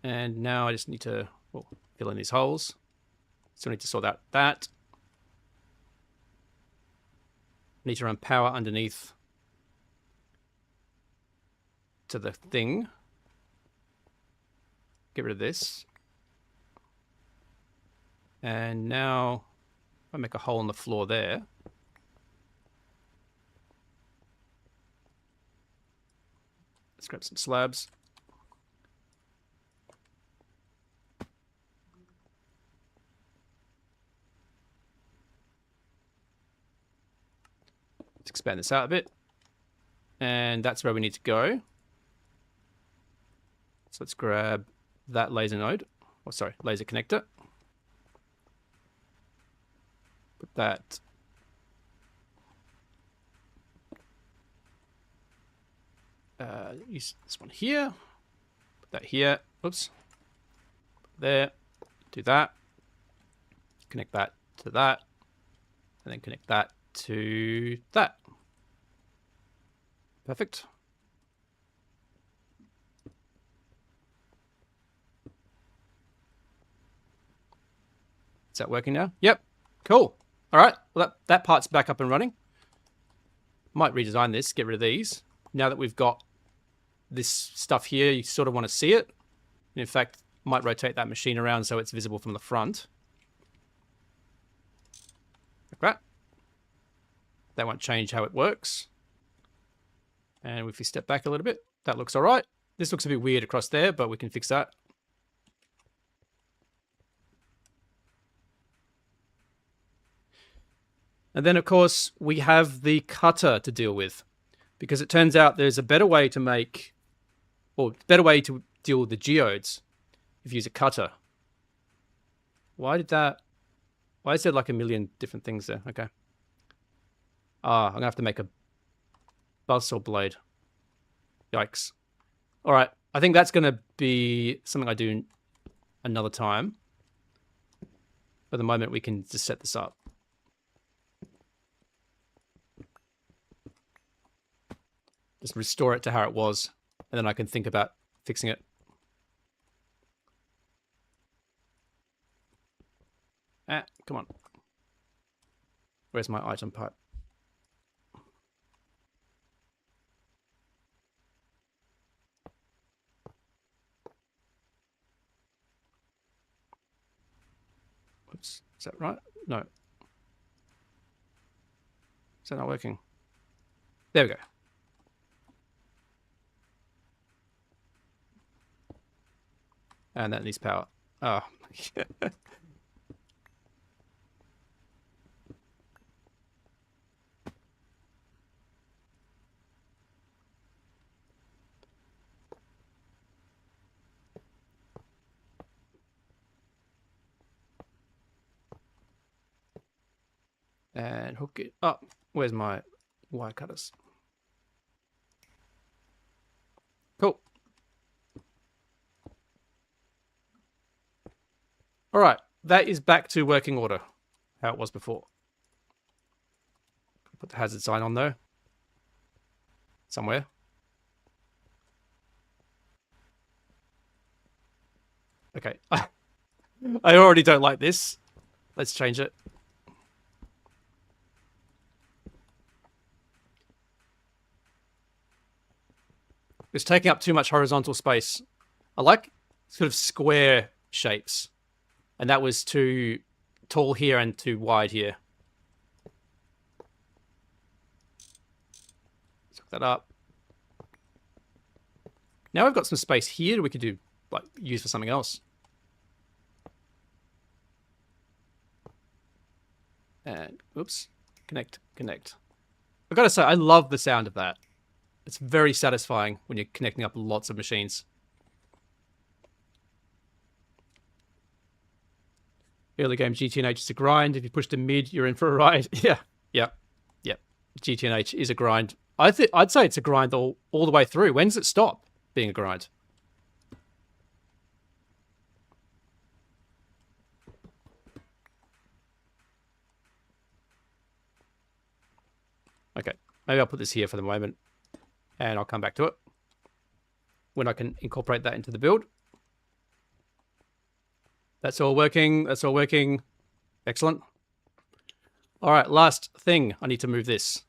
And now I just need to fill in these holes. Still need to sort out that. Need to run power underneath to the thing. Get rid of this. And now I make a hole in the floor there. Let's grab some slabs. Let's expand this out a bit. And that's where we need to go. So let's grab that laser node. Oh, sorry, laser connector. Put that use this one here. Put that here. Oops. There. Do that. Connect that to that. And then connect that to that. Perfect. Is that working now? Yep. Cool. All right. Well, that part's back up and running. Might redesign this, get rid of these. Now that we've got this stuff here, you sort of want to see it. In fact, might rotate that machine around so it's visible from the front. Like that. That won't change how it works. And if we step back a little bit, that looks all right. This looks a bit weird across there, but we can fix that. And then, of course, we have the cutter to deal with, because it turns out there's a better way to make, or better way to deal with the geodes if you use a cutter. Why is there like a million different things there? Okay. I'm gonna have to make a buzzsaw blade. Yikes. All right, I think that's gonna be something I do another time. For the moment, we can just set this up. Just restore it to how it was, and then I can think about fixing it. Come on. Where's my item pipe? Oops, is that right? No. Is that not working? There we go. And that needs power. Oh. And hook it up. Where's my wire cutters? Cool. All right, that is back to working order, how it was before. Put the hazard sign on though, somewhere. Okay, I already don't like this. Let's change it. It's taking up too much horizontal space. I like sort of square shapes. And that was too tall here and too wide here. Let's hook that up. Now we've got some space here that we could do, like, use for something else. And, oops, connect. I've got to say, I love the sound of that. It's very satisfying when you're connecting up lots of machines. Early game GTNH is a grind. If you push to mid, you're in for a ride. Yeah. GTNH is a grind I'd say it's a grind all the way through. When does it stop being a grind? Okay, maybe I'll put this here for the moment, and I'll come back to it when I can incorporate that into the build. That's all working. That's all working. Excellent. All right, last thing. I need to move this.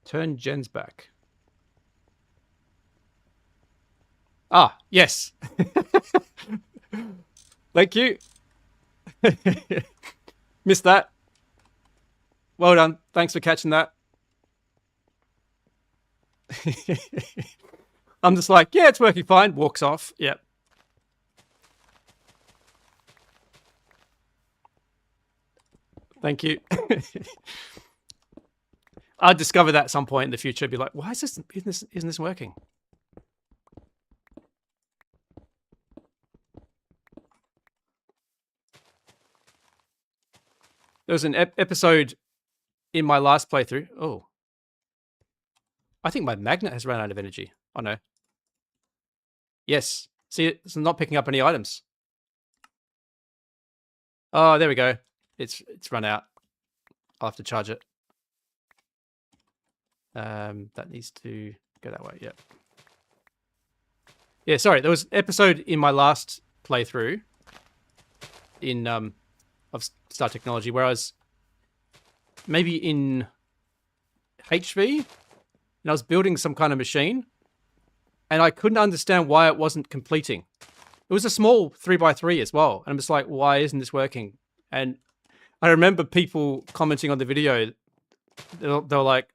Turn gens back. Ah, yes. Thank you. Missed that. Well done. Thanks for catching that. I'm just like, yeah, it's working fine. Walks off. Yep. Thank you. I'll discover that at some point in the future. Be like, why is this? Isn't this working? There was an episode in my last playthrough. Oh, I think my magnet has run out of energy. Oh no. Yes. See, it's not picking up any items. Oh, there we go. It's run out. I'll have to charge it. That needs to go that way. Yep. Yeah, sorry. There was an episode in my last playthrough in of Star Technology where I was maybe in HV and I was building some kind of machine and I couldn't understand why it wasn't completing. It was a small 3x3 as well. And I'm just like, why isn't this working? And I remember people commenting on the video. They were like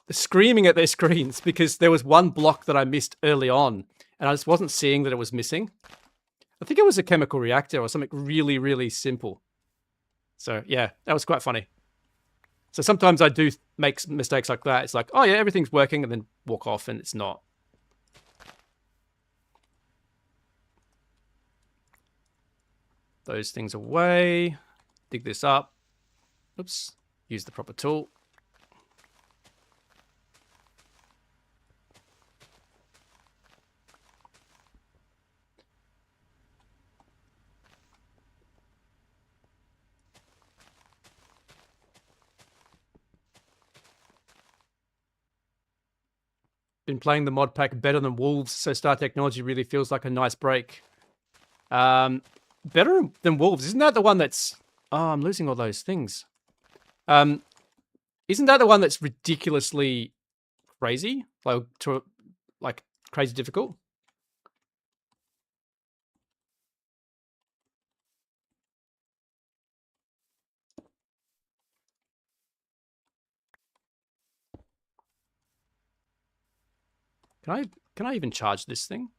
screaming at their screens because there was one block that I missed early on and I just wasn't seeing that it was missing. I think it was a chemical reactor or something really, really simple. So yeah, that was quite funny. So sometimes I do make mistakes like that. It's like, oh yeah, everything's working, and then walk off and it's not. Those things away. Dig this up. Oops. Use the proper tool. Been playing the mod pack better than Wolves, so Star Technology really feels like a nice break. Better than Wolves. Isn't that the one that's... Oh, I'm losing all those things. Isn't that the one that's ridiculously crazy? Like crazy difficult? Can I even charge this thing?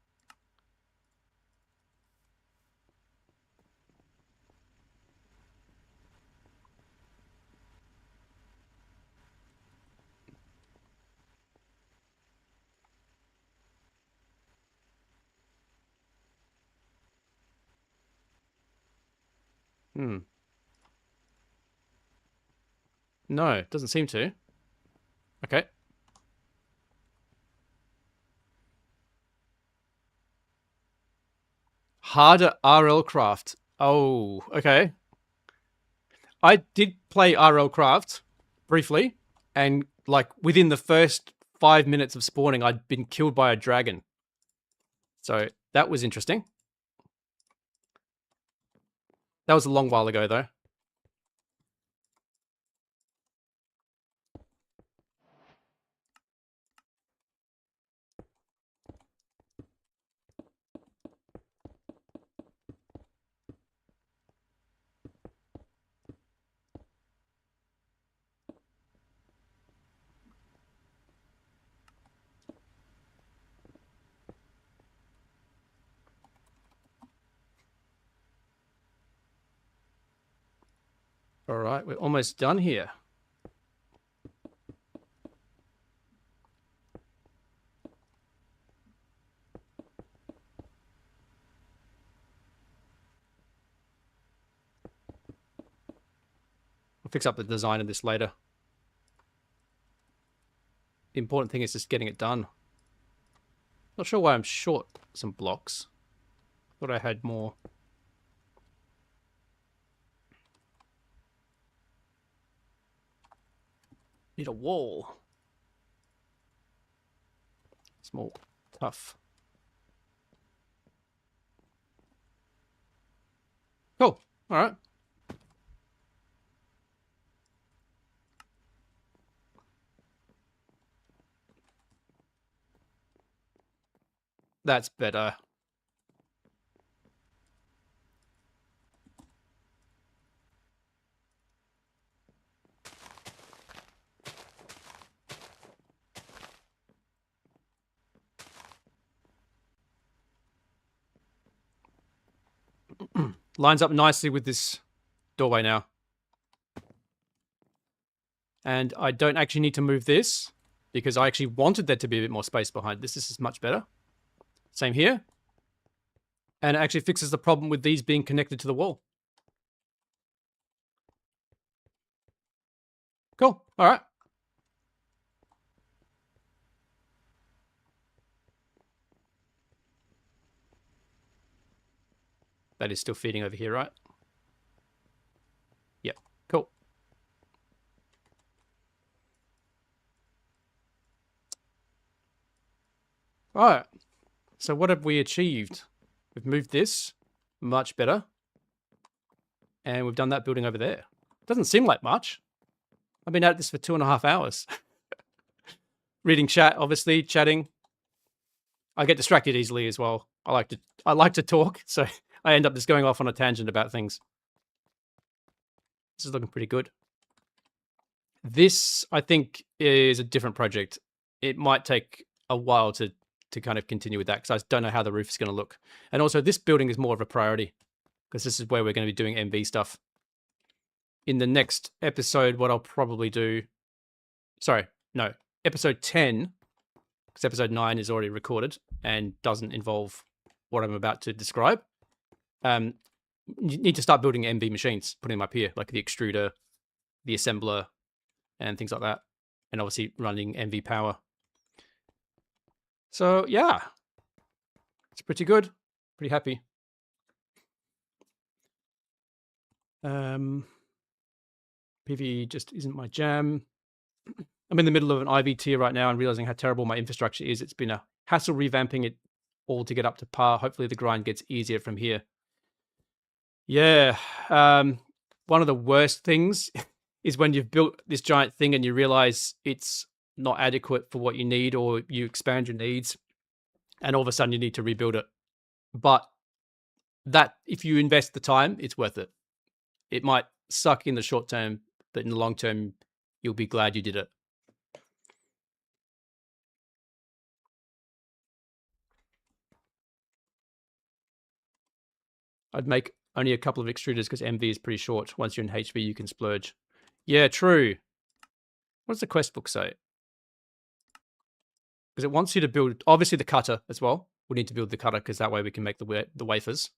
No, it doesn't seem to. Okay. Harder RL Craft. Oh, okay. I did play RL Craft briefly, and like within the first 5 minutes of spawning, I'd been killed by a dragon. So that was interesting. That was a long while ago, though. All right, we're almost done here. We'll fix up the design of this later. The important thing is just getting it done. Not sure why I'm short some blocks. Thought I had more. Need a wall. Small, tough. Cool. All right. That's better. Lines up nicely with this doorway now. And I don't actually need to move this because I actually wanted there to be a bit more space behind this. This is much better. Same here. And it actually fixes the problem with these being connected to the wall. Cool. All right. That is still feeding over here, right? Yep. Cool. All right. So what have we achieved? We've moved this much better. And we've done that building over there. Doesn't seem like much. I've been at this for 2.5 hours. Reading chat, obviously, chatting. I get distracted easily as well. I like to talk, so I end up just going off on a tangent about things. This is looking pretty good. This, I think, is a different project. It might take a while to kind of continue with that because I don't know how the roof is going to look. And also, this building is more of a priority because this is where we're going to be doing MV stuff. In the next episode, what I'll probably do... Sorry, no. Episode 10, because episode 9 is already recorded and doesn't involve what I'm about to describe. You need to start building MV machines, putting them up here, like the extruder, the assembler, and things like that. And obviously running MV power. So, yeah. It's pretty good. Pretty happy. PV just isn't my jam. I'm in the middle of an IV tier right now and realizing how terrible my infrastructure is. It's been a hassle revamping it all to get up to par. Hopefully the grind gets easier from here. Yeah. One of the worst things is when you've built this giant thing and you realize it's not adequate for what you need, or you expand your needs and all of a sudden you need to rebuild it. But that, if you invest the time, it's worth it. It might suck in the short term, but in the long term, you'll be glad you did it. I'd make only a couple of extruders because MV is pretty short. Once you're in HV, you can splurge. Yeah, true. What does the quest book say? Because it wants you to build, obviously, the cutter as well. We need to build the cutter because that way we can make the wafers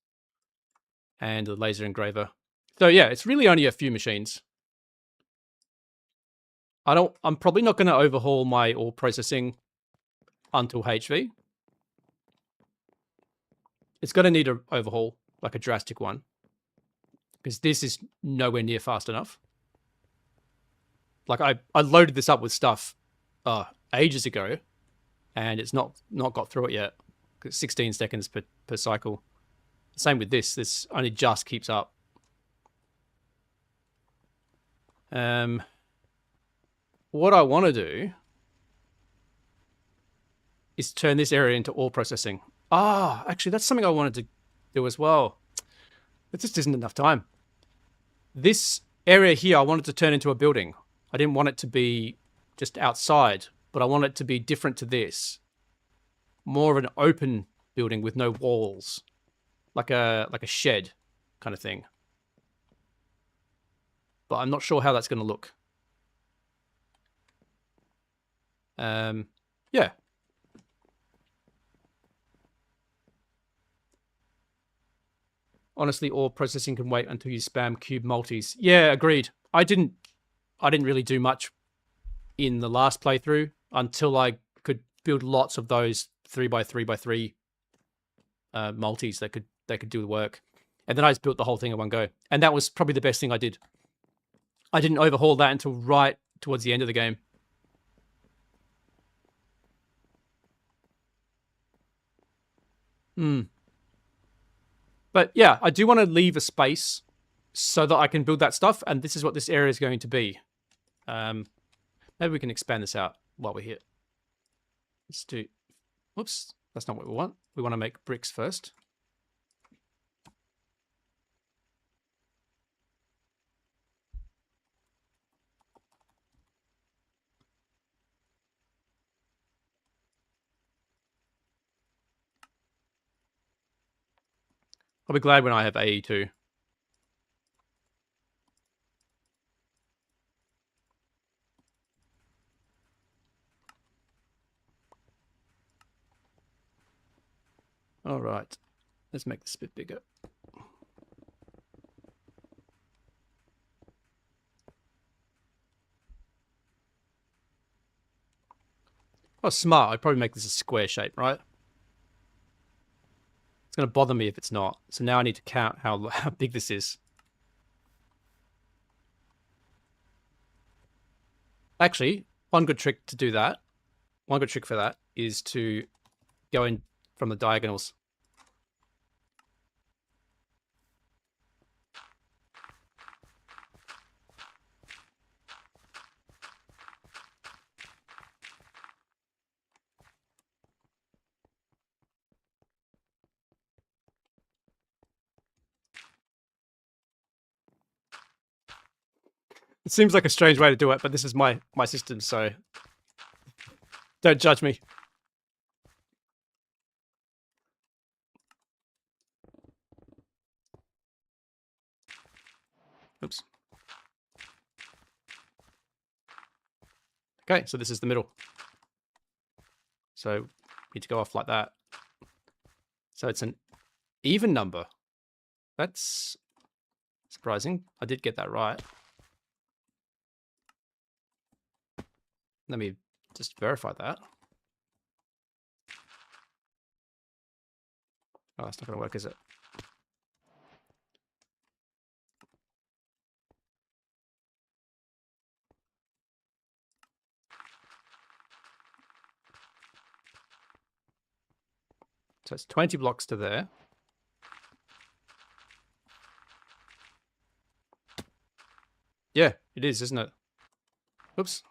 and the laser engraver. So yeah, it's really only a few machines. I'm probably not going to overhaul my ore processing until HV. It's going to need an overhaul, like a drastic one, because this is nowhere near fast enough. Like I loaded this up with stuff ages ago, and it's not got through it yet. 16 seconds per cycle. Same with this. This only just keeps up. What I want to do is turn this area into ore processing. Actually, that's something I wanted to do as well. It just isn't enough time. This area here, I wanted to turn into a building. I didn't want it to be just outside, but I want it to be different to this. More of an open building with no walls. Like a shed kind of thing. but I'm not sure how that's going to look. Yeah. Honestly, all processing can wait until you spam cube multis. Yeah, agreed. I didn't really do much in the last playthrough until I could build lots of those 3x3x3 multis that could do the work. And then I just built the whole thing in one go. And that was probably the best thing I did. I didn't overhaul that until right towards the end of the game. But yeah, I do want to leave a space so that I can build that stuff. And this is what this area is going to be. Maybe we can expand this out while we're here. Let's do... Whoops, that's not what we want. We want to make bricks first. I'll be glad when I have AE too. All right, let's make this a bit bigger. Oh, smart. I'd probably make this a square shape, right? It's going to bother me if it's not. So now I need to count how big this is. Actually, one good trick to do that, one good trick for that is to go in from the diagonals. It seems like a strange way to do it, but this is my system, so don't judge me. Oops. Okay, so this is the middle. So we need to go off like that. So it's an even number. That's surprising. I did get that right. Let me just verify that. Oh, that's not going to work, is it? So it's 20 blocks to there. Yeah, it is, isn't it? Oops.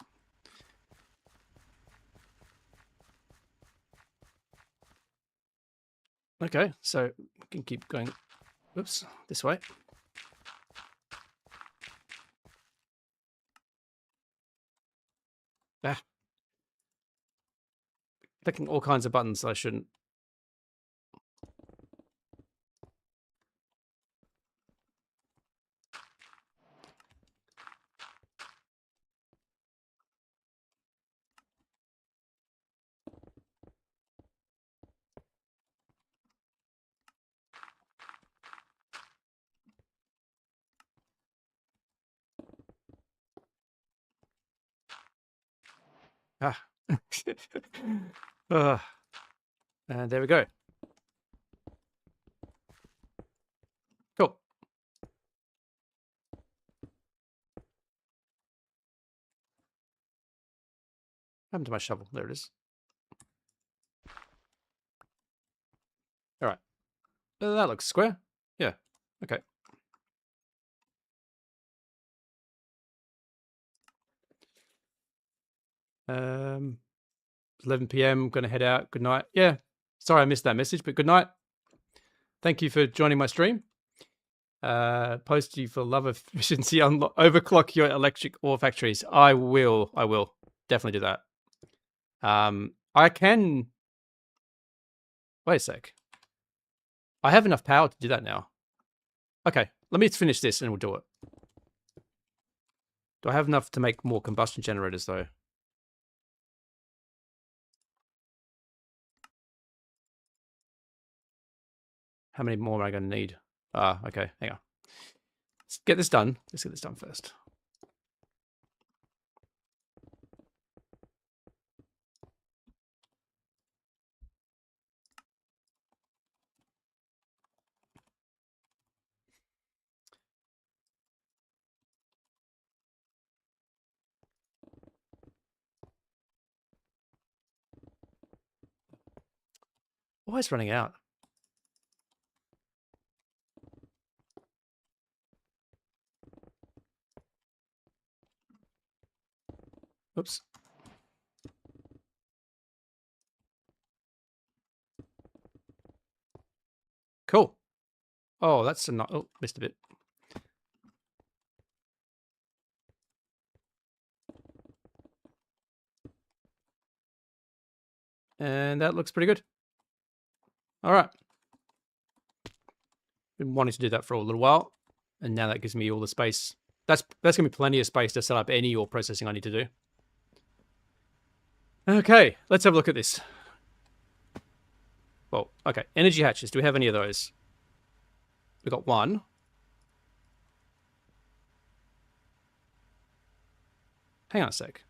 Okay, so we can keep going. Oops, this way. Ah. Clicking all kinds of buttons I shouldn't. Ah. And there we go. Cool. What happened to my shovel? There it is. All right. That looks square. Yeah. Okay. Um, 11 p.m. Going to head out. Good night. Yeah. Sorry I missed that message, but good night. Thank you for joining my stream. Post you for love of efficiency. Overclock your electric ore factories. I will definitely do that. I can. Wait a sec. I have enough power to do that now. Okay, let me finish this and we'll do it. Do I have enough to make more combustion generators, though? How many more am I going to need? Ah, okay. Hang on. Let's get this done. Let's get this done first. Why is it running out? Oops. Cool. Oh, that's a not. Oh, missed a bit. And that looks pretty good. All right. Been wanting to do that for a little while, and now that gives me all the space. That's gonna be plenty of space to set up any ore processing I need to do. Okay, let's have a look at this. Well, okay, energy hatches. Do we have any of those? We got one. Hang on a sec.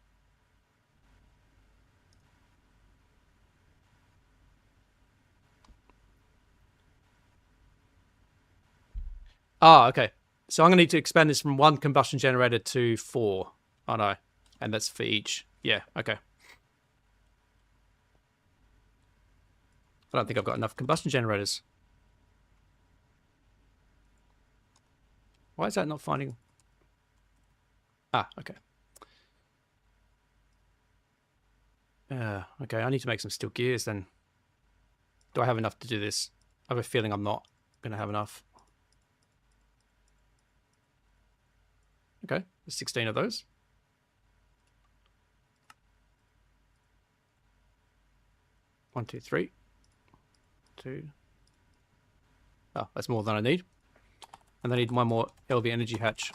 Ah, okay. So I'm going to need to expand this from 1 combustion generator to 4. Oh, no. And that's for each. Yeah, okay. I don't think I've got enough combustion generators. Why is that not finding... Ah, okay. Okay, I need to make some steel gears then. Do I have enough to do this? I have a feeling I'm not going to have enough. Okay, there's 16 of those. One, two, three. 2. Oh, that's more than I need. And I need one more LV energy hatch.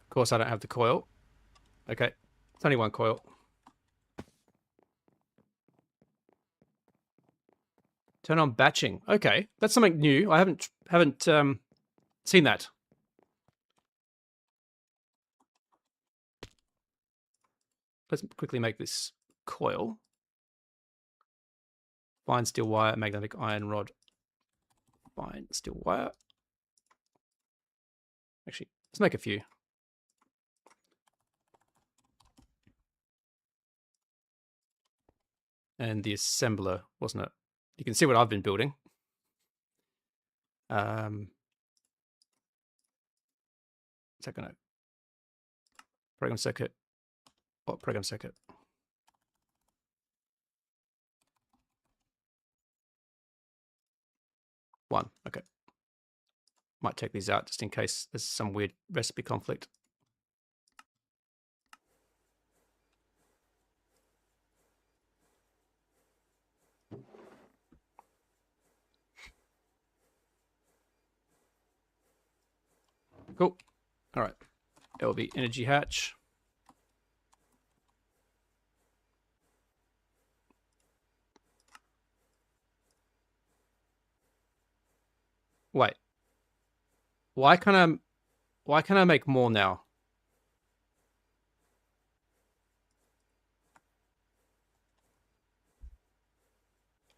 Of course, I don't have the coil. Okay, it's only 1 coil. Turn on batching. Okay, that's something new. I haven't seen that. Let's quickly make this coil. Fine steel wire, magnetic iron rod. Fine steel wire. Actually, let's make a few. And the assembler, wasn't it? You can see what I've been building. Is that gonna program circuit? What program circuit? One. Okay. Might take these out just in case there's some weird recipe conflict. Cool. All right. LV energy hatch. Wait. Why can't I make more now?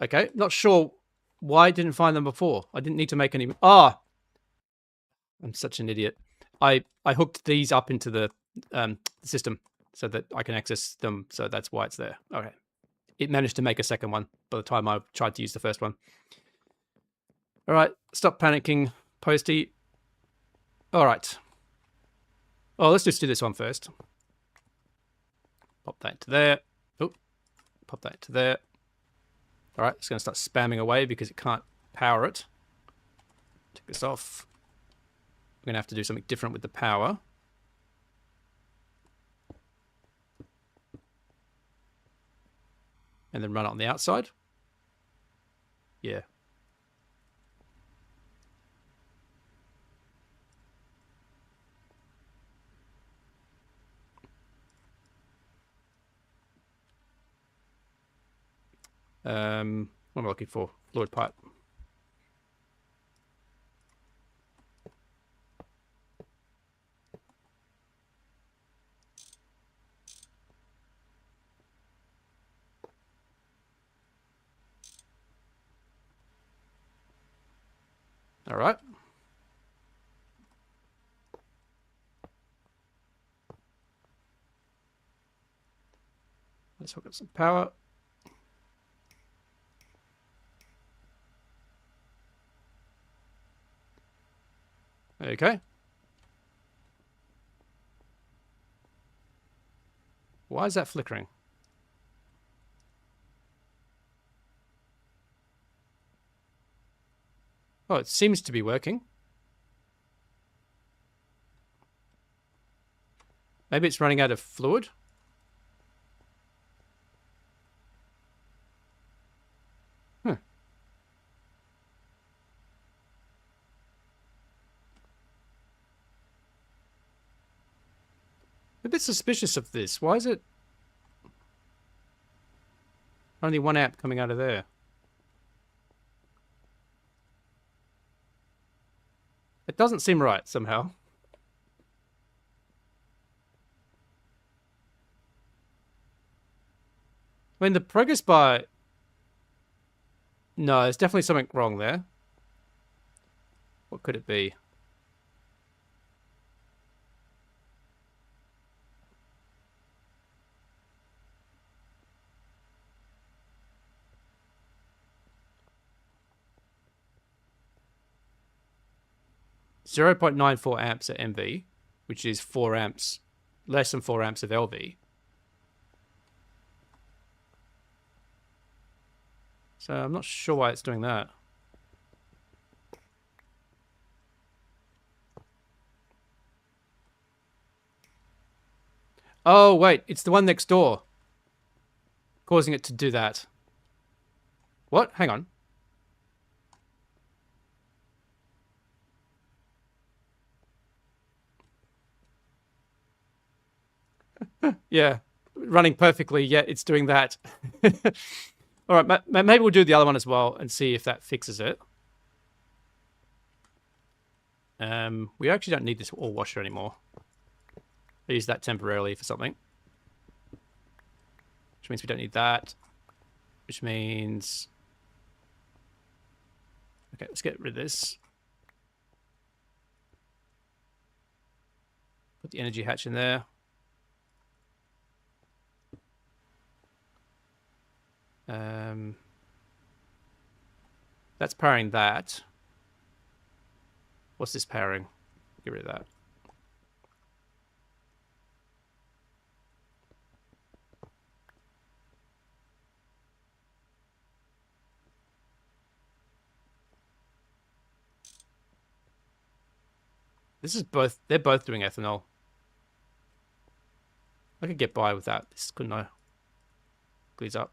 Okay, not sure why I didn't find them before. I didn't need to make any. Ah, I'm such an idiot. I hooked these up into the system so that I can access them. So that's why it's there. Okay, it managed to make a second one by the time I tried to use the first one. All right, stop panicking, Posty. All right. Oh, let's just do this one first. Pop that to there. Oh, pop that to there. All right, it's going to start spamming away because it can't power it. Take this off. We're going to have to do something different with the power. And then run it on the outside. Yeah. What am I looking for? Fluid pipe. All right. Let's hook up some power. Okay. Why is that flickering? Oh, it seems to be working. Maybe it's running out of fluid. Huh. A bit suspicious of this. Why is it only 1 amp coming out of there? It doesn't seem right somehow. I mean, the progress bar... No, there's definitely something wrong there. What could it be? .94 amps at MV, which is 4 amps, less than 4 amps of LV. So I'm not sure why it's doing that. Oh, wait, it's the one next door causing it to do that. What? Hang on. Yeah, running perfectly, yet it's doing that. All right, maybe we'll do the other one as well and see if that fixes it. We actually don't need this all washer anymore. I use that temporarily for something. Which means we don't need that. Which means... Okay, let's get rid of this. Put the energy hatch in there. That's powering that. What's this powering? Get rid of that. This is both, they're both doing ethanol. I could get by with that. This couldn't I? Glue up.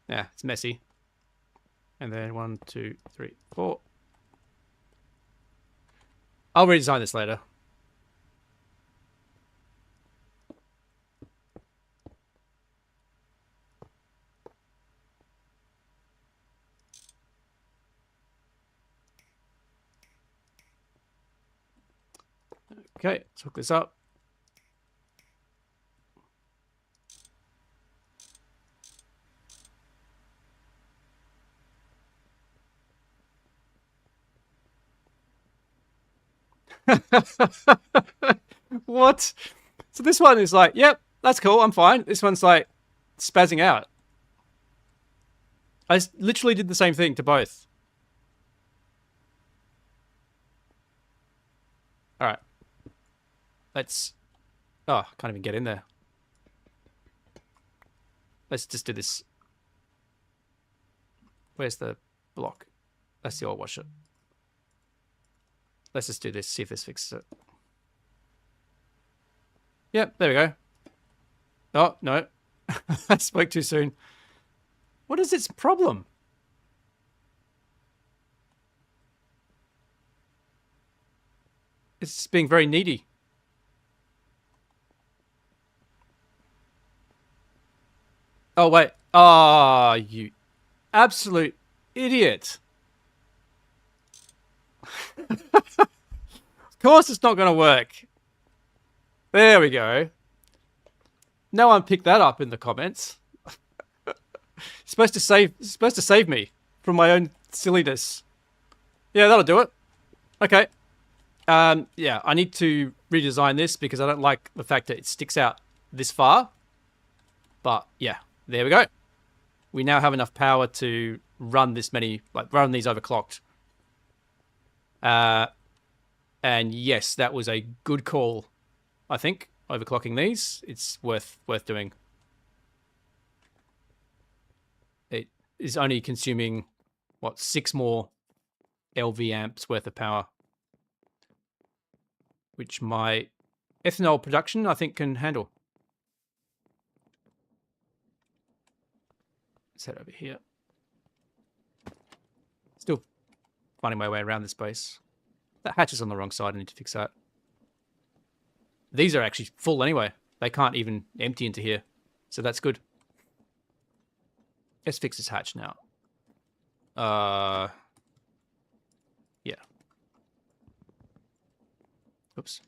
Yeah, it's messy. And then 1, 2, 3, 4. I'll redesign this later. Okay, let's hook this up. What? So this one is like, yep, that's cool, I'm fine. This one's like spazzing out. I literally did the same thing to both. All right. Let's... Oh, I can't even get in there. Let's just do this. Where's the block? That's the oil washer. Let's just do this, see if this fixes it. Yep, there we go. Oh, no. I spoke too soon. What is its problem? It's being very needy. Oh, wait. Ah, you absolute idiot. Of course it's not going to work. There we go. No one picked that up in the comments. Supposed to save me from my own silliness. Yeah, that'll do it. Okay. Yeah, I need to redesign this because I don't like the fact that it sticks out this far. But yeah, there we go. We now have enough power to run this many, like run these overclocked. And yes, that was a good call. I think overclocking these, it's worth doing. It is only consuming what 6 more LV amps worth of power, which my ethanol production I think can handle. Let's head over here. Still finding my way around this space. That hatch is on the wrong side. I need to fix that. These are actually full anyway. They can't even empty into here. So that's good. Let's fix this hatch now. Yeah. Oops.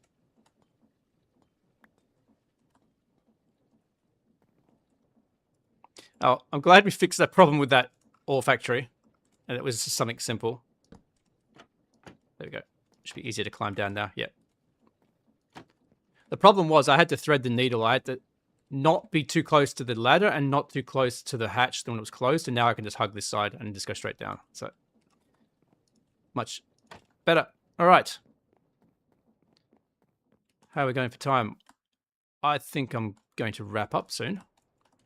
Oh, I'm glad we fixed that problem with that ore factory. And it was just something simple. There we go. Should be easier to climb down now. Yeah. The problem was I had to thread the needle. I had to not be too close to the ladder and not too close to the hatch when it was closed. And now I can just hug this side and just go straight down. So much better. All right. How are we going for time? I think I'm going to wrap up soon.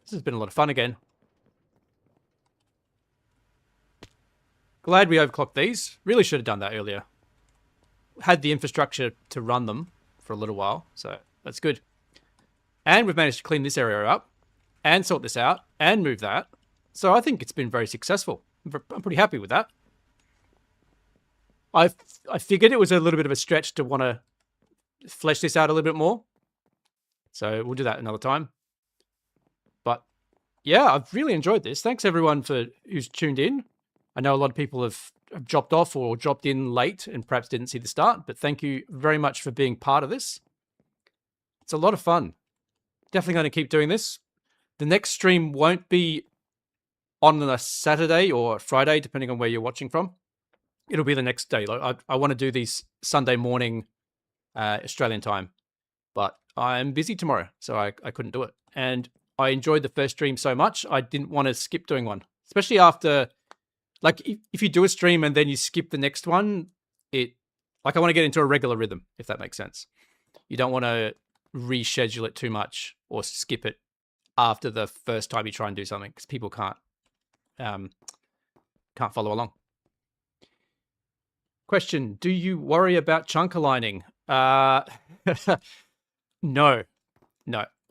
This has been a lot of fun again. Glad we overclocked these. Really should have done that earlier. Had the infrastructure to run them for a little while, so that's good. And we've managed to clean this area up and sort this out and move that. So I think it's been very successful. I'm pretty happy with that. I figured it was a little bit of a stretch to want to flesh this out a little bit more. So we'll do that another time. But yeah, I've really enjoyed this. Thanks everyone who's tuned in. I know a lot of people have dropped off or dropped in late and perhaps didn't see the start, but thank you very much for being part of this. It's a lot of fun. Definitely going to keep doing this. The next stream won't be on a Saturday or Friday, depending on where you're watching from. It'll be the next day. I want to do these Sunday morning Australian time, but I'm busy tomorrow, so I couldn't do it. And I enjoyed the first stream so much, I didn't want to skip doing one, especially after... Like, if you do a stream and then you skip the next one, I want to get into a regular rhythm, if that makes sense. You don't want to reschedule it too much or skip it after the first time you try and do something, because people can't follow along. Question, do you worry about chunk aligning? No.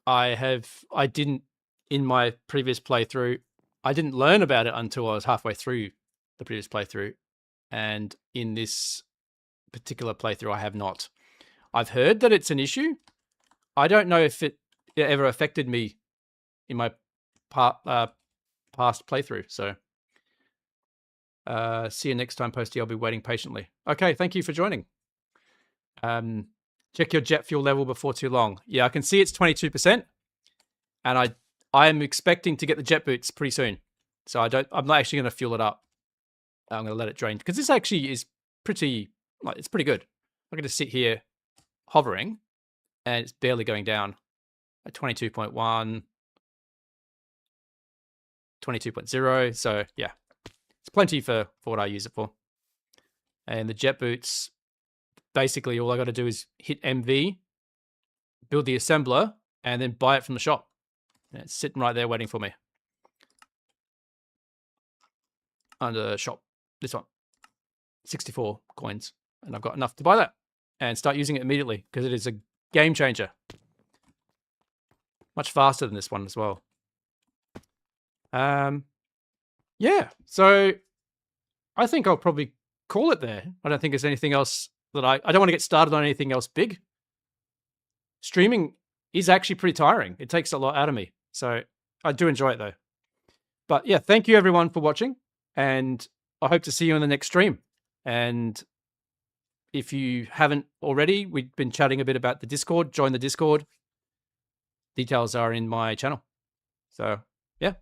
I didn't, in my previous playthrough, I didn't learn about it until I was halfway through the previous playthrough. And in this particular playthrough, I have not. I've heard that it's an issue. I don't know if it ever affected me in my past playthrough. So see you next time, Posty. I'll be waiting patiently. Okay, thank you for joining. Check your jet fuel level before too long. Yeah, I can see it's 22%. And I am expecting to get the jet boots pretty soon. So I'm not actually going to fuel it up. I'm going to let it drain, because this actually is it's pretty good. I'm going to sit here hovering and it's barely going down at 22.1, 22.0. So yeah, it's plenty for what I use it for. And the jet boots, basically all I got to do is hit MV, build the assembler, and then buy it from the shop. And it's sitting right there waiting for me. Under shop, this one, 64 coins. And I've got enough to buy that and start using it immediately, because it is a game changer. much faster than this one as well. Yeah, so I think I'll probably call it there. I don't think there's anything else that I don't want to get started on anything else big. Streaming is actually pretty tiring. It takes a lot out of me. So I do enjoy it though. But yeah, thank you everyone for watching, and I hope to see you in the next stream. And if you haven't already, we've been chatting a bit about the Discord. Join the Discord. Details are in my channel. So yeah,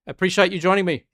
appreciate you joining me.